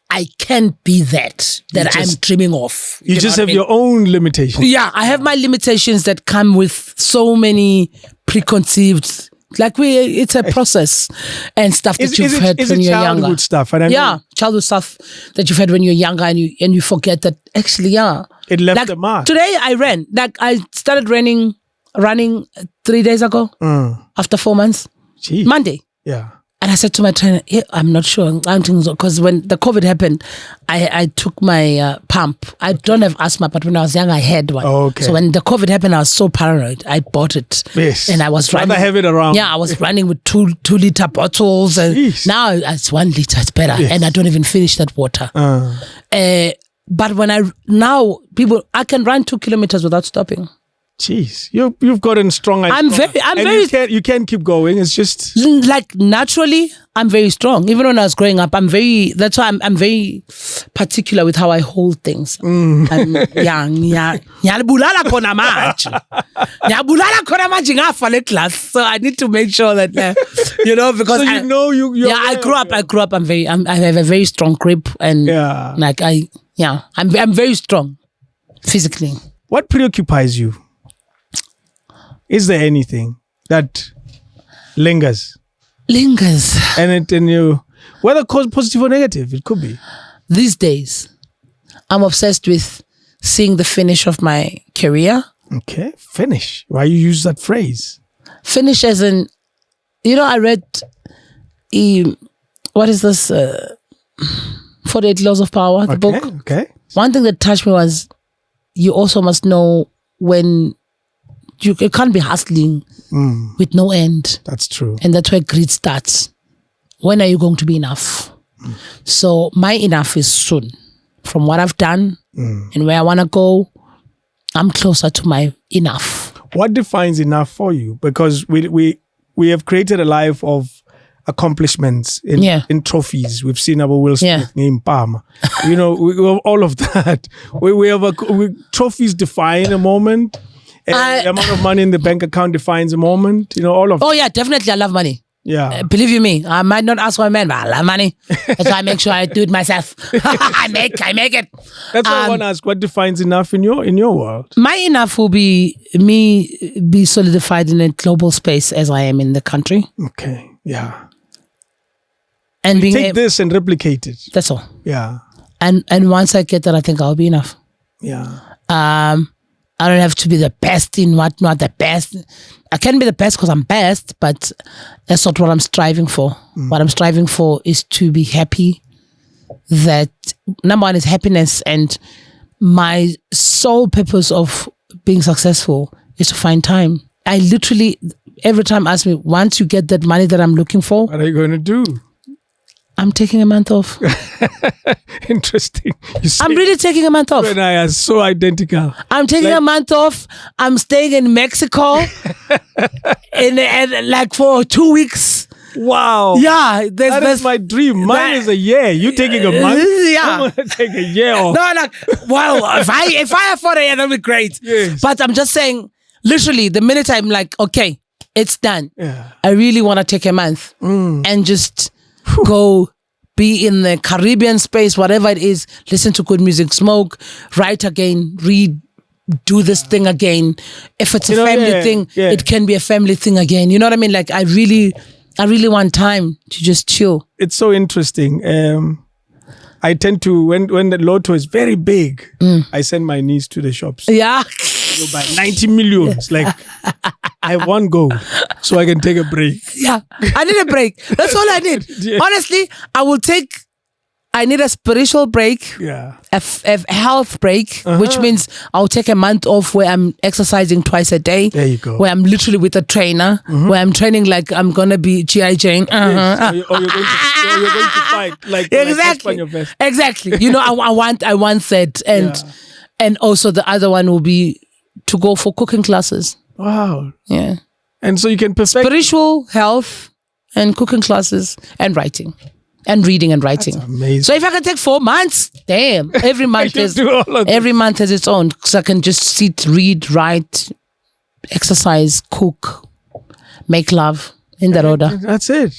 I can't be that I'm dreaming of. You just have your own limitations. Yeah, I have my limitations that come with so many preconceived. Like it's a process and stuff that you've had when you're younger. Childhood stuff, and I know childhood stuff that you've had when you're younger, and you forget that actually, it left a mark. Today I ran. Like I started running 3 days ago after 4 months. Jeez. Monday. Yeah. And I said to my trainer, I'm not sure. Because when the COVID happened, I took my pump. I don't have asthma, but when I was young, I had one. Oh, okay. So when the COVID happened, I was so paranoid. I bought it. Yes. And I was running. Rather have it around. Yeah, I was running with 2-liter bottles. And now it's 1 liter. It's better. Yes. And I don't even finish that water. But when I can run 2 kilometers without stopping. Jeez, you've gotten strong. You can keep going. It's just like naturally, I'm very strong. Even when I was growing up, that's why I'm very particular with how I hold things. So I need to make sure that because so I grew up. I have a very strong grip and I'm very strong physically. What preoccupies you? Is there anything that lingers? And whether positive or negative, it could be. These days, I'm obsessed with seeing the finish of my career. Okay, finish. Why you use that phrase? Finish as in, I read, what is this? 48 Laws of Power, the book. Okay. One thing that touched me was you also must know when you can't be hustling with no end. That's true. And that's where greed starts. When are you going to be enough? So my enough is soon. From what I've done and where I want to go, I'm closer to my enough. What defines enough for you? Because we have created a life of accomplishments in trophies. We've seen our Will Smith name Palmer. We have all of that. We have trophies define a moment. The amount of money in the bank account defines a moment. All of. Oh yeah, definitely. I love money. Yeah. Believe you me, I might not ask my man, but I love money. That's why I make sure I do it myself. I make it. That's why I want to ask, what defines enough in your world? My enough will be me be solidified in a global space as I am in the country. Okay. Yeah. And take this and replicate it. That's all. Yeah. And once I get that, I think I'll be enough. Yeah. I don't have to be the best in what, not the best. I can be the best because I'm best, but that's not what I'm striving for. What I'm striving for is to be happy. That number one is happiness, and my sole purpose of being successful is to find time. I literally, every time ask me, once you get that money that I'm looking for, what are you going to do? I'm taking a month off. Interesting. I'm really taking a month off. You and I are so identical. I'm taking a month off. I'm staying in Mexico like for 2 weeks. Wow. Yeah. That is my dream. Mine is a year. You taking a month? Yeah. I'm going to take a year off. No, like, well, if I afford a year, that'd be great. Yes. But I'm just saying, literally, the minute I'm like, okay, it's done. Yeah. I really want to take a month and just go be in the Caribbean space, whatever it is, listen to good music, smoke, write again, read, do this thing again. If it's a family thing, it can be a family thing again. You know what I mean? Like, I really want time to just chill. It's so interesting. I tend to, when the lotto is very big, I send my niece to the shops. Yeah. By 90 millions. Like, I have one goal so I can take a break. Yeah. I need a break. That's all I need. Yeah. Honestly, I need a spiritual break. Yeah. A health break, which means I'll take a month off where I'm exercising twice a day. There you go. Where I'm literally with a trainer, where I'm training like I'm going to be G.I. Jane. Yes. Or you're going to fight. Like, Exactly. You know, I want that. And also the other one will be to go for cooking classes. Wow. Yeah. And so you can perfect spiritual health and cooking classes and writing. And reading and writing. That's amazing. So if I can take 4 months, damn. Every month has its own. Because I can just sit, read, write, exercise, cook, make love in that order. That's it.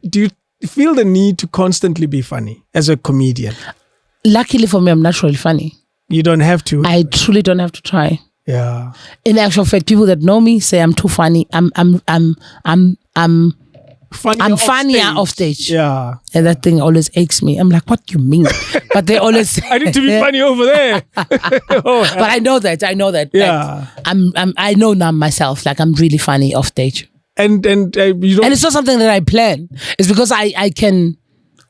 Do you feel the need to constantly be funny as a comedian? Luckily for me, I'm naturally funny. You don't have to. I truly don't have to try. Yeah. In actual fact, people that know me say I'm too funny. I'm funnier off stage. Yeah. And that thing always aches me. I'm like, what do you mean? But they always say, I need to be funny over there. But I know that. Yeah. I know now myself, like I'm really funny off stage. And you don't. And it's not something that I plan. It's because I can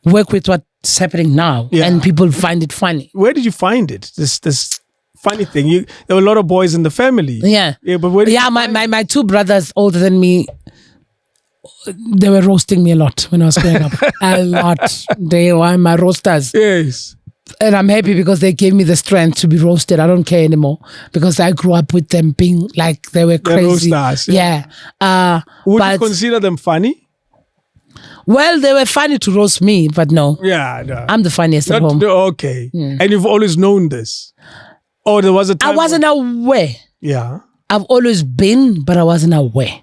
work with what's happening now, and people find it funny. Where did you find it? This funny thing. There were a lot of boys in the family. Yeah. Yeah, but where did you find my 2 brothers older than me, they were roasting me a lot when I was growing up. A lot. They were my roasters. Yes. And I'm happy because they gave me the strength to be roasted. I don't care anymore because I grew up with them being like they were crazy. Roasters, yeah. Would you consider them funny? Well, they were funny to roast me, but no. Yeah, no. I'm the funniest at home. Okay. And you've always known this? Or there was a time I wasn't aware. Yeah. I've always been, but I wasn't aware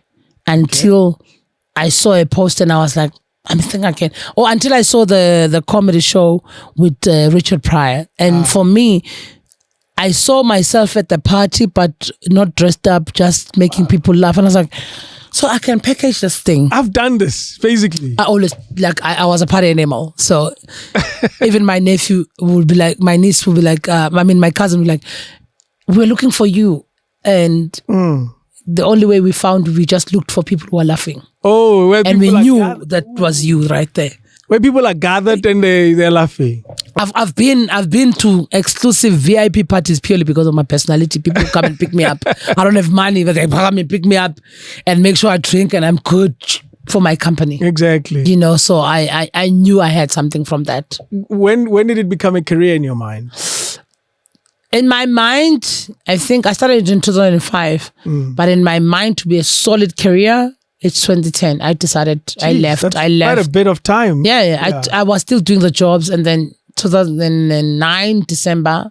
until I saw a post and I was like, I think I can. Or until I saw the comedy show with Richard Pryor. And for me, I saw myself at the party, but not dressed up, just making people laugh. And I was like, so I can package this thing. I've done this, basically. I always, like, I was a party animal. So even my nephew would be like, my niece would be like, my cousin would be like, we're looking for you. And the only way we found, we just looked for people who are laughing. Oh, where and we knew that was you right there. Where people are gathered and they're laughing. I've been to exclusive VIP parties purely because of my personality. People come and pick me up. I don't have money, but they come and pick me up and make sure I drink and I'm good for my company. Exactly. You know, so I knew I had something from that. When did it become a career in your mind? In my mind, I think I started in 2005. But in my mind, to be a solid career, it's 2010. I decided. Jeez, I left. Quite a bit of time. Yeah. I was still doing the jobs, and then 2009 December,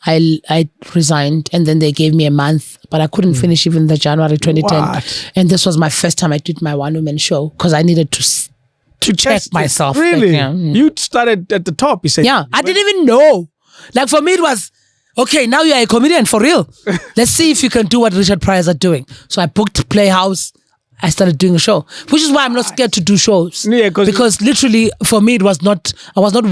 I resigned, and then they gave me a month, but I couldn't finish even the January 2010. What? And this was my first time I did my one-woman show because I needed to check myself. Really? Like, You started at the top. You said. Yeah, I didn't even know. Like for me, it was. Okay, now you're a comedian for real. Let's see if you can do what Richard Pryor's are doing. So I booked Playhouse. I started doing a show, which is why I'm not scared to do shows. Yeah, because literally for me, I was not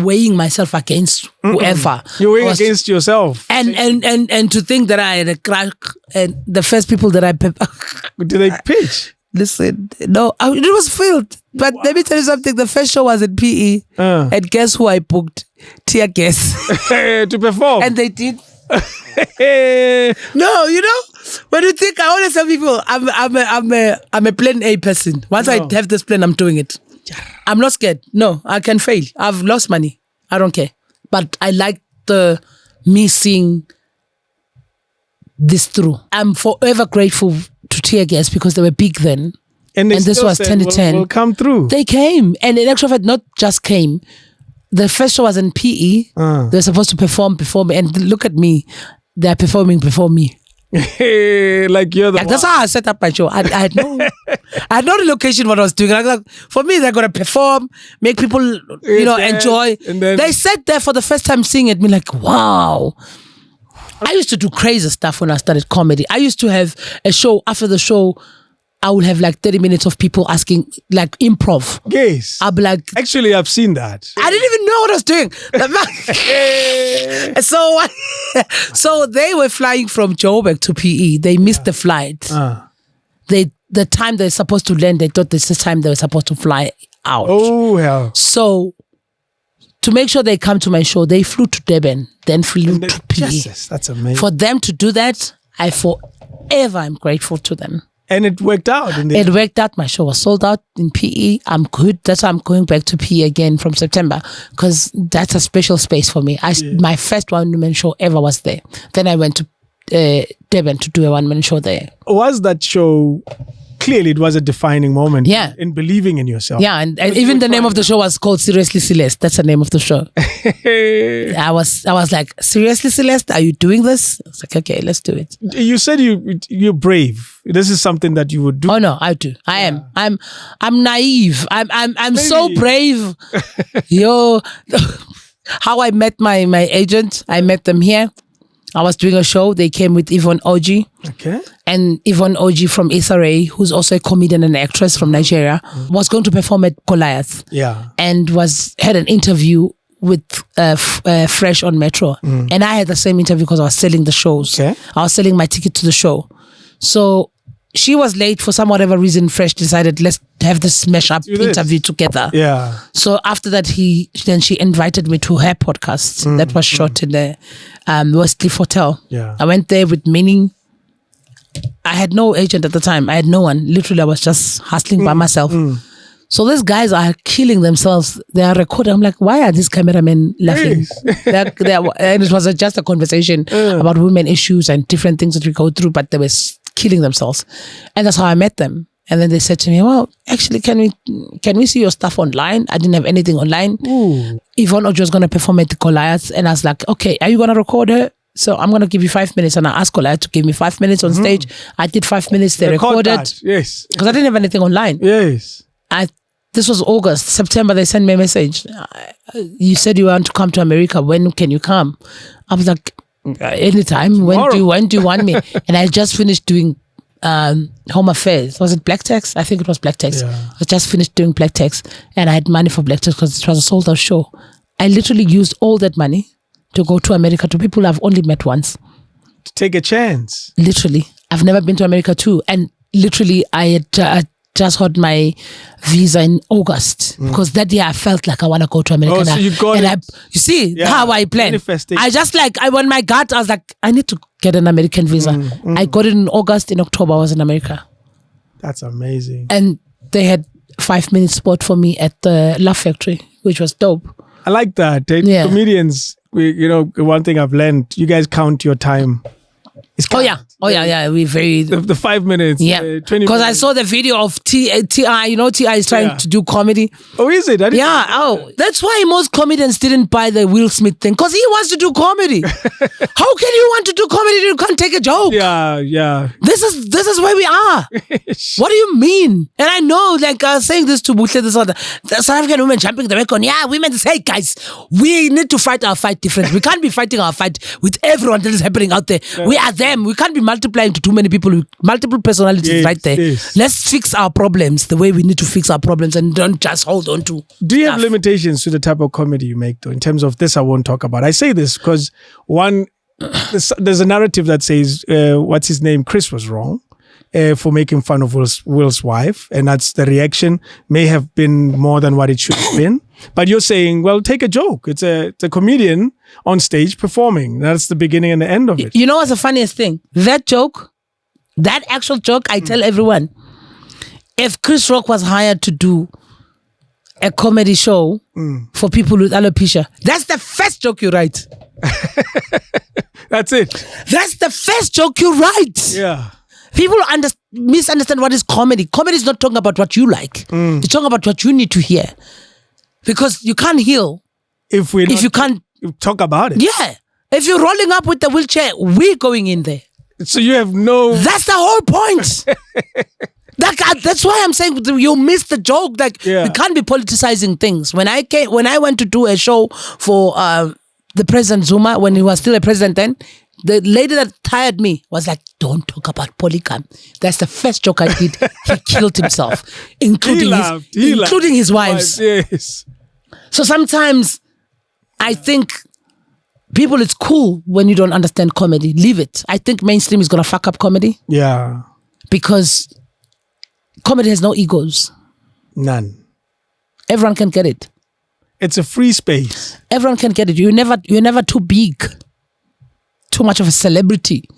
weighing myself against whoever. You're weighing against yourself. And to think that I had a crack, and the first people that I... Did they pitch? Listen, no, it was filled. But let me tell you something. The first show was in PE. And guess who I booked? Tear Gas. To perform. And they did. No, when you think, I always tell people, I'm a plan A person. Once I have this plan, I'm doing it. I'm not scared. No, I can fail. I've lost money. I don't care. But I like me seeing this through. I'm forever grateful to Tear Gas because they were big then. And this was 10 to 10. Will come through. They came. And in actual fact, not just came. The first show was in PE. They were supposed to perform before me. And look at me. They're performing before me. Like you're the one. That's how I set up my show. I had no relocation what I was doing. Like, for me, they're going to perform, make people, enjoy. And then they sat there for the first time seeing it. Me like, wow. I used to do crazy stuff when I started comedy. I used to have a show. After the show, I would have like 30 minutes of people asking, like improv. Yes. I'll be like... Actually, I've seen that. I didn't even know what I was doing. So they were flying from Joburg to PE. They missed the flight. The time they're supposed to land, they thought this is the time they were supposed to fly out. Oh, hell. So... to make sure they come to my show, they flew to Durban, then flew to PE. Jesus, that's amazing. For them to do that, I'm grateful to them. And it worked out. It worked out. My show was sold out in PE. I'm good. That's why I'm going back to PE again from September, because that's a special space for me. My first one-woman show ever was there. Then I went to Durban to do a one-man show there. Was that show... Clearly, it was a defining moment in believing in yourself. Yeah, and even the name of the show was called Seriously Celeste. That's the name of the show. I was like, seriously, Celeste, are you doing this? I was like, okay, let's do it. You said you're brave. This is something that you would do. Oh no, I do. I am. I'm naive. I'm so brave. How I met my agent. I met them here. I was doing a show. They came with Yvonne Oji. Okay. And Yvonne Oji from SRA, who's also a comedian and actress from Nigeria, was going to perform at Goliath. Yeah. And had an interview with Fresh on Metro. And I had the same interview because I was selling the shows. Okay. I was selling my ticket to the show. So she was late for some whatever reason. Fresh decided, let's have this smash up interview together. Yeah. So after that, she invited me to her podcast that was shot in the Westcliff Hotel. Yeah. I went there with Meaning. I had no agent at the time. I had no one. Literally, I was just hustling by myself. So these guys are killing themselves. They are recording. I'm like, why are these cameramen laughing? And it was just a conversation about women issues and different things that we go through, but they were killing themselves. And that's how I met them. And then they said to me, well, actually, can we see your stuff online? I didn't have anything online. Yvonne Ojo was going to perform at the Goliath. And I was like, okay, are you going to record her? So I'm going to give you 5 minutes. And I asked Goliath to give me 5 minutes on stage. I did 5 minutes. They recorded. That. Yes. Because I didn't have anything online. Yes. This was August. September, they sent me a message. You said you want to come to America. When can you come? I was like, anytime. When do you want me? And I just finished doing Home Affairs. Was it Black Tax? I think it was Black Tax. Yeah. I just finished doing Black Tax, and I had money for Black Tax because it was a sold out show. I literally used all that money to go to America to people I've only met once. To take a chance. Literally. I've never been to America too. And literally I had just got my visa in August because that year I felt like I want to go to America. Oh, so you got it. You see how I plan. I just I won my gut. I was like, I need to get an American visa. I got it in August. In October, I was in America. That's amazing. And they had 5 minute spot for me at the Laugh Factory, which was dope. I like that. Comedians, one thing I've learned, you guys count your time. We very the 5 minutes. Yeah, 20 minutes. Because I saw the video of T.I. T.I. is trying to do comedy. Oh, is it? That's why most comedians didn't buy the Will Smith thing, because he wants to do comedy. How can you want to do comedy if you can't take a joke? Yeah. This is where we are. What do you mean? And I know, I was saying this to Buhle, the South African women jumping the record. Yeah, women say, hey guys, we need to fight our fight differently. We can't be fighting our fight with everyone that is happening out there. We are them. We can't be multiplying to too many people with multiple personalities right there. Yes. Let's fix our problems the way we need to fix our problems and don't just hold on to Do you have limitations to the type of comedy you make, though, in terms of this? I won't talk about. I say this because there's a narrative that says, what's his name? Chris was wrong for making fun of Will's wife. And that's the reaction may have been more than what it should have been. But you're saying, well, take a joke. It's a comedian on stage performing. That's the beginning and the end of it. You know what's the funniest thing? That actual joke, I tell everyone, if Chris Rock was hired to do a comedy show for people with alopecia, that's the first joke you write. That's it. That's the first joke you write. Yeah. People misunderstand what is comedy. Comedy is not talking about what you like. It's talking about what you need to hear. Because you can't heal if you can't talk about it. Yeah. If you're rolling up with the wheelchair, we're going in there. So you have no... That's the whole point. That's why I'm saying you missed the joke. We can't be politicizing things. When I went to do a show for the President Zuma, when he was still a president then, the lady that hired me was like, don't talk about polygamy. That's the first joke I did. He killed himself, including his wives. Yes. So sometimes I think people, it's cool when you don't understand comedy. Leave it. I think mainstream is going to fuck up comedy. Yeah. Because comedy has no egos. None. Everyone can get it. It's a free space. Everyone can get it. You're never too big. Too much of a celebrity.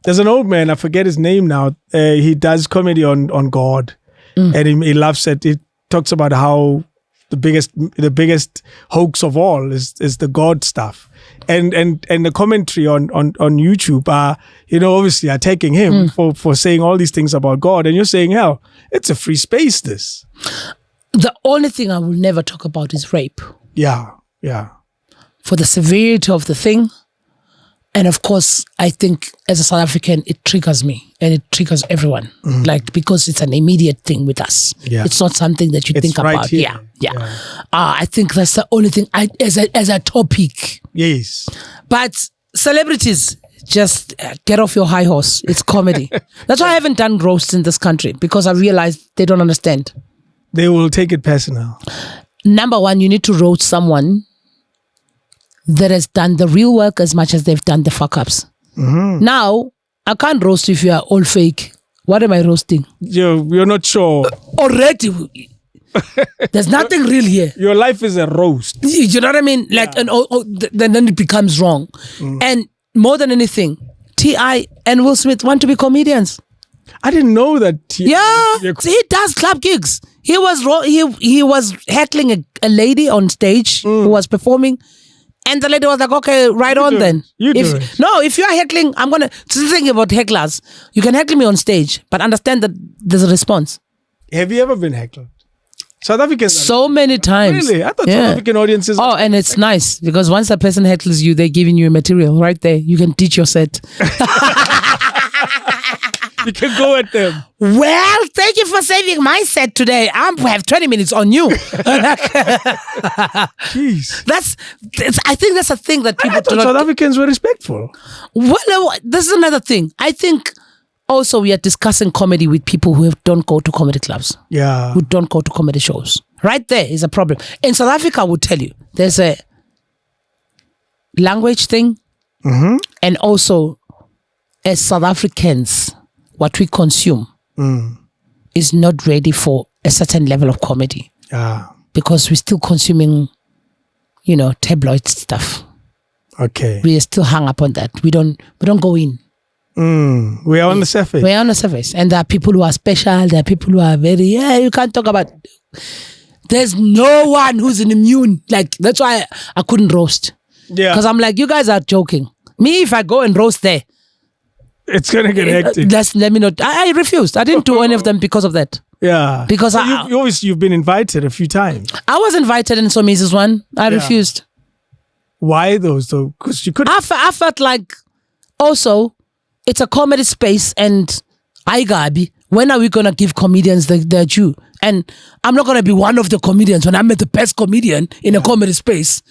There's an old man, I forget his name now. He does comedy on God. And he laughs at it. Talks about how the biggest hoax of all is the God stuff. And the commentary on YouTube are, obviously attacking him for saying all these things about God. And you're saying, hell, it's a free space, this. The only thing I will never talk about is rape. Yeah. For the severity of the thing. And of course, I think as a South African, it triggers me and it triggers everyone. Because it's an immediate thing with us. Yeah. It's not something that you think about. Here. Yeah. I think that's the only thing as a topic. Yes. But celebrities, just get off your high horse. It's comedy. That's why I haven't done roasts in this country, because I realized they don't understand. They will take it personal. Number one, you need to roast someone that has done the real work as much as they've done the fuck-ups. Now, I can't roast if you are all fake. What am I roasting? You're not sure. Already. There's nothing real here. Your life is a roast. You know what I mean? Then it becomes wrong. And more than anything, T.I. and Will Smith want to be comedians. I didn't know that. He does club gigs. He was heckling a lady on stage who was performing. And the lady was like, okay, right on then. If you're heckling, I'm going to... Think about hecklers. You can heckle me on stage, but understand that there's a response. Have you ever been heckled? South Africans... So many times. Really? I thought South African audiences... Oh, and it's nice, because once a person heckles you, they're giving you material right there. You can teach your set. You can go at them. Well, thank you for saving my set today. I have 20 minutes on you. Jeez. I think that's a thing that people... I thought South Africans were respectful. Well, this is another thing. I think also we are discussing comedy with people who don't go to comedy clubs. Yeah. Who don't go to comedy shows. Right there is a problem. In South Africa, I would tell you, there's a language thing. And also, as South Africans... what we consume is not ready for a certain level of comedy. Because we're still consuming, tabloid stuff. Okay. We are still hung up on that. We don't go in. We are on the surface. We are on the surface. And there are people who are special. There are people who are very, you can't talk about... There's no one who's immune. That's why I couldn't roast. Yeah. Because I'm like, you guys are joking. Me, if I go and roast there, it's going to get hectic. Let me not. I refused. I didn't do any of them because of that. Yeah. Because you've been invited a few times. I was invited in Somi's one. I refused. Why those though? Because you couldn't. I felt like also it's a comedy space, and Gabi, when are we going to give comedians their due? And I'm not going to be one of the comedians when I'm the best comedian in a comedy space.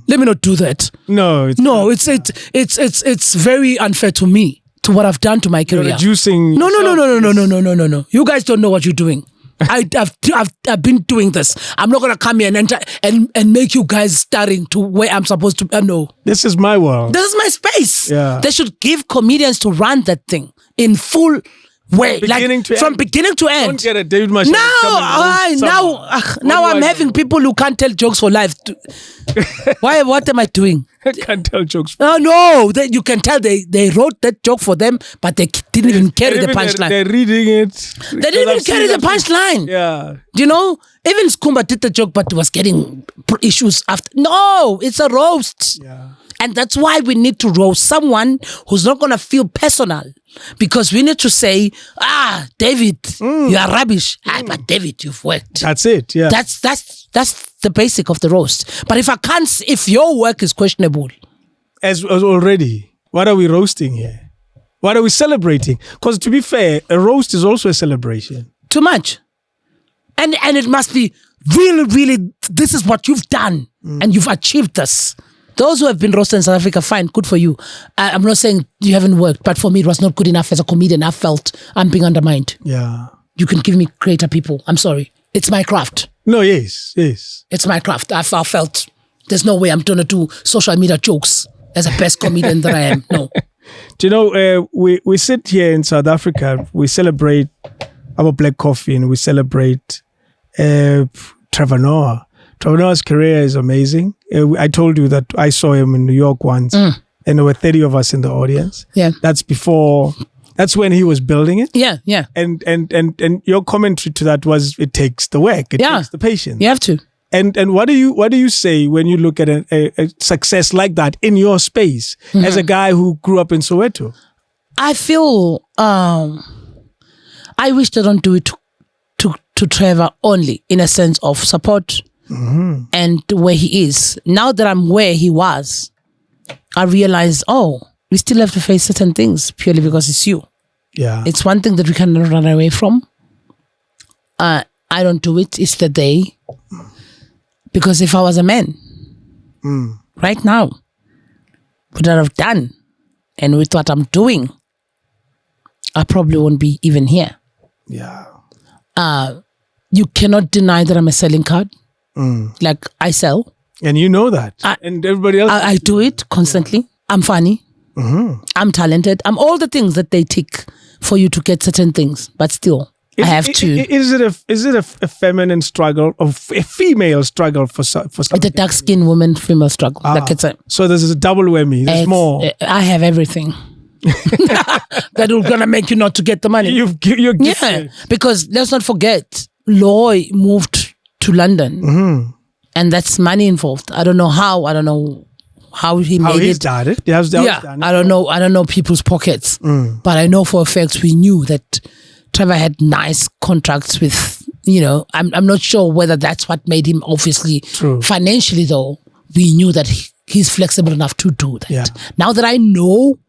Let me not do that. No. It's very unfair to me to what I've done to my career. You're reducing. No. You guys don't know what you're doing. I've been doing this. I'm not gonna come here and make you guys starting to where I'm supposed to. No. This is my world. This is my space. Yeah. They should give comedians to run that thing in full way, from beginning to end. Don't get a David Mashabela. Now I'm having people who can't tell jokes for life. Why? What am I doing? Can't tell jokes. No. You can tell they wrote that joke for them, but they didn't even carry the punchline. They're reading it. They didn't even carry the punchline. Yeah. You know, even Skumba did the joke, but was getting issues after. No, it's a roast. Yeah. And that's why we need to roast someone who's not going to feel personal. Because we need to say, David, you are rubbish. But David, you've worked. That's it, yeah. That's the basic of the roast. But if your work is questionable. As already, what are we roasting here? What are we celebrating? Because to be fair, a roast is also a celebration. Too much. And it must be really, really, this is what you've done. And you've achieved this. Those who have been roasted in South Africa, fine, good for you. I'm not saying you haven't worked, but for me, it was not good enough as a comedian. I felt I'm being undermined. Yeah. You can give me greater people. I'm sorry. It's my craft. No, yes. It's my craft. I felt there's no way I'm going to do social media jokes as a best comedian that I am. No. Do you know, we sit here in South Africa, we celebrate our black coffee and we celebrate Trevor Noah. Trevor Noah's career is amazing. I told you that I saw him in New York once and there were 30 of us in the audience. Yeah. That's when he was building it. Yeah. And your commentary to that was it takes the work. It takes the patience. You have to. And what do you say when you look at a success like that in your space as a guy who grew up in Soweto? I feel I wish they don't do it to Trevor only in a sense of support and where he is. Now that I'm where he was, I realize, we still have to face certain things purely because it's you. Yeah. It's one thing that we cannot run away from. I don't do it. It's the day. Because if I was a man, right now, what I've done and with what I'm doing, I probably won't be even here. Yeah. You cannot deny that I'm a selling card. Like I sell. And you know that. And everybody else. I do it constantly. I'm funny. I'm talented. I'm all the things that they tick for you to get certain things. But still, I have to. Is it a feminine struggle or a female struggle for something? It's a dark-skinned woman female struggle. So there's a double whammy. There's more. I have everything. That will gonna make you not to get the money. You're gifted. Yeah, because let's not forget, Loy moved to London, and that's money involved. I don't know how. I don't know how he made it. Done it. I don't know. I don't know people's pockets, but I know for a fact we knew that Trevor had nice contracts with. I'm not sure whether that's what made him obviously financially though. We knew that he's flexible enough to do that. Yeah. Now that I know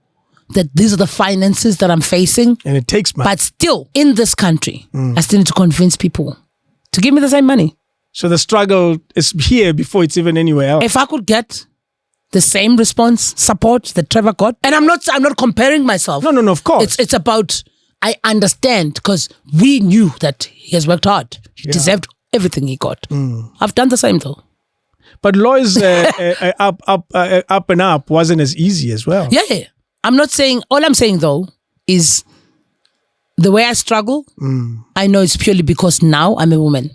that these are the finances that I'm facing. And it takes money. But still, in this country, I still need to convince people to give me the same money. So the struggle is here before it's even anywhere else. If I could get the same response, support that Trevor got, and I'm not comparing myself. No, of course. It's about, I understand, because we knew that he has worked hard. He deserved everything he got. I've done the same though. But Loy's up and up wasn't as easy as well. Yeah. I'm not saying, all I'm saying though is the way I struggle, I know it's purely because now I'm a woman.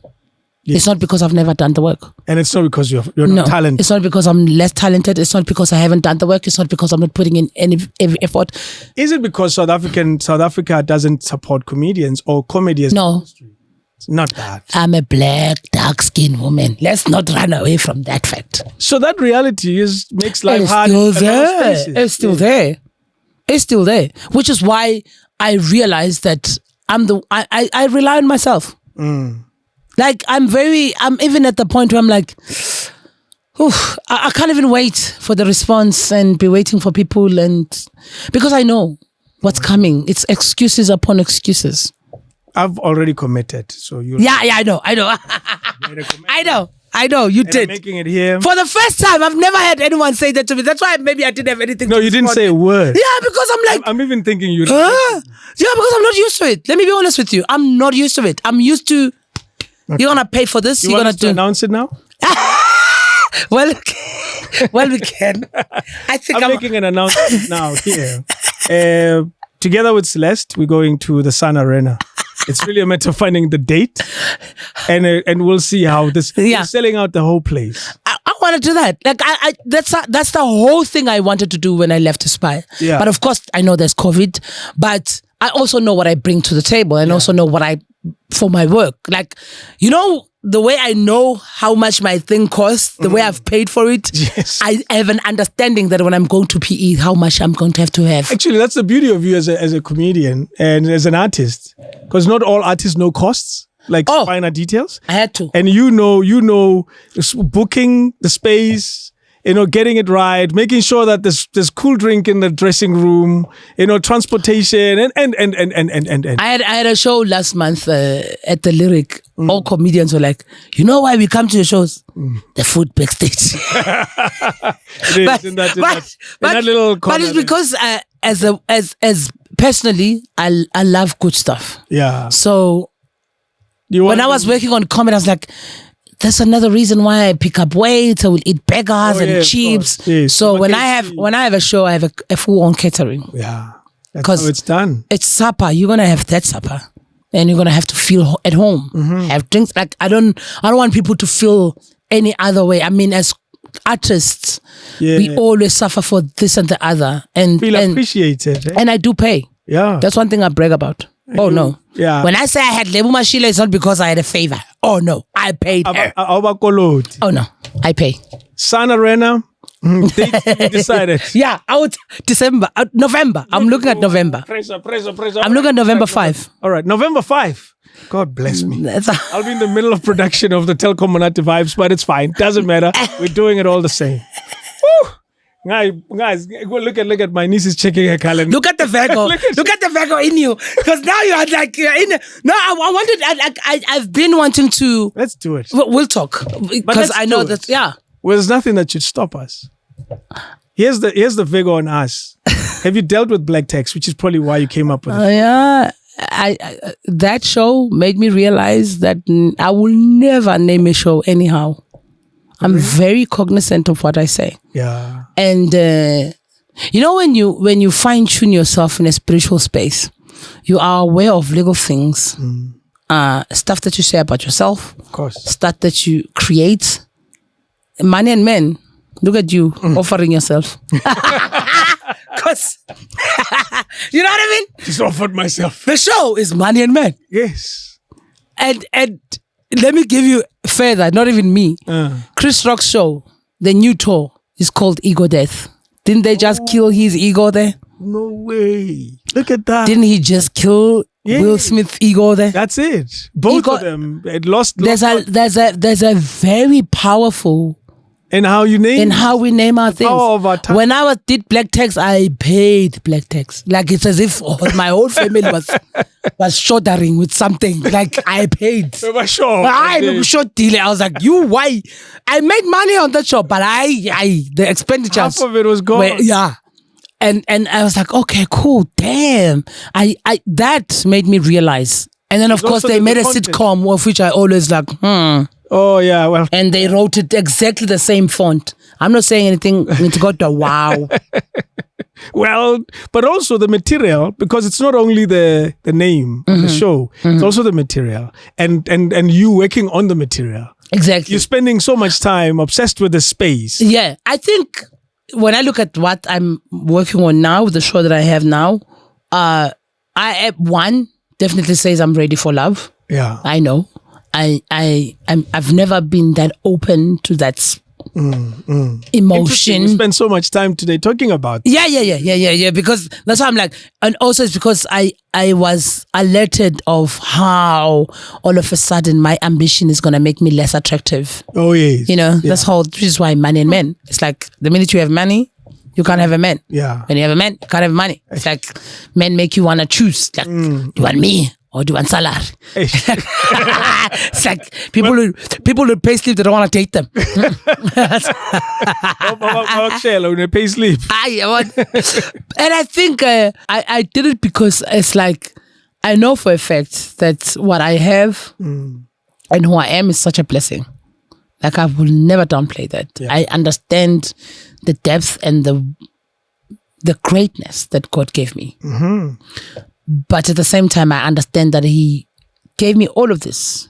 Yes. It's not because I've never done the work. And it's not because you're not talented. It's not because I'm less talented. It's not because I haven't done the work. It's not because I'm not putting in any effort. Is it because South Africa doesn't support comedians or comedy as an industry? It's not that. I'm a black, dark-skinned woman. Let's not run away from that fact. So that reality makes life hard. It's still there. It's still there. Which is why I realized that I rely on myself. Like I'm even at the point where I'm like, I can't even wait for the response and be waiting for people, and because I know what's coming. It's excuses upon excuses. I've already committed, so you. Yeah, I know. I I know you and did. I'm making it here. For the first time, I've never had anyone say that to me. That's why maybe I didn't have anything. No, you didn't say a word. Yeah, because I'm like, I'm even thinking you. yeah, because I'm not used to it. Let me be honest with you. I'm not used to it. I'm used to. Okay. You're gonna pay for this. You're gonna announce it now. Well, we can. I think I'm making an announcement now here. Together with Celeste, we're going to the Sun Arena. It's really a matter of finding the date, and we'll see how this. We're selling out the whole place. I want to do that. Like that's the whole thing I wanted to do when I left Aspire. Yeah. But of course, I know there's COVID, but I also know what I bring to the table, and also know what for my work. Like, the way I know how much my thing costs, the way I've paid for it, yes. I have an understanding that when I'm going to PE, how much I'm going to have. Actually, that's the beauty of you as a comedian and as an artist, because not all artists know costs, like finer details. I had to, and you know, booking the space. Getting it right, making sure that there's cool drink in the dressing room, transportation and. I had a show last month at the Lyric. All comedians were like, you know why we come to the shows? The food backstage. But it's because as personally, I love good stuff. Yeah. So when I was working on comedy, I was like, that's another reason why I pick up weight. I will eat burgers and chips. Yes. So when I have a show, I have a full-on catering. Yeah, that's how it's done. It's supper. You're gonna have that supper, and you're gonna have to feel at home. Have drinks. Like I don't want people to feel any other way. I mean, as artists, we always suffer for this and the other, and feel appreciated. And I do pay. Yeah, that's one thing I brag about. No. Yeah. When I say I had Lebu Mashila, it's not because I had a favor. Oh no, I paid her. Oh no, I pay. Sun Arena, date decided. Yeah, November. I'm looking at November. Pressure. I'm looking at November 5. All right, November 5. God bless me. I'll be in the middle of production of the Telkom Monate Vibes, but it's fine. Doesn't matter. We're doing it all the same. Woo! Guys, look at my niece is checking her calendar. Look at the Virgo. Look at the Virgo in you, because now you are like in. No, I wanted. I've been wanting to. Let's do it. We'll talk, because I know that. Yeah. Well, there's nothing that should stop us. Here's the Virgo on us. Have you dealt with black text, which is probably why you came up with it? Yeah. That show made me realize that I will never name a show anyhow. I'm very cognizant of what I say. Yeah. And when you fine tune yourself in a spiritual space, you are aware of little things, stuff that you say about yourself, of course, stuff that you create. Money and men, look at you offering yourself. Because you know what I mean? Just offered myself. The show is Money and Men. Yes. And let me give you further, not even me. Chris Rock's show, the new tour, is called Ego Death. Didn't they just kill his ego there? No way. Look at that. Didn't he just kill Will Smith's ego there? That's it. Both of them. It lost. There's a very powerful in how you name in how we name our things. Power of our time. When I did black text, I paid black text. Like it's as if my whole family was shuddering with something. Like I paid. I'm short deal. I was like, why? I made money on that show, but the expenditures. Half of it was gone. And I was like, okay, cool, damn. That made me realize. And then of course they made a sitcom of which I always like, Oh yeah, well. And they wrote it exactly the same font. I'm not saying anything. It's got the wow. Well, but also the material, because it's not only the name of the show, it's also the material, and you working on the material. Exactly. You're spending so much time obsessed with the space. Yeah, I think when I look at what I'm working on now, the show that I have now, one definitely says I'm ready for love. Yeah, I know. I've never been that open to that emotion. We spent so much time today talking about. Yeah. Because that's why I'm like, and also it's because I was alerted of how all of a sudden my ambition is gonna make me less attractive. Oh yes. This is why Money and Men. It's like the minute you have money, you can't have a man. Yeah. When you have a man, you can't have money. It's like men make you wanna choose. Like, you want me or do you want salary? It's like people who pay slip, they don't want to take them. Pay slip. And I think I did it because it's like I know for a fact that what I have and who I am is such a blessing. Like I will never downplay that. Yeah. I understand the depth and the greatness that God gave me. But at the same time, I understand that He gave me all of this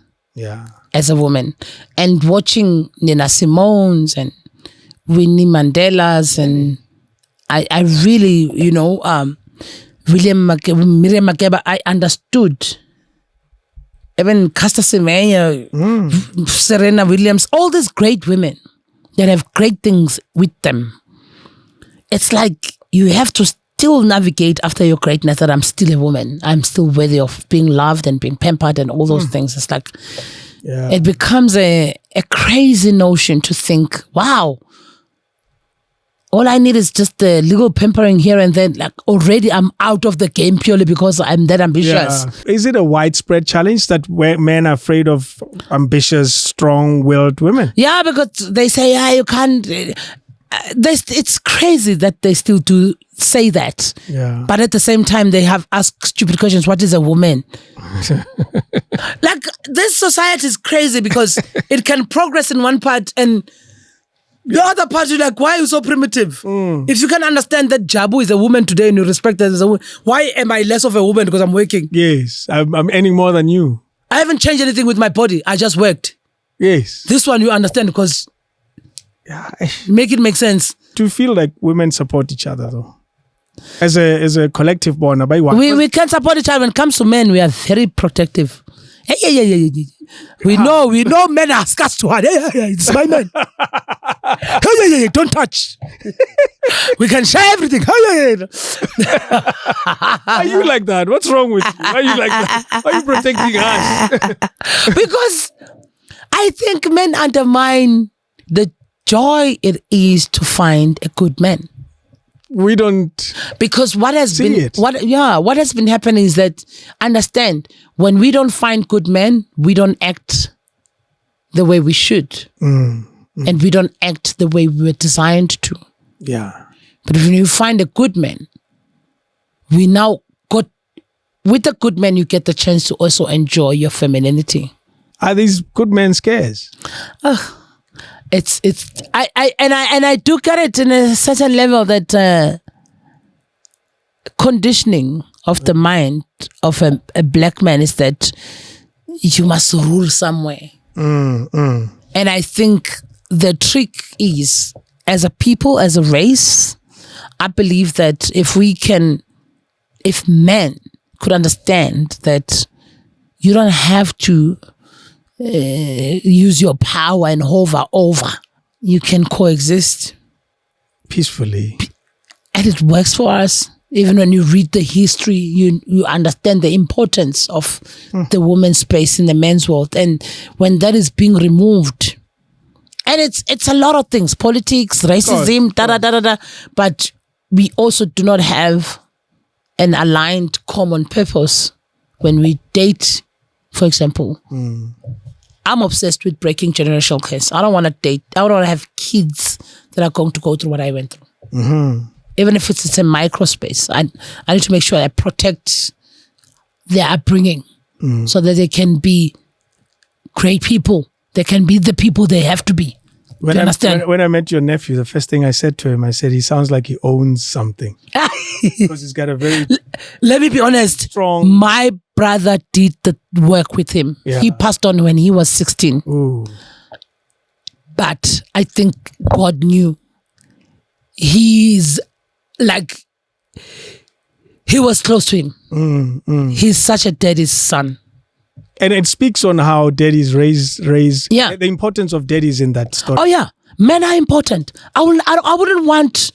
as a woman. And watching Nina Simone's and Winnie Mandela's, and I really, Miriam Makeba, I understood. Even Caster Semenya, Serena Williams, all these great women that have great things with them. It's like you have to still navigate after your greatness that I'm still a woman. I'm still worthy of being loved and being pampered and all those things. It's like, it becomes a crazy notion to think, wow, all I need is just a little pampering here and then. Like already I'm out of the game purely because I'm that ambitious. Yeah. Is it a widespread challenge that men are afraid of ambitious, strong-willed women? Yeah, because they say, you can't... it's crazy that they still do say that. Yeah. But at the same time, they have asked stupid questions. What is a woman? Like, this society is crazy because it can progress in one part and the other part, you're like, why are you so primitive? If you can understand that Jabu is a woman today and you respect her as a woman, why am I less of a woman because I'm working? Yes, I'm earning more than you. I haven't changed anything with my body. I just worked. Yes. This one you understand because make it make sense. Do you feel like women support each other though? As a collective bond? We can support each other. When it comes to men, we are very protective. Hey. We know men are scarce to her. Hey, it's my man. Hey, don't touch. We can share everything. Hey. Are you like that? What's wrong with you? Why are you like that? Why are you protecting us? Because I think men undermine the joy it is to find a good man. We don't, because what has been happening is that, understand, when we don't find good men, we don't act the way we should, and we don't act the way we were designed to. Yeah. But when you find a good man, we now got with a good man, you get the chance to also enjoy your femininity. Are these good men scarce? I do get it in a certain level that conditioning of the mind of a black man is that you must rule somewhere. And I think the trick is, as a people, as a race, I believe that if men could understand that you don't have to use your power and hover over. You can coexist peacefully. And it works for us. Even when you read the history, you understand the importance of the woman's space in the men's world. And when that is being removed, and it's a lot of things, politics, racism, but we also do not have an aligned common purpose when we date, for example. I'm obsessed with breaking generational curse. I don't want to date. I don't want to have kids that are going to go through what I went through. Even if it's a micro space, I need to make sure I protect their upbringing so that they can be great people. They can be the people they have to be. When I met your nephew, the first thing I said to him, I said, he sounds like he owns something. Because he's got a very Let me be honest. Strong. My brother did the work with him. Yeah. He passed on when he was 16. Ooh. But I think God knew. He's like, he was close to him. He's such a daddy's son. And it speaks on how daddies raise the importance of daddies in that story. Oh yeah, men are important. I wouldn't want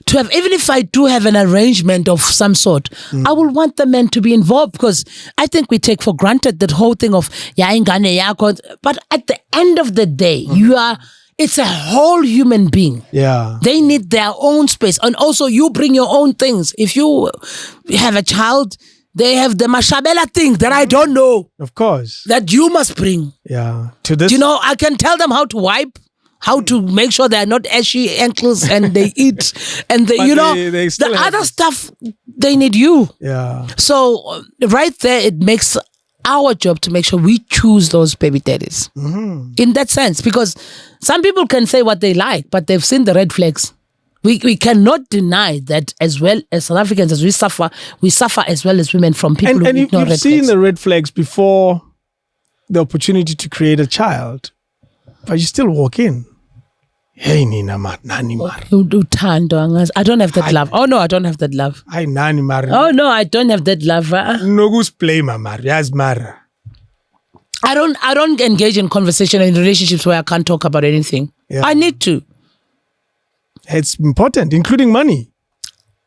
to have, even if I do have an arrangement of some sort, I would want the men to be involved, because I think we take for granted that whole thing of but at the end of the day, it's a whole human being. Yeah. They need their own space. And also you bring your own things. If you have a child, they have the Mashabela thing that I don't know. Of course. That you must bring. Yeah. To this. You know, I can tell them how to wipe, how to make sure they're not ashy ankles and they eat. And they, the other stuff, they need you. Yeah. So right there, it makes our job to make sure we choose those baby daddies. In that sense, because some people can say what they like, but they've seen the red flags. We cannot deny that as well as South Africans, as we suffer as well as women from people who ignore red flags. And you've seen the red flags before the opportunity to create a child, but you still walk in. Hey, Nina, nani mar. I don't have that love. Oh no, I don't have that love. Hey, nani mar. Oh no, I don't have that love. No goose play, mar. Yes, mar. I don't engage in conversation in relationships where I can't talk about anything. Yeah. I need to. It's important, including money.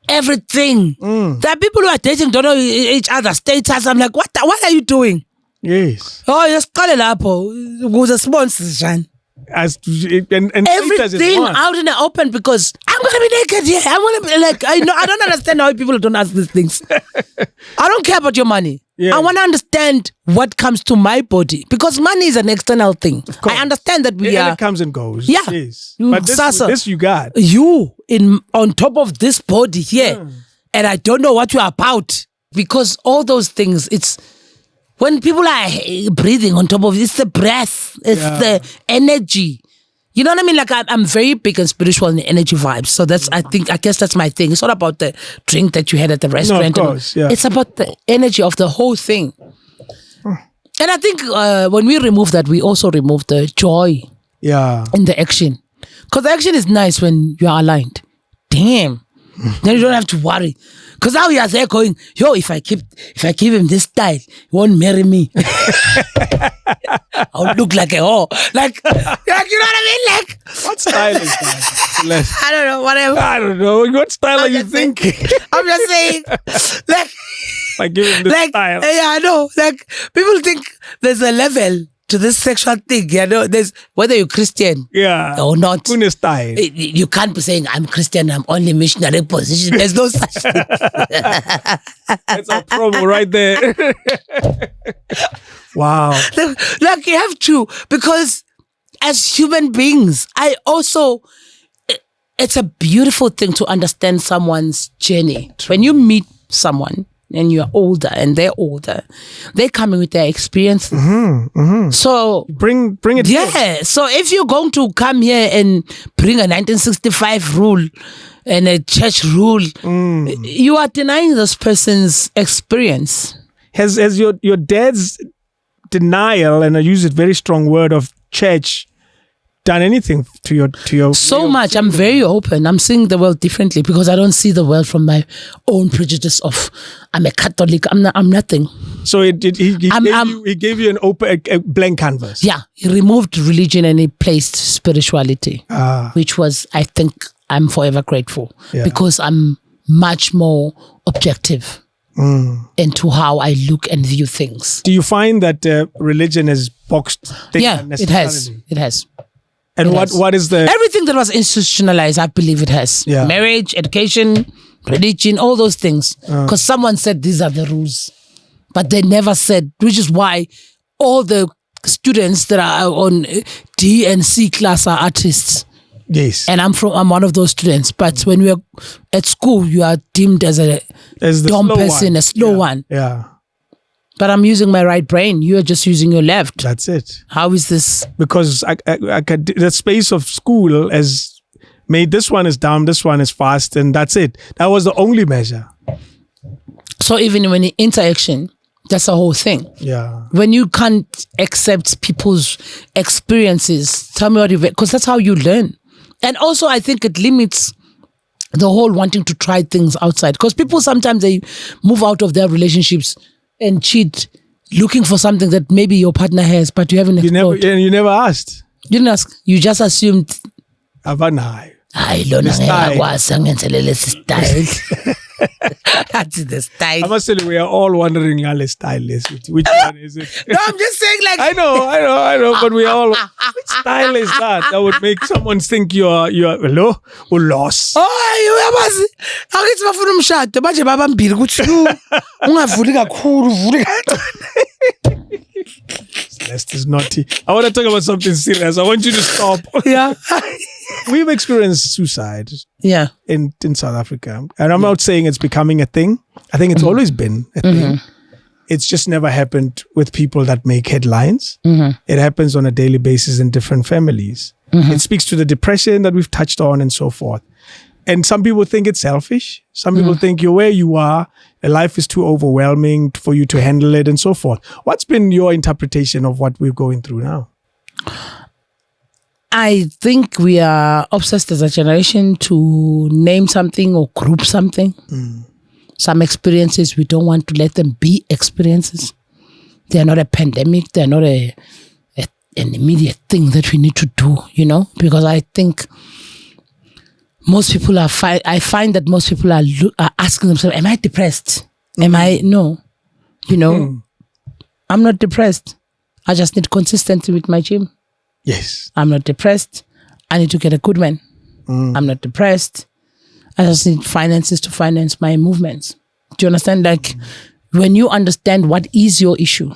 Everything. There are people who are dating, don't know each other's status. I'm like, what are you doing? Yes. Oh, just call it up. Who's a sponsor, Jan? And everything out in the open because I'm gonna be naked here. I'm gonna be like, I don't understand how people don't ask these things. I don't care about your money. Yeah. I want to understand what comes to my body because money is an external thing. I understand that it comes and goes. Yeah. Yes. But this you got. You on top of this body here. And I don't know what you're about. Because all those things, it's when people are breathing on top of it, it's the breath, it's the energy. You know what I mean? Like I'm very big on spiritual and energy vibes. So I guess that's my thing. It's not about the drink that you had at the restaurant. No, of course, yeah. It's about the energy of the whole thing. And I think when we remove that, we also remove the joy in the action. Because the action is nice when you're aligned. Damn. Then you don't have to worry. Because now you are there going, yo, if I give him this style, he won't marry me. I'll look like a whore. Like, you know what I mean? Like, what style is that? I don't know, whatever. I don't know. What style are you thinking? I'm just saying, like give him this style. Yeah, I know. Like, people think there's a level to this sexual thing, you know, there's whether you're Christian or not. Style. You can't be saying I'm Christian, I'm only missionary position. There's no such thing. That's a promo right there. Wow. Like you have to, because as human beings, it's a beautiful thing to understand someone's journey. When you meet someone and you're older and they're older, they're coming with their experience. So bring it. Yeah. Here. So if you're going to come here and bring a 1965 rule and a church rule, you are denying this person's experience. Has your dad's denial, and I use a very strong word, of church done anything to your so much? I'm very open. I'm seeing the world differently because I don't see the world from my own prejudice of I'm a Catholic. I'm nothing. So he gave you a blank canvas. Yeah, he removed religion and he placed spirituality, which was, I think, I'm forever grateful because I'm much more objective into how I look and view things. Do you find that religion has boxed things? Yeah, it has. And what is the... Everything that was institutionalized, I believe it has. Yeah. Marriage, education, religion, all those things. Because someone said these are the rules. But they never said, which is why all the students that are on D and C class are artists. Yes. And I'm one of those students. But when we're at school, you are deemed as a dumb person, a slow one. Yeah. But I'm using my right brain. You are just using your left. That's it. How is this? Because the space of school has made this one is dumb, this one is fast, and that's it. That was the only measure. So even when in interaction, that's the whole thing. Yeah. When you can't accept people's experiences, tell me what because that's how you learn. And also, I think it limits the whole wanting to try things outside. Because people sometimes they move out of their relationships and cheat, looking for something that maybe your partner has, but you haven't explored. You never asked. You didn't ask. You just assumed. Avanai. I don't know. That's the style. I must tell you, we are all wondering how the style is. Which one is it? No, I'm just saying like... I know, but we all... Which style is that? That would make someone think you're hello? Or lost. Oh, angithi bafuna umshado manje babambili ukuthi ungavuli kakhulu vuli Celeste is naughty. I want to talk about something serious. I want you to stop. Yeah. We've experienced suicide in South Africa. And I'm not saying it's becoming a thing. I think it's always been a thing. It's just never happened with people that make headlines. It happens on a daily basis in different families. It speaks to the depression that we've touched on and so forth. And some people think it's selfish. Some people think you're where you are. Life is too overwhelming for you to handle it and so forth. What's been your interpretation of what we're going through now? I think we are obsessed as a generation to name something or group something. Some experiences, we don't want to let them be experiences. They're not a pandemic. They're not an immediate thing that we need to do, you know, because I think most people I find that most people are asking themselves, am I depressed? Am I? No. You know, I'm not depressed. I just need consistency with my gym. Yes. I'm not depressed. I need to get a good man. I'm not depressed. I just need finances to finance my movements. Do you understand? Like, when you understand what is your issue,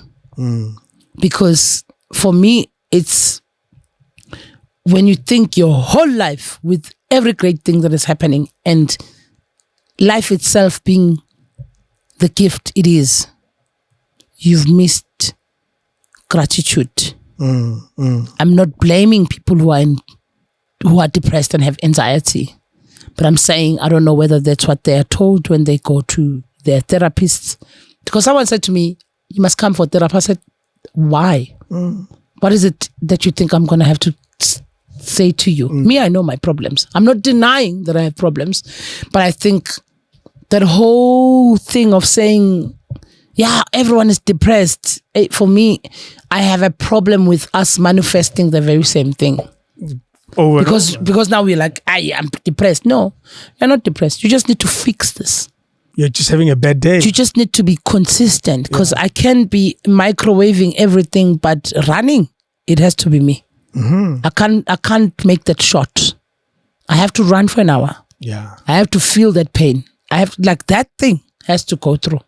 because for me, it's when you think your whole life with every great thing that is happening and life itself being the gift it is, you've missed gratitude. I'm not blaming people who are depressed and have anxiety, but I'm saying I don't know whether that's what they are told when they go to their therapists. Because someone said to me, you must come for therapy. I said, why? What is it that you think I'm going to have to say to you? Me, I know my problems. I'm not denying that I have problems, but I think that whole thing of saying, yeah, everyone is depressed. For me, I have a problem with us manifesting the very same thing. Because now we're like, I am depressed. No, you're not depressed. You just need to fix this. You're just having a bad day. You just need to be consistent, because I can't be microwaving everything, but running, it has to be me. I can't make that short. I have to run for an hour. Yeah. I have to feel that pain. I have that thing has to go through.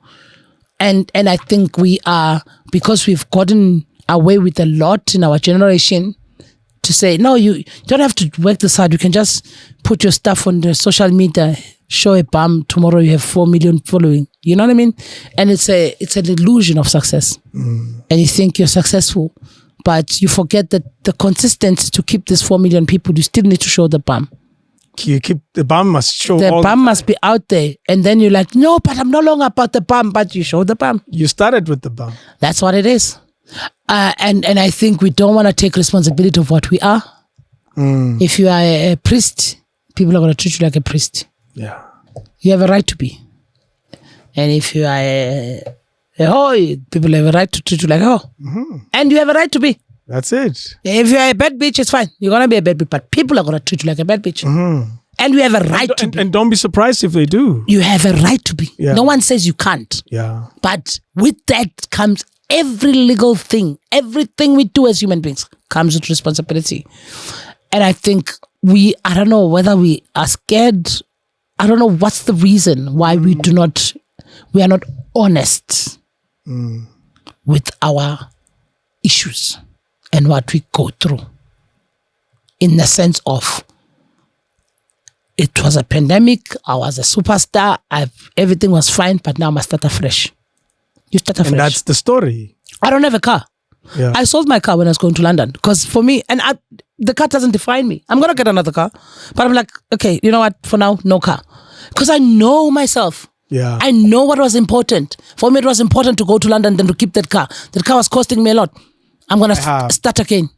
And I think we are, because we've gotten away with a lot in our generation, to say, no, you don't have to work this hard. You can just put your stuff on the social media, show a bum, tomorrow you have 4 million following. You know what I mean? And it's an illusion of success. And you think you're successful, but you forget that the consistency to keep this 4 million people, you still need to show the bum. You keep the bum must show. The bum must be out there. And then you're like, no, but I'm no longer about the bum, but you show the bum. You started with the bum. That's what it is. And I think we don't want to take responsibility of what we are. If you are a priest, people are going to treat you like a priest. Yeah. You have a right to be. And if you are a hoe, people have a right to treat you like a hoe. And you have a right to be. That's it. If you are a bad bitch, it's fine. You're going to be a bad bitch, but people are going to treat you like a bad bitch. And you have a right to be. And don't be surprised if they do. You have a right to be. Yeah. No one says you can't. Yeah. But with that comes every legal thing. Everything we do as human beings comes with responsibility. And I think I don't know whether we are scared. I don't know what's the reason why we are not honest with our issues and what we go through, in the sense of, it was a pandemic, I was a superstar, everything was fine, but now I must start afresh. You start afresh. And that's the story. I don't have a car. Yeah. I sold my car when I was going to London, because for me, the car doesn't define me. I'm going to get another car, but I'm like, okay, you know what? For now, no car. Because I know myself. Yeah. I know what was important. For me, it was important to go to London than to keep that car. That car was costing me a lot. I'm going to start again.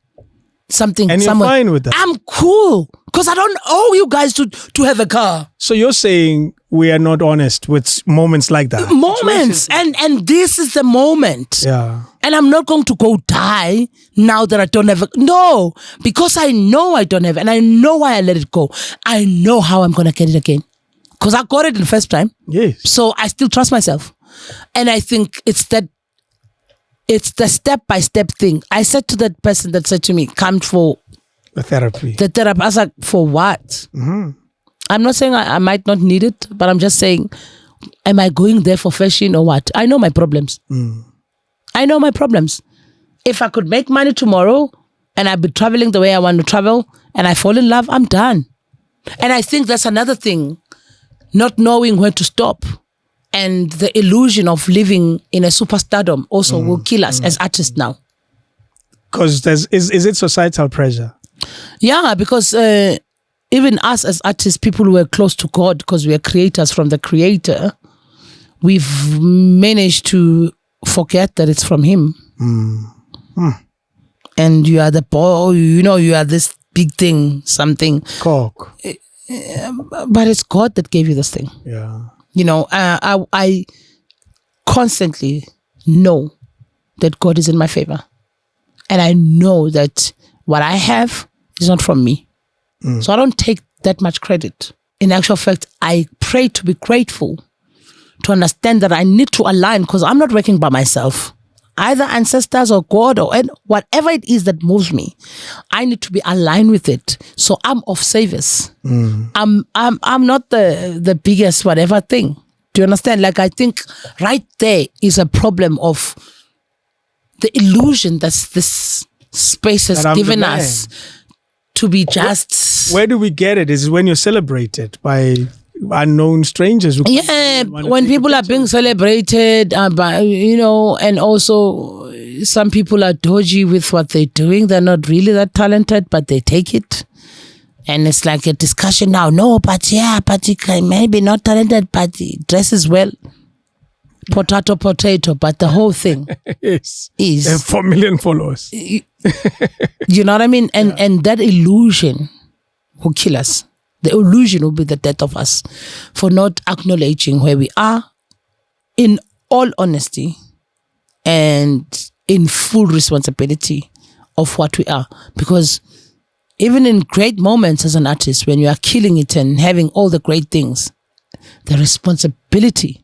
Something. And you're fine with that? I'm cool. Because I don't owe you guys to have a car. So you're saying we are not honest with moments like that. Moments. And this is the moment. Yeah. And I'm not going to go die now that I don't have it. No, because I know I don't have it. And I know why I let it go. I know how I'm going to get it again. Because I got it the first time. Yes. So I still trust myself. And I think it's the step-by-step thing. I said to that person that said to me, come for the therapy. I was like, for what? Mm-hmm. I'm not saying I might not need it, but I'm just saying, am I going there for fashion or what? I know my problems. I know my problems. If I could make money tomorrow and I'd be traveling the way I want to travel and I fall in love, I'm done. And I think that's another thing, not knowing where to stop. And the illusion of living in a superstardom also will kill us as artists now. Because is it societal pressure? Yeah, because even us as artists, people who are close to God, because we are creators from the Creator, we've managed to forget that it's from Him. And you are the boy, you are this big thing, something. Cock. But it's God that gave you this thing. Yeah. I constantly know that God is in my favor. And I know that what I have is not from me. So I don't take that much credit. In actual fact, I pray to be grateful, to understand that I need to align because I'm not working by myself. Either ancestors or God or whatever it is that moves me, I need to be aligned with it. So I'm of service. I'm not the biggest whatever thing. Do you understand? Like I think right there is a problem of the illusion that this space has given us to be just. Where do we get it? Is it when you're celebrated by unknown strangers? When people are being celebrated, and also some people are dodgy with what they're doing. They're not really that talented, but they take it. And it's like a discussion now. No, but he maybe not talented, but he dresses well. Potato, but the whole thing is 4 million followers. You know what I mean? And that illusion will kill us. The illusion will be the death of us for not acknowledging where we are in all honesty and in full responsibility of what we are. Because even in great moments as an artist, when you are killing it and having all the great things, the responsibility.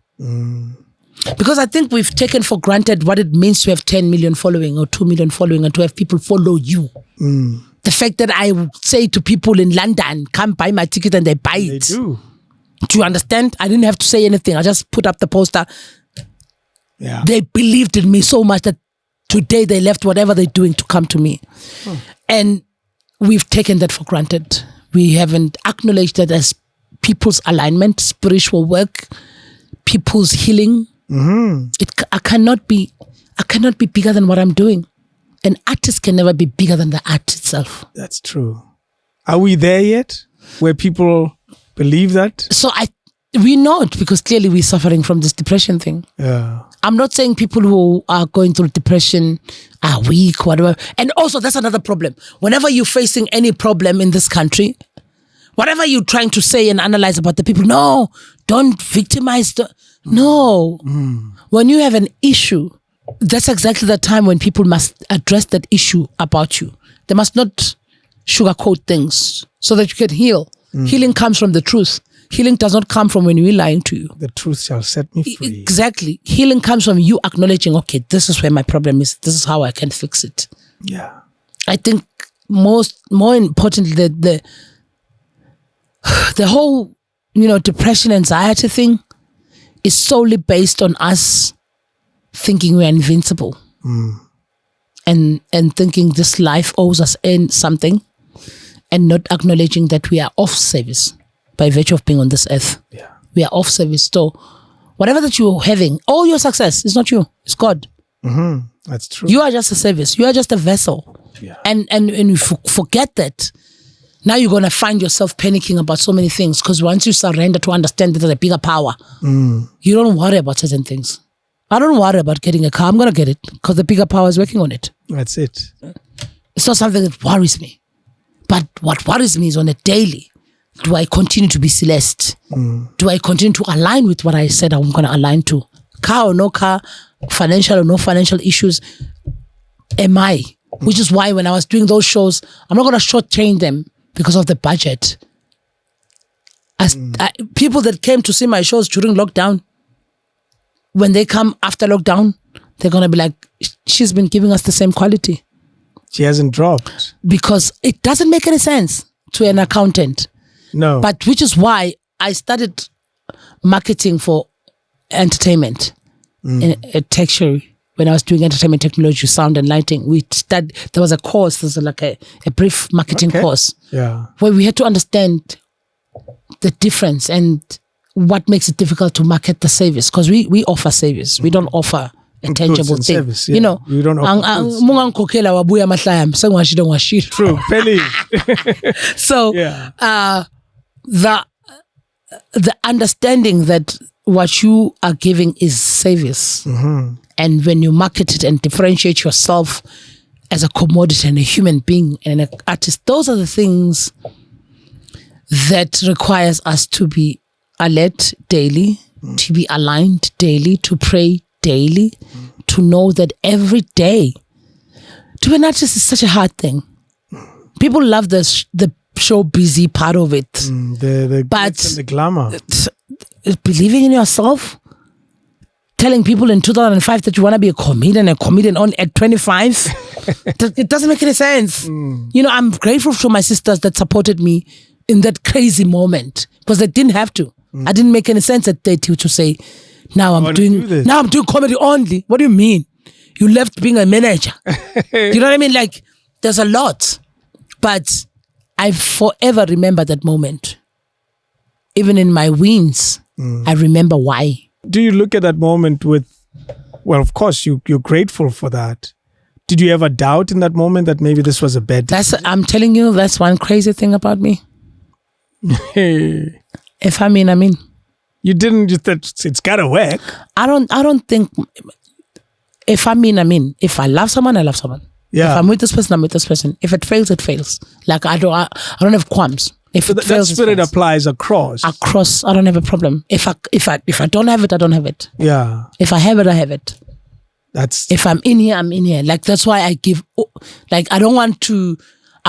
Because I think we've taken for granted what it means to have 10 million following or 2 million following and to have people follow you. The fact that I would say to people in London, come buy my ticket and they buy it. They do. Do you understand? I didn't have to say anything. I just put up the poster. Yeah. They believed in me so much that today they left whatever they're doing to come to me. And we've taken that for granted. We haven't acknowledged that as people's alignment, spiritual work, people's healing. I cannot be bigger than what I'm doing. An artist can never be bigger than the art itself. That's true. Are we there yet? Where people believe that? So we're not, because clearly we're suffering from this depression thing. Yeah. I'm not saying people who are going through depression are weak, whatever. And also that's another problem. Whenever you're facing any problem in this country, whatever you're trying to say and analyze about the people, no, don't victimize. No. When you have an issue, that's exactly the time when people must address that issue about you. They must not sugarcoat things so that you can heal. Healing comes from the truth. Healing does not come from when we're lying to you. The truth shall set me free. Exactly. Healing comes from you acknowledging, okay, this is where my problem is. This is how I can fix it. Yeah. I think more importantly, the whole, depression, anxiety thing is solely based on us thinking we're invincible and thinking this life owes us something and not acknowledging that we are off service by virtue of being on this earth. Yeah. We are off service. So whatever that you're having, all your success is not you, it's God. That's true. You are just a service. You are just a vessel. Yeah. And you forget that. Now you're going to find yourself panicking about so many things because once you surrender to understand that there's a bigger power, you don't worry about certain things. I don't worry about getting a car. I'm going to get it because the bigger power is working on it. That's it. It's not something that worries me. But what worries me is on a daily, do I continue to be Celeste? Do I continue to align with what I said I'm going to align to? Car or no car, financial or no financial issues, am I? Which is why when I was doing those shows, I'm not going to shortchange them because of the budget. People that came to see my shows during lockdown, when they come after lockdown, they're going to be like, she's been giving us the same quality. She hasn't dropped. Because it doesn't make any sense to an accountant. No. But which is why I started marketing for entertainment in a tertiary. When I was doing entertainment technology, sound and lighting, there was a course, there's like a brief marketing course. Yeah. Where we had to understand the difference and what makes it difficult to market the service. Because we offer service. We don't offer a tangible thing. Service, yeah. You know, we don't offer True, Penny. So the understanding that what you are giving is service. And when you market it and differentiate yourself as a commodity and a human being and an artist, those are the things that requires us to be alert daily, to be aligned daily, to pray daily, to know that every day, to be an artist is such a hard thing. People love the show busy part of it. But the glamour. Believing in yourself, telling people in 2005 that you want to be a comedian on at 25, it doesn't make any sense. You know, I'm grateful for my sisters that supported me in that crazy moment because they didn't have to. I didn't make any sense at 30 to say, now I'm doing comedy only. What do you mean? You left being a manager. You know what I mean? Like, there's a lot. But I forever remember that moment. Even in my wins, I remember why. Do you look at that moment with, well, of course, you're grateful for that. Did you ever doubt in that moment that maybe this was a bad decision? I'm telling you, that's one crazy thing about me. If I mean. You didn't just that it's gotta work. I don't think if I mean. If I love someone, I love someone. Yeah. If I'm with this person, I'm with this person. If it fails, it fails. Like I don't have qualms. If it fails, that spirit applies across. Across, I don't have a problem. If I don't have it, I don't have it. Yeah. If I have it, I have it. If I'm in here, I'm in here. Like that's why I give. Like I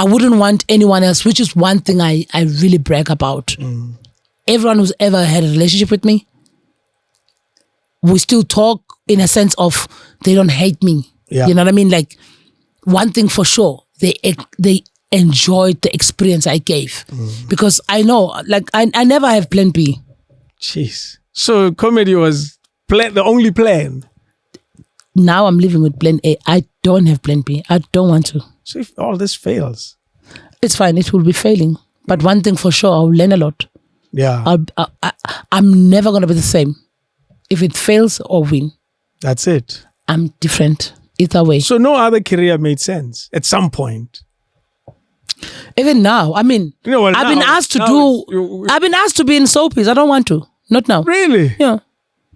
wouldn't want anyone else. Which is one thing I really brag about. Everyone who's ever had a relationship with me, we still talk in a sense of they don't hate me. Yeah. You know what I mean? Like one thing for sure, they enjoyed the experience I gave because I know, like I never have plan B. Jeez. So comedy was the only plan. Now I'm living with plan A. I don't have plan B. I don't want to. So if all this fails, it's fine. It will be failing. But one thing for sure, I'll learn a lot. Yeah. I'm never going to be the same. If it fails or win. That's it. I'm different either way. So no other career made sense at some point. Even now, I've been asked to be in soapies. I don't want to. Not now. Really? Yeah.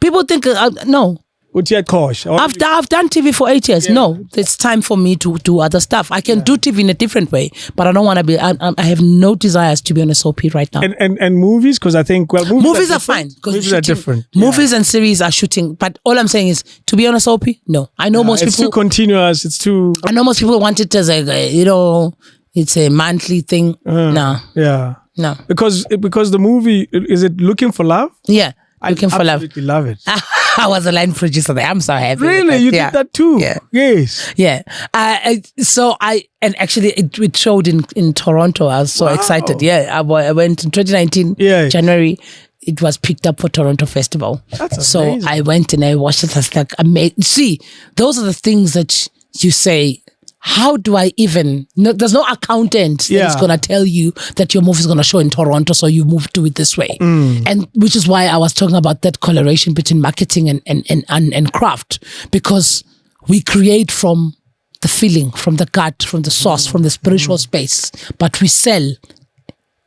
People think no. I've done TV for 8 years. Yeah. No, it's time for me to do other stuff. I can do TV in a different way, but I don't want to be. I have no desires to be on a soapie right now. And movies, because I think movies are fine. Movies are different. Movies and series are shooting, but all I'm saying is to be on a soapie. No, I know most people. It's too continuous. It's too. I know most people want it as it's a monthly thing. No. Yeah. No. Because the movie, is it Looking for Love? Yeah. Looking for Love. I absolutely love it. I was a line producer there. I'm so happy. Really? You did that too? Yeah. Yes. Yeah. And actually it showed in Toronto. I was so excited. Yeah. I went in 2019, January. It was picked up for Toronto Festival. That's amazing. So I went and I watched it. I was like, amazing. See, those are the things that you say, how do I even... No, there's no accountant that is going to tell you that your movie is going to show in Toronto, so you move to it this way. And which is why I was talking about that correlation between marketing and craft, because we create from the feeling, from the gut, from the source, from the spiritual space, but we sell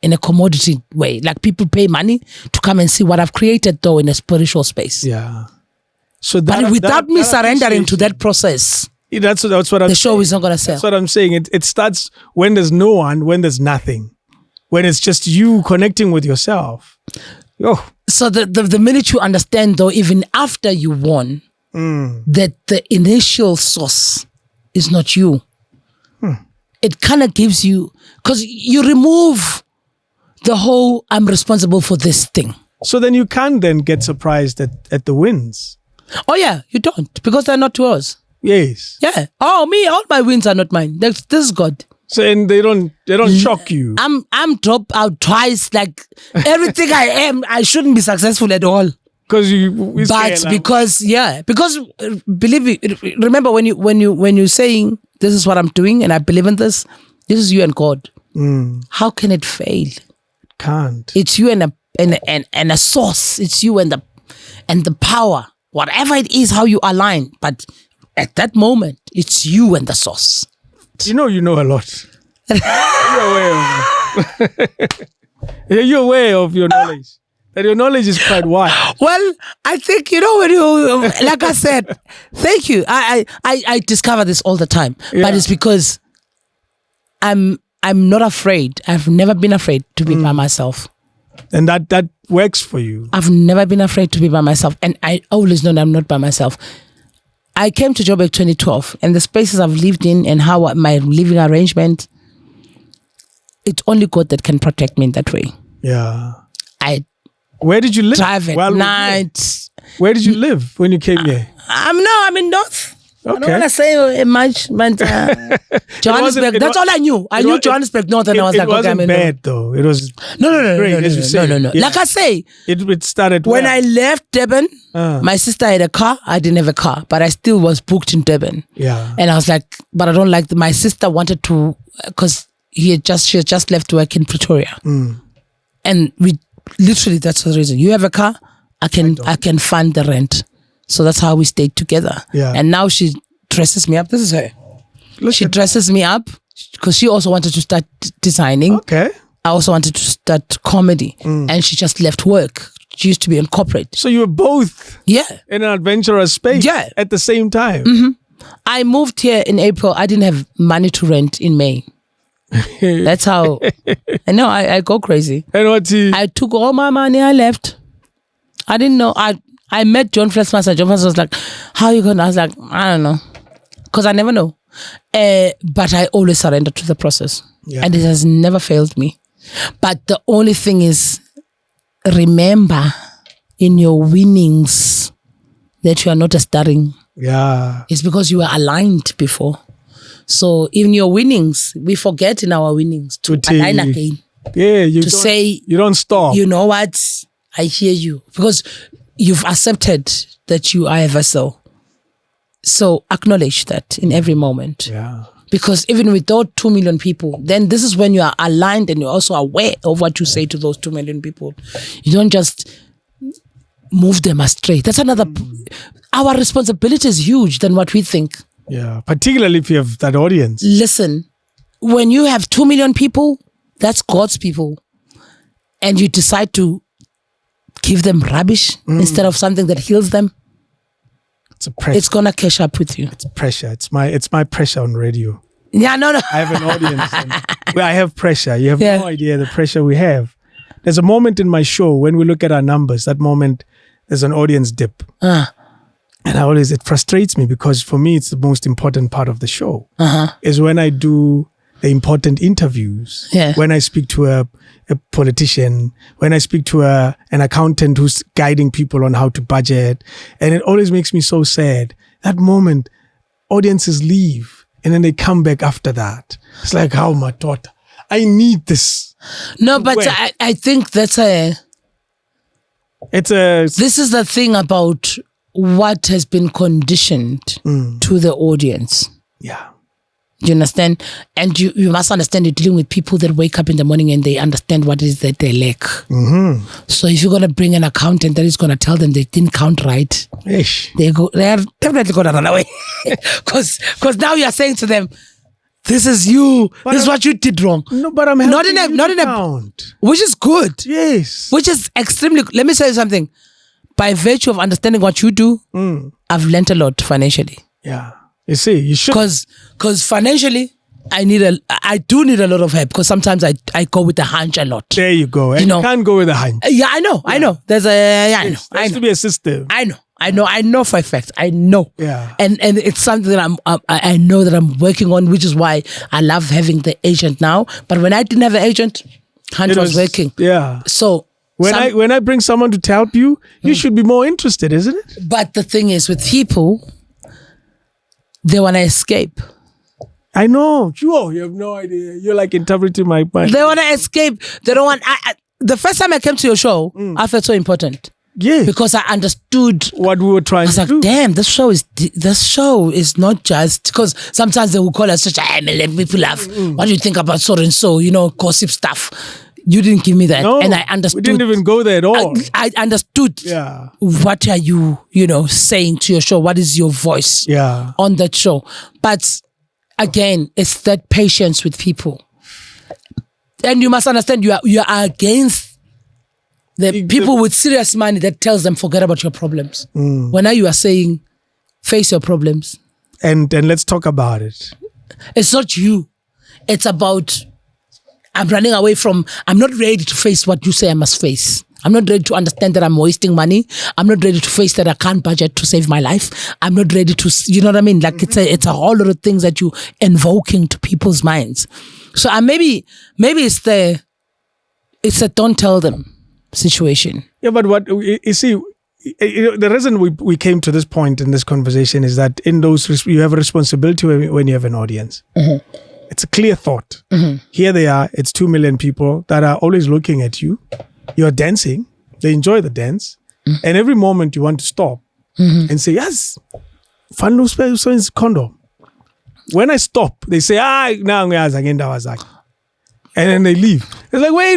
in a commodity way. Like people pay money to come and see what I've created, though, in a spiritual space. Yeah. So but without me surrendering to that process... That's what I'm the show is not going to sell. That's what I'm saying. It starts when there's no one, when there's nothing. when it's just you connecting with yourself. Oh. So the minute you understand, though, even after you won, that the initial source is not you. It kind of gives you, because you remove the whole I'm responsible for this thing. So then you can then get surprised at the wins. Oh yeah, you don't, because they're not yours. Yes. Yeah. Oh, me, all my wins are not mine. This is God. So and they don't shock you. I'm dropped out twice. Like everything I am, I shouldn't be successful at all. Because believe me, remember when you're saying this is what I'm doing and I believe in this, this is you and God. How can it fail? It can't. It's you and a source. It's you and the power. Whatever it is, how you align. But at that moment, it's you and the source. You know a lot. You're aware of your knowledge. That your knowledge is quite wide. Well, I think, when you, like I said, thank you. I discover this all the time. Yeah. But it's because I'm not afraid. I've never been afraid to be by myself. And that works for you. I've never been afraid to be by myself. And I always know that I'm not by myself. I came to Joburg 2012, and the spaces I've lived in and how my living arrangement, it's only God that can protect me in that way. Yeah. Where did you live? Drive at night. Where did you live when you came here? I'm in North. Okay. I don't want to say much, but Johannesburg. That's all I knew. I knew Johannesburg North, and I was like, okay, I'm in North. It wasn't bad though. It was no. Yeah. Like I say, it started when I left Durban. My sister had a car. I didn't have a car, but I still was booked in Durban. Yeah, and I was like, but I don't like. My sister wanted to, because she had just left work in Pretoria, and we literally, that's the reason. You have a car, I can fund the rent. So that's how we stayed together. Yeah. And now she dresses me up. This is her. She dresses me up because she also wanted to start designing. Okay. I also wanted to start comedy. And she just left work. She used to be in corporate. So you were both in an adventurous space at the same time. I moved here in April. I didn't have money to rent in May. That's how I know I go crazy. And I took all my money, I left. I didn't know. I met John Flesmaster. John Flesmaster was like, how are you going? I was like, I don't know. Because I never know. But I always surrender to the process. Yeah. And it has never failed me. But the only thing is, remember in your winnings that you are not a starring. Yeah. It's because you were aligned before. So in your winnings, we forget in our winnings to align again. Yeah, you don't stop. You know what? I hear you. Because you've accepted that you are a vessel. So acknowledge that in every moment. Yeah. Because even without 2 million people, then this is when you are aligned and you're also aware of what you say to those 2 million people. You don't just move them astray. That's another... Our responsibility is huge than what we think. Yeah, particularly if you have that audience. Listen, when you have 2 million people, that's God's people. And you decide to give them rubbish instead of something that heals them. It's gonna catch up with you. It's pressure. It's my pressure on radio. Yeah, no. I have an audience. I have pressure. You have no idea the pressure we have. There's a moment in my show when we look at our numbers. That moment, there's an audience dip. And it frustrates me because for me, it's the most important part of the show. Is when I do the important interviews. Yeah. When I speak to a politician, when I speak to an accountant who's guiding people on how to budget. And it always makes me so sad. That moment, audiences leave and then they come back after that. It's like, how my daughter, I need this. No, but I think this is the thing about what has been conditioned to the audience. Yeah. You understand? And you must understand you're dealing with people that wake up in the morning and they understand what it is that they lack. So if you're going to bring an accountant that is going to tell them they didn't count right, they are definitely going to run away. Because now you are saying to them, this is you. This is what you did wrong. No, but I'm not in a count. Which is good. Yes. Which is extremely... Let me tell you something. By virtue of understanding what you do, I've learned a lot financially. Yeah. You see, you should. Because financially, I do need a lot of help because sometimes I go with the hunch a lot. There you go. And you can't go with a hunch. Yeah, I know. There's a I know. There has to be a system. I know for a fact. I know. Yeah. And it's something that I know that I'm working on, which is why I love having the agent now. But when I didn't have an agent, hunch was working. Yeah. So when I bring someone to help you, you should be more interested, isn't it? But the thing is, with people, they want to escape. I know. You have no idea. You're like interpreting my mind. They want to escape. They don't want... the first time I came to your show, I felt so important. Yeah. Because I understood what we were trying to do. I was like, damn, this show is not just... Because sometimes they will call us such let people laugh. What do you think about so and so? Gossip stuff. You didn't give me that. No, and I understood. We didn't even go there at all. I understood. Yeah. What are you, saying to your show? What is your voice on that show? But... again, it's that patience with people. And you must understand you are against the people with serious money that tells them forget about your problems. When now you are saying face your problems. And let's talk about it. It's not you. It's about I'm running away from, I'm not ready to face what you say I must face. I'm not ready to understand that I'm wasting money. I'm not ready to face that I can't budget to save my life. I'm not ready to, you know what I mean? Like it's a whole lot of things that you invoking to people's minds. So maybe it's a don't tell them situation. Yeah, but what you see, the reason we came to this point in this conversation is that in those you have a responsibility when you have an audience. It's a clear thought. Here they are. It's 2 million people that are always looking at you. You're dancing, they enjoy the dance, and every moment you want to stop and say, yes, fun no space condom. When I stop, they say, now again, that was like, and then they leave. It's like, wait.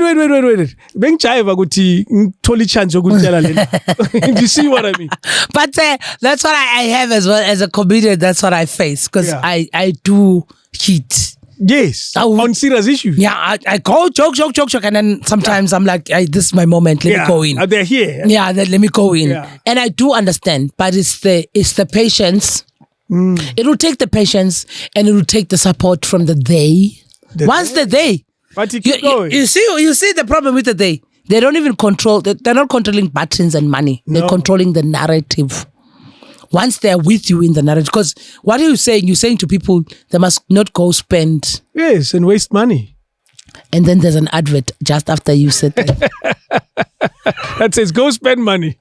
Beng chaiva guti totally chance you Do you see what I mean? But that's what I have as well as a comedian. That's what I face because I do heat. Yes, on serious issues. Yeah, I go joke, and then sometimes I'm like, this is my moment. Let me go in. They're here. Yeah, let me go in. And I do understand, but it's the patience. It will take the patience, and it will take the support from the they. Once the they, but you keep going. You see the problem with the they. They don't even control. They're not controlling buttons and money. No. They're controlling the narrative. Once they're with you in the narrative, because what are you saying? You're saying to people they must not go spend. Yes, and waste money. And then there's an advert just after you said that. That says go spend money.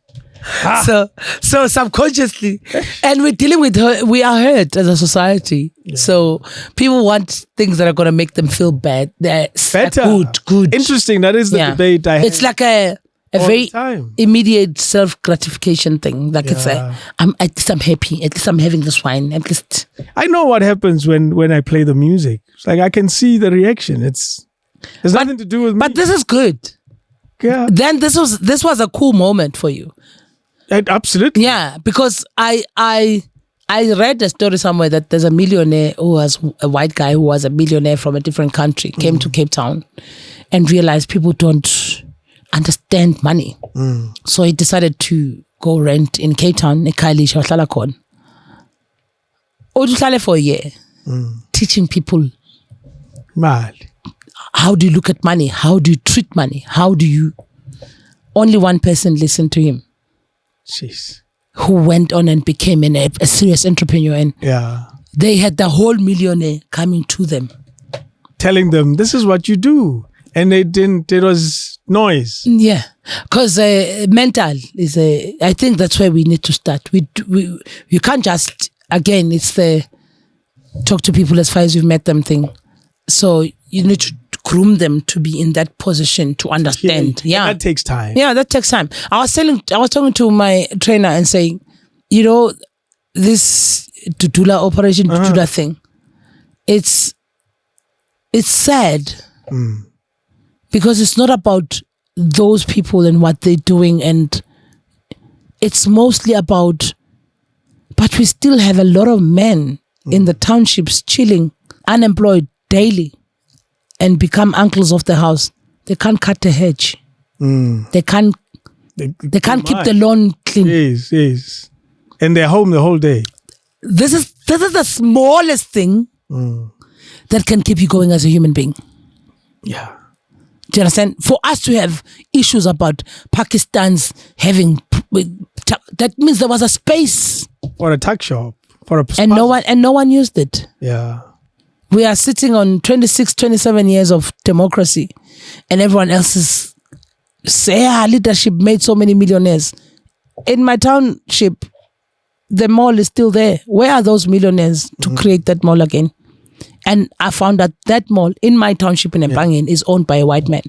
So subconsciously, and we're dealing with we are hurt as a society. Yeah. So people want things that are going to make them feel bad. They're better. Good. Interesting. That is the debate I have. It's like a very immediate self-gratification thing. Like it's at least I'm happy. At least I'm having this wine. At least I know what happens when I play the music. It's like I can see the reaction. There's nothing to do with me. But this is good. Yeah. Then this was a cool moment for you. Absolutely. Yeah, because I read a story somewhere that there's a millionaire who was a white guy who was a millionaire from a different country, came to Cape Town and realized people don't understand money. So he decided to go rent in Cape Town, for a year, teaching people how do you look at money, how do you treat money, only one person listened to him. Jeez. Who went on and became a serious entrepreneur, and they had the whole millionaire coming to them, telling them this is what you do, and they didn't. It was noise. Yeah, because mental is I think that's where we need to start. You can't just it's the talk to people as far as you've met them thing. So you need to groom them to be in that position to understand. Yeah, that takes time. Yeah, that takes time. I was talking to my trainer and saying, this Tutula operation, Tutula thing, it's sad because it's not about those people and what they're doing, and it's mostly about. But we still have a lot of men in the townships chilling, unemployed daily, and become uncles of the house. They can't cut the hedge. They can't keep the lawn clean. Yes. And they're home the whole day. This is the smallest thing that can keep you going as a human being. Yeah. Do you understand? For us to have issues about Pakistan's having, that means there was a space for a tuck shop, for a and no one used it. Yeah. We are sitting on 26, 27 years of democracy, and everyone else's leadership made so many millionaires. In my township, the mall is still there. Where are those millionaires to create that mall again? And I found that mall in my township in Empangeni is owned by a white man.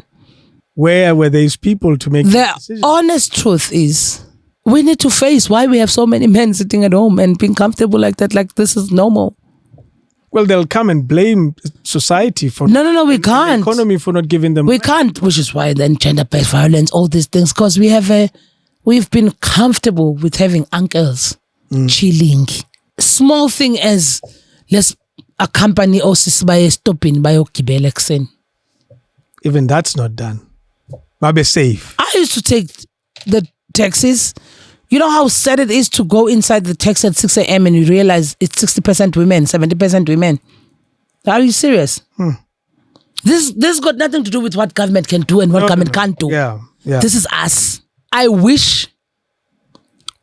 Where were these people to make the decisions? Honest truth is, we need to face why we have so many men sitting at home and being comfortable like that, like this is normal. Well, they'll come and blame society for no, we can't. The economy for not giving them. We can't, which is why then gender-based violence, all these things, because we've been comfortable with having uncles chilling. Small thing as let's accompany us by stopping by Okibelexen. Even that's not done. Maybe safe. I used to take the taxis. You know how sad it is to go inside the taxi at 6 a.m. and you realize it's 60% women, 70% women. Are you serious? This got nothing to do with what government can do and what government can't do. Yeah. This is us. I wish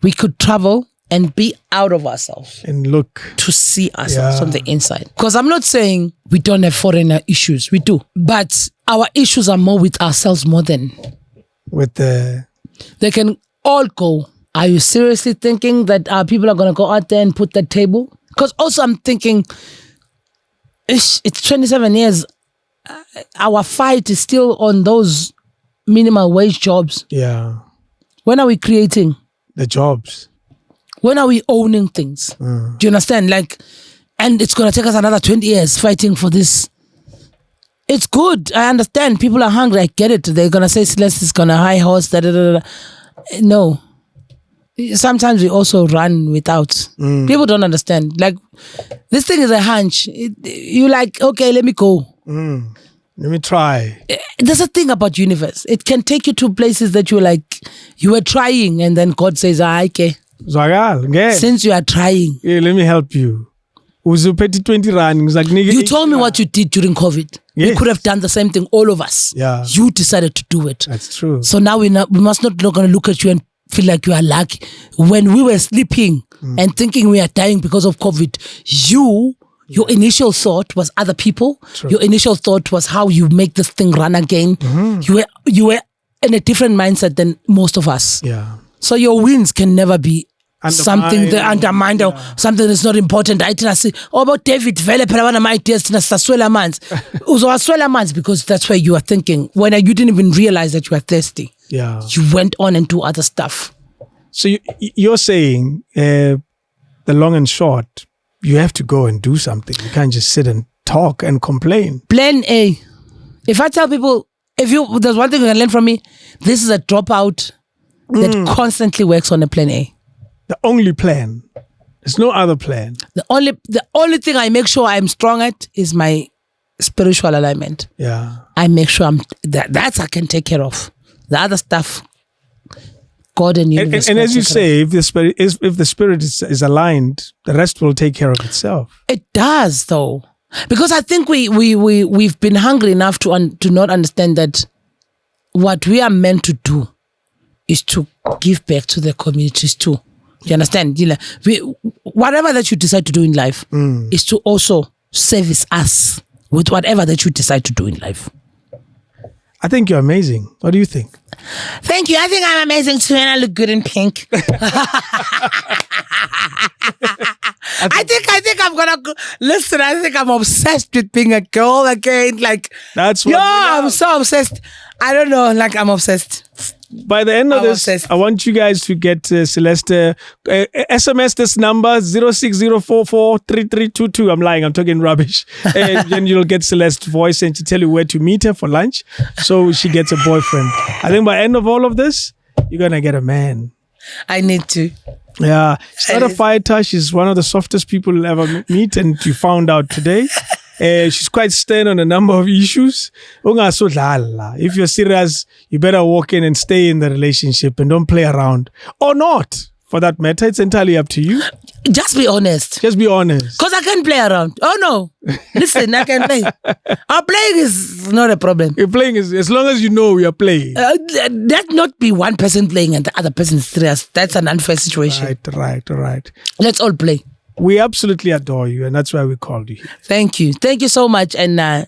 we could travel and be out of ourselves and look to see ourselves from the inside. Because I'm not saying we don't have foreigner issues. We do. But our issues are more with ourselves more than with the... They can all go. Are you seriously thinking that our people are going to go out there and put that table? Because also I'm thinking, it's 27 years. Our fight is still on those minimal wage jobs. Yeah. When are we creating? The jobs. When are we owning things? Do you understand? And it's going to take us another 20 years fighting for this. It's good. I understand. People are hungry. I get it. They're going to say Celeste is going to high horse. No. Sometimes we also run without. People don't understand. This thing is a hunch. You okay, let me go. Let me try. There's a thing about universe. It can take you to places that you were trying and then God says, okay. Since you are trying. Yeah, let me help you. You 20 running. You told me what you did during COVID. Yes. We could have done the same thing, all of us. Yeah. You decided to do it. That's true. So now we must not going to look at you and feel like you are lucky. When we were sleeping and thinking we are dying because of COVID, your initial thought was other people. True. Your initial thought was how you make this thing run again. You were in a different mindset than most of us. Yeah. So your wins can never be something that undermined or something that's not important. I didn't say, about David, my ideas, because that's where you are thinking. When you didn't even realize that you were thirsty. Yeah. You went on and do other stuff. So you're saying, the long and short, you have to go and do something. You can't just sit and talk and complain. Plan A. If I tell people, there's one thing you can learn from me, this is a dropout that constantly works on a plan A. The only plan. There's no other plan. The only thing I make sure I'm strong at is my spiritual alignment. Yeah. I make sure that I can take care of. The other stuff, God and universe. And as you say, if the spirit is aligned, the rest will take care of itself. It does, though, because I think we've been hungry enough to not understand that what we are meant to do is to give back to the communities too. You understand? Whatever that you decide to do in life is to also service us with whatever that you decide to do in life. I think you're amazing. What do you think? Thank you. I think I'm amazing too, and I look good in pink. I think I'm gonna listen. I think I'm obsessed with being a girl again. That's what. I'm so obsessed. I don't know. I'm obsessed. By the end of this, I want you guys to get Celeste. SMS this number 060443322. I'm lying. I'm talking rubbish. And then you'll get Celeste's voice and to tell you where to meet her for lunch, so she gets a boyfriend. I think by the end of all of this, you're gonna get a man. I need to. Yeah, she's not a fighter. She's one of the softest people you'll ever meet, and you found out today. She's quite stern on a number of issues. If you're serious, you better walk in and stay in the relationship and don't play around. Or not, for that matter. It's entirely up to you. Just be honest. Just be honest. Because I can play around. Oh no. Listen, I can play. Our playing is not a problem. You're playing as long as you know you're playing. That not be one person playing and the other person is serious. That's an unfair situation. Right. Let's all play. We absolutely adore you, and that's why we called you. Thank you so much. And I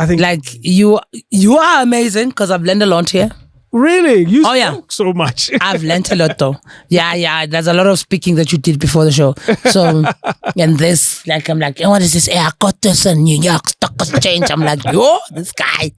think you are amazing because I've learned a lot here. Really? You spoke so much. I've learned a lot though. Yeah. There's a lot of speaking that you did before the show. So, and this, I'm like, what is this? I got this in New York Stock Exchange. I'm like, yo, this guy.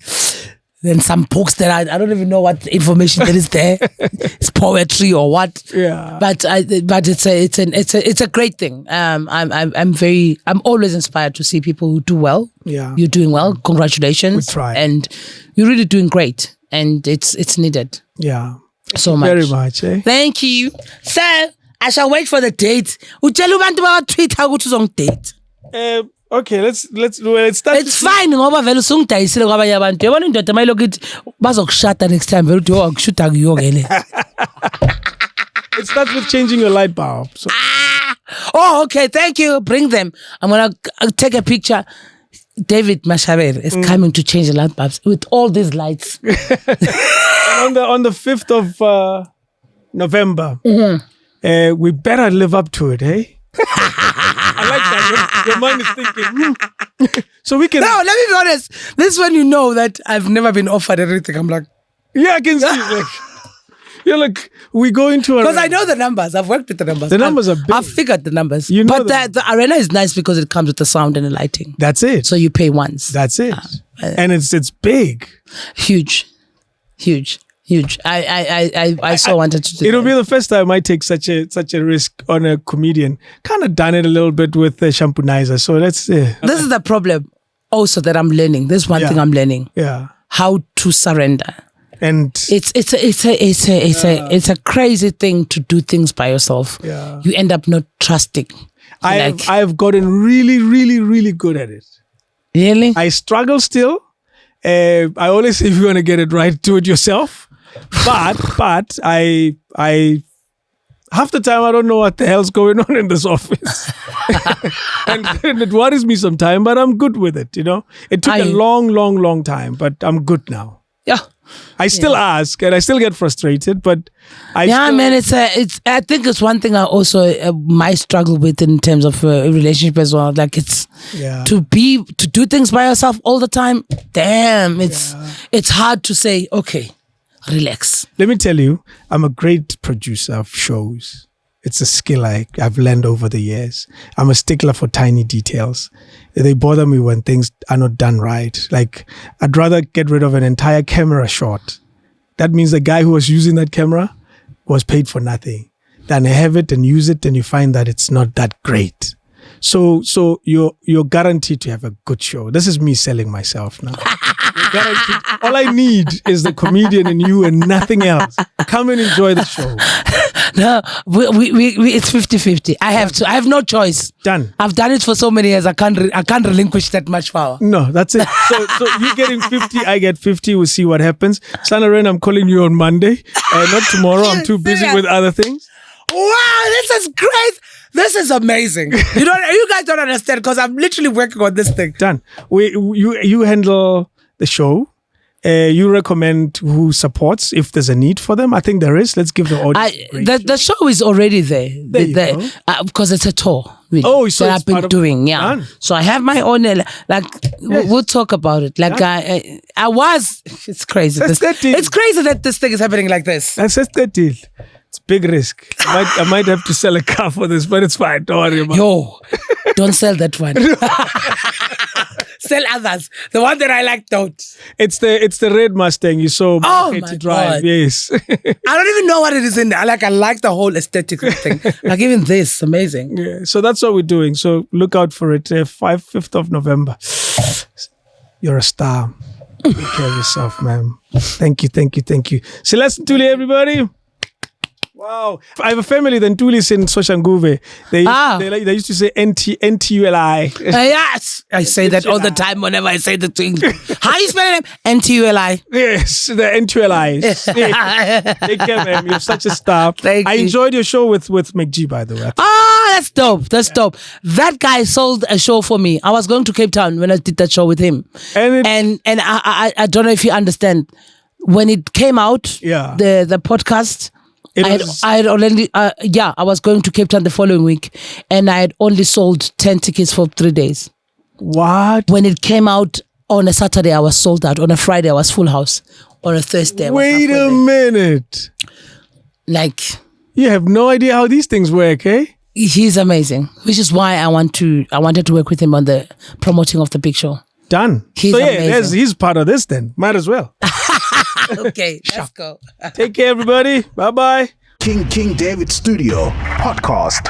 Then some books that I don't even know what information that is there. It's poetry or what. Yeah. But it's a great thing. I'm always inspired to see people who do well. Yeah. You're doing well. Congratulations. We try. And you're really doing great. And it's needed. Yeah. So much. Very much, eh? Thank you. So I shall wait for the date. Utshela abantu about Twitter ukuthi uzongidate. Okay, let's start. It's fine ngoba vele usungidayisile kwabanye abantu. Yabona indoda mayilokhu ithi bazokushada next time vele uthi akushuta kuyo ngene. It starts with changing your light bulb. So. Oh, okay. Thank you. Bring them. I'm gonna take a picture. David Mashabela is coming to change the light bulbs with all these lights. And on the 5th of November, we better live up to it, eh? I like that. Your mind is thinking. So we can. No, let me be honest. This is when you know that I've never been offered anything. I'm like, yeah, I can see. You're like, we go into because I know the numbers. I've worked with the numbers. The numbers are big. I've figured the numbers. You know but the arena is nice because it comes with the sound and the lighting. That's it. So you pay once. That's it. And it's big. Huge. I so wanted to do It'll be the first time I take such a risk on a comedian. Kind of done it a little bit with the Shampunizer. So let's see. This is the problem also that I'm learning. This is one thing I'm learning. Yeah. How to surrender. And it's a crazy thing to do things by yourself. Yeah. You end up not trusting. I've gotten really, really, really good at it. Really? I struggle still. I always say if you want to get it right, do it yourself. But I half the time I don't know what the hell's going on in this office. and it worries me sometimes, but I'm good with it, you know. It took a long time, but I'm good now. Yeah. I still ask and I still get frustrated, but I think it's one thing I also might struggle with in terms of a relationship as well. Like it's to do things by yourself all the time. Damn, it's hard to say, okay, relax. Let me tell you, I'm a great producer of shows. It's a skill I've learned over the years. I'm a stickler for tiny details. They bother me when things are not done right. Like, I'd rather get rid of an entire camera shot. That means the guy who was using that camera was paid for nothing. Than have it and use it and you find that it's not that great. So you're guaranteed to have a good show. This is me selling myself now. Guaranteed. All I need is the comedian and you and nothing else. Come and enjoy the show. No, it's 50-50. I have no choice. Done. I've done it for so many years. I can't relinquish that much power. No, that's it. So you getting 50, I get 50. We'll see what happens. Sanaren, I'm calling you on Monday. Not tomorrow. I'm too busy with other things. Wow, this is great. This is amazing. You guys don't understand because I'm literally working on this thing. Done. You handle the show. You recommend who supports if there's a need for them. I think there is. Let's give the audience. The show is already there. Because it's a tour. Really, so that I've been doing. Yeah. Done. So I have my own. We'll talk about it. I was. It's crazy. It's crazy that this thing is happening like this. That's the deal. It's big risk. I might have to sell a car for this, but it's fine. Don't worry about it. Yo, don't sell that one. Sell others. The one that I like, don't. It's the red Mustang you saw to drive. God. Yes. I don't even know what it is in there. I like the whole aesthetic thing. Like even this, amazing. Yeah. So that's what we're doing. So look out for it. 5th of November. You're a star. Take care of yourself, man. Thank you. Celeste Ntuli, everybody. Wow. I have a family, the Ntulis in Soshanguve. They used to say Ntuli. Yes. I say that all the time whenever I say the thing. How you spell it? Ntuli. Yes, the Ntuli. Take care, man. You're such a star. I enjoyed your show with McG, by the way. That's dope. That's dope. That guy sold a show for me. I was going to Cape Town when I did that show with him. And I don't know if you understand. When it came out, the podcast, I was going to Cape Town the following week, and I had only sold 10 tickets for 3 days. What? When it came out on a Saturday, I was sold out. On a Friday, I was full house. On a Thursday, I was Wait a minute. Like, you have no idea how these things work, eh? He's amazing, which is why I wanted to work with him on the promoting of the big show. Done. He's amazing. He's part of this then. Might as well. Okay, let's go. Take care, everybody. Bye-bye. King David Studio Podcast.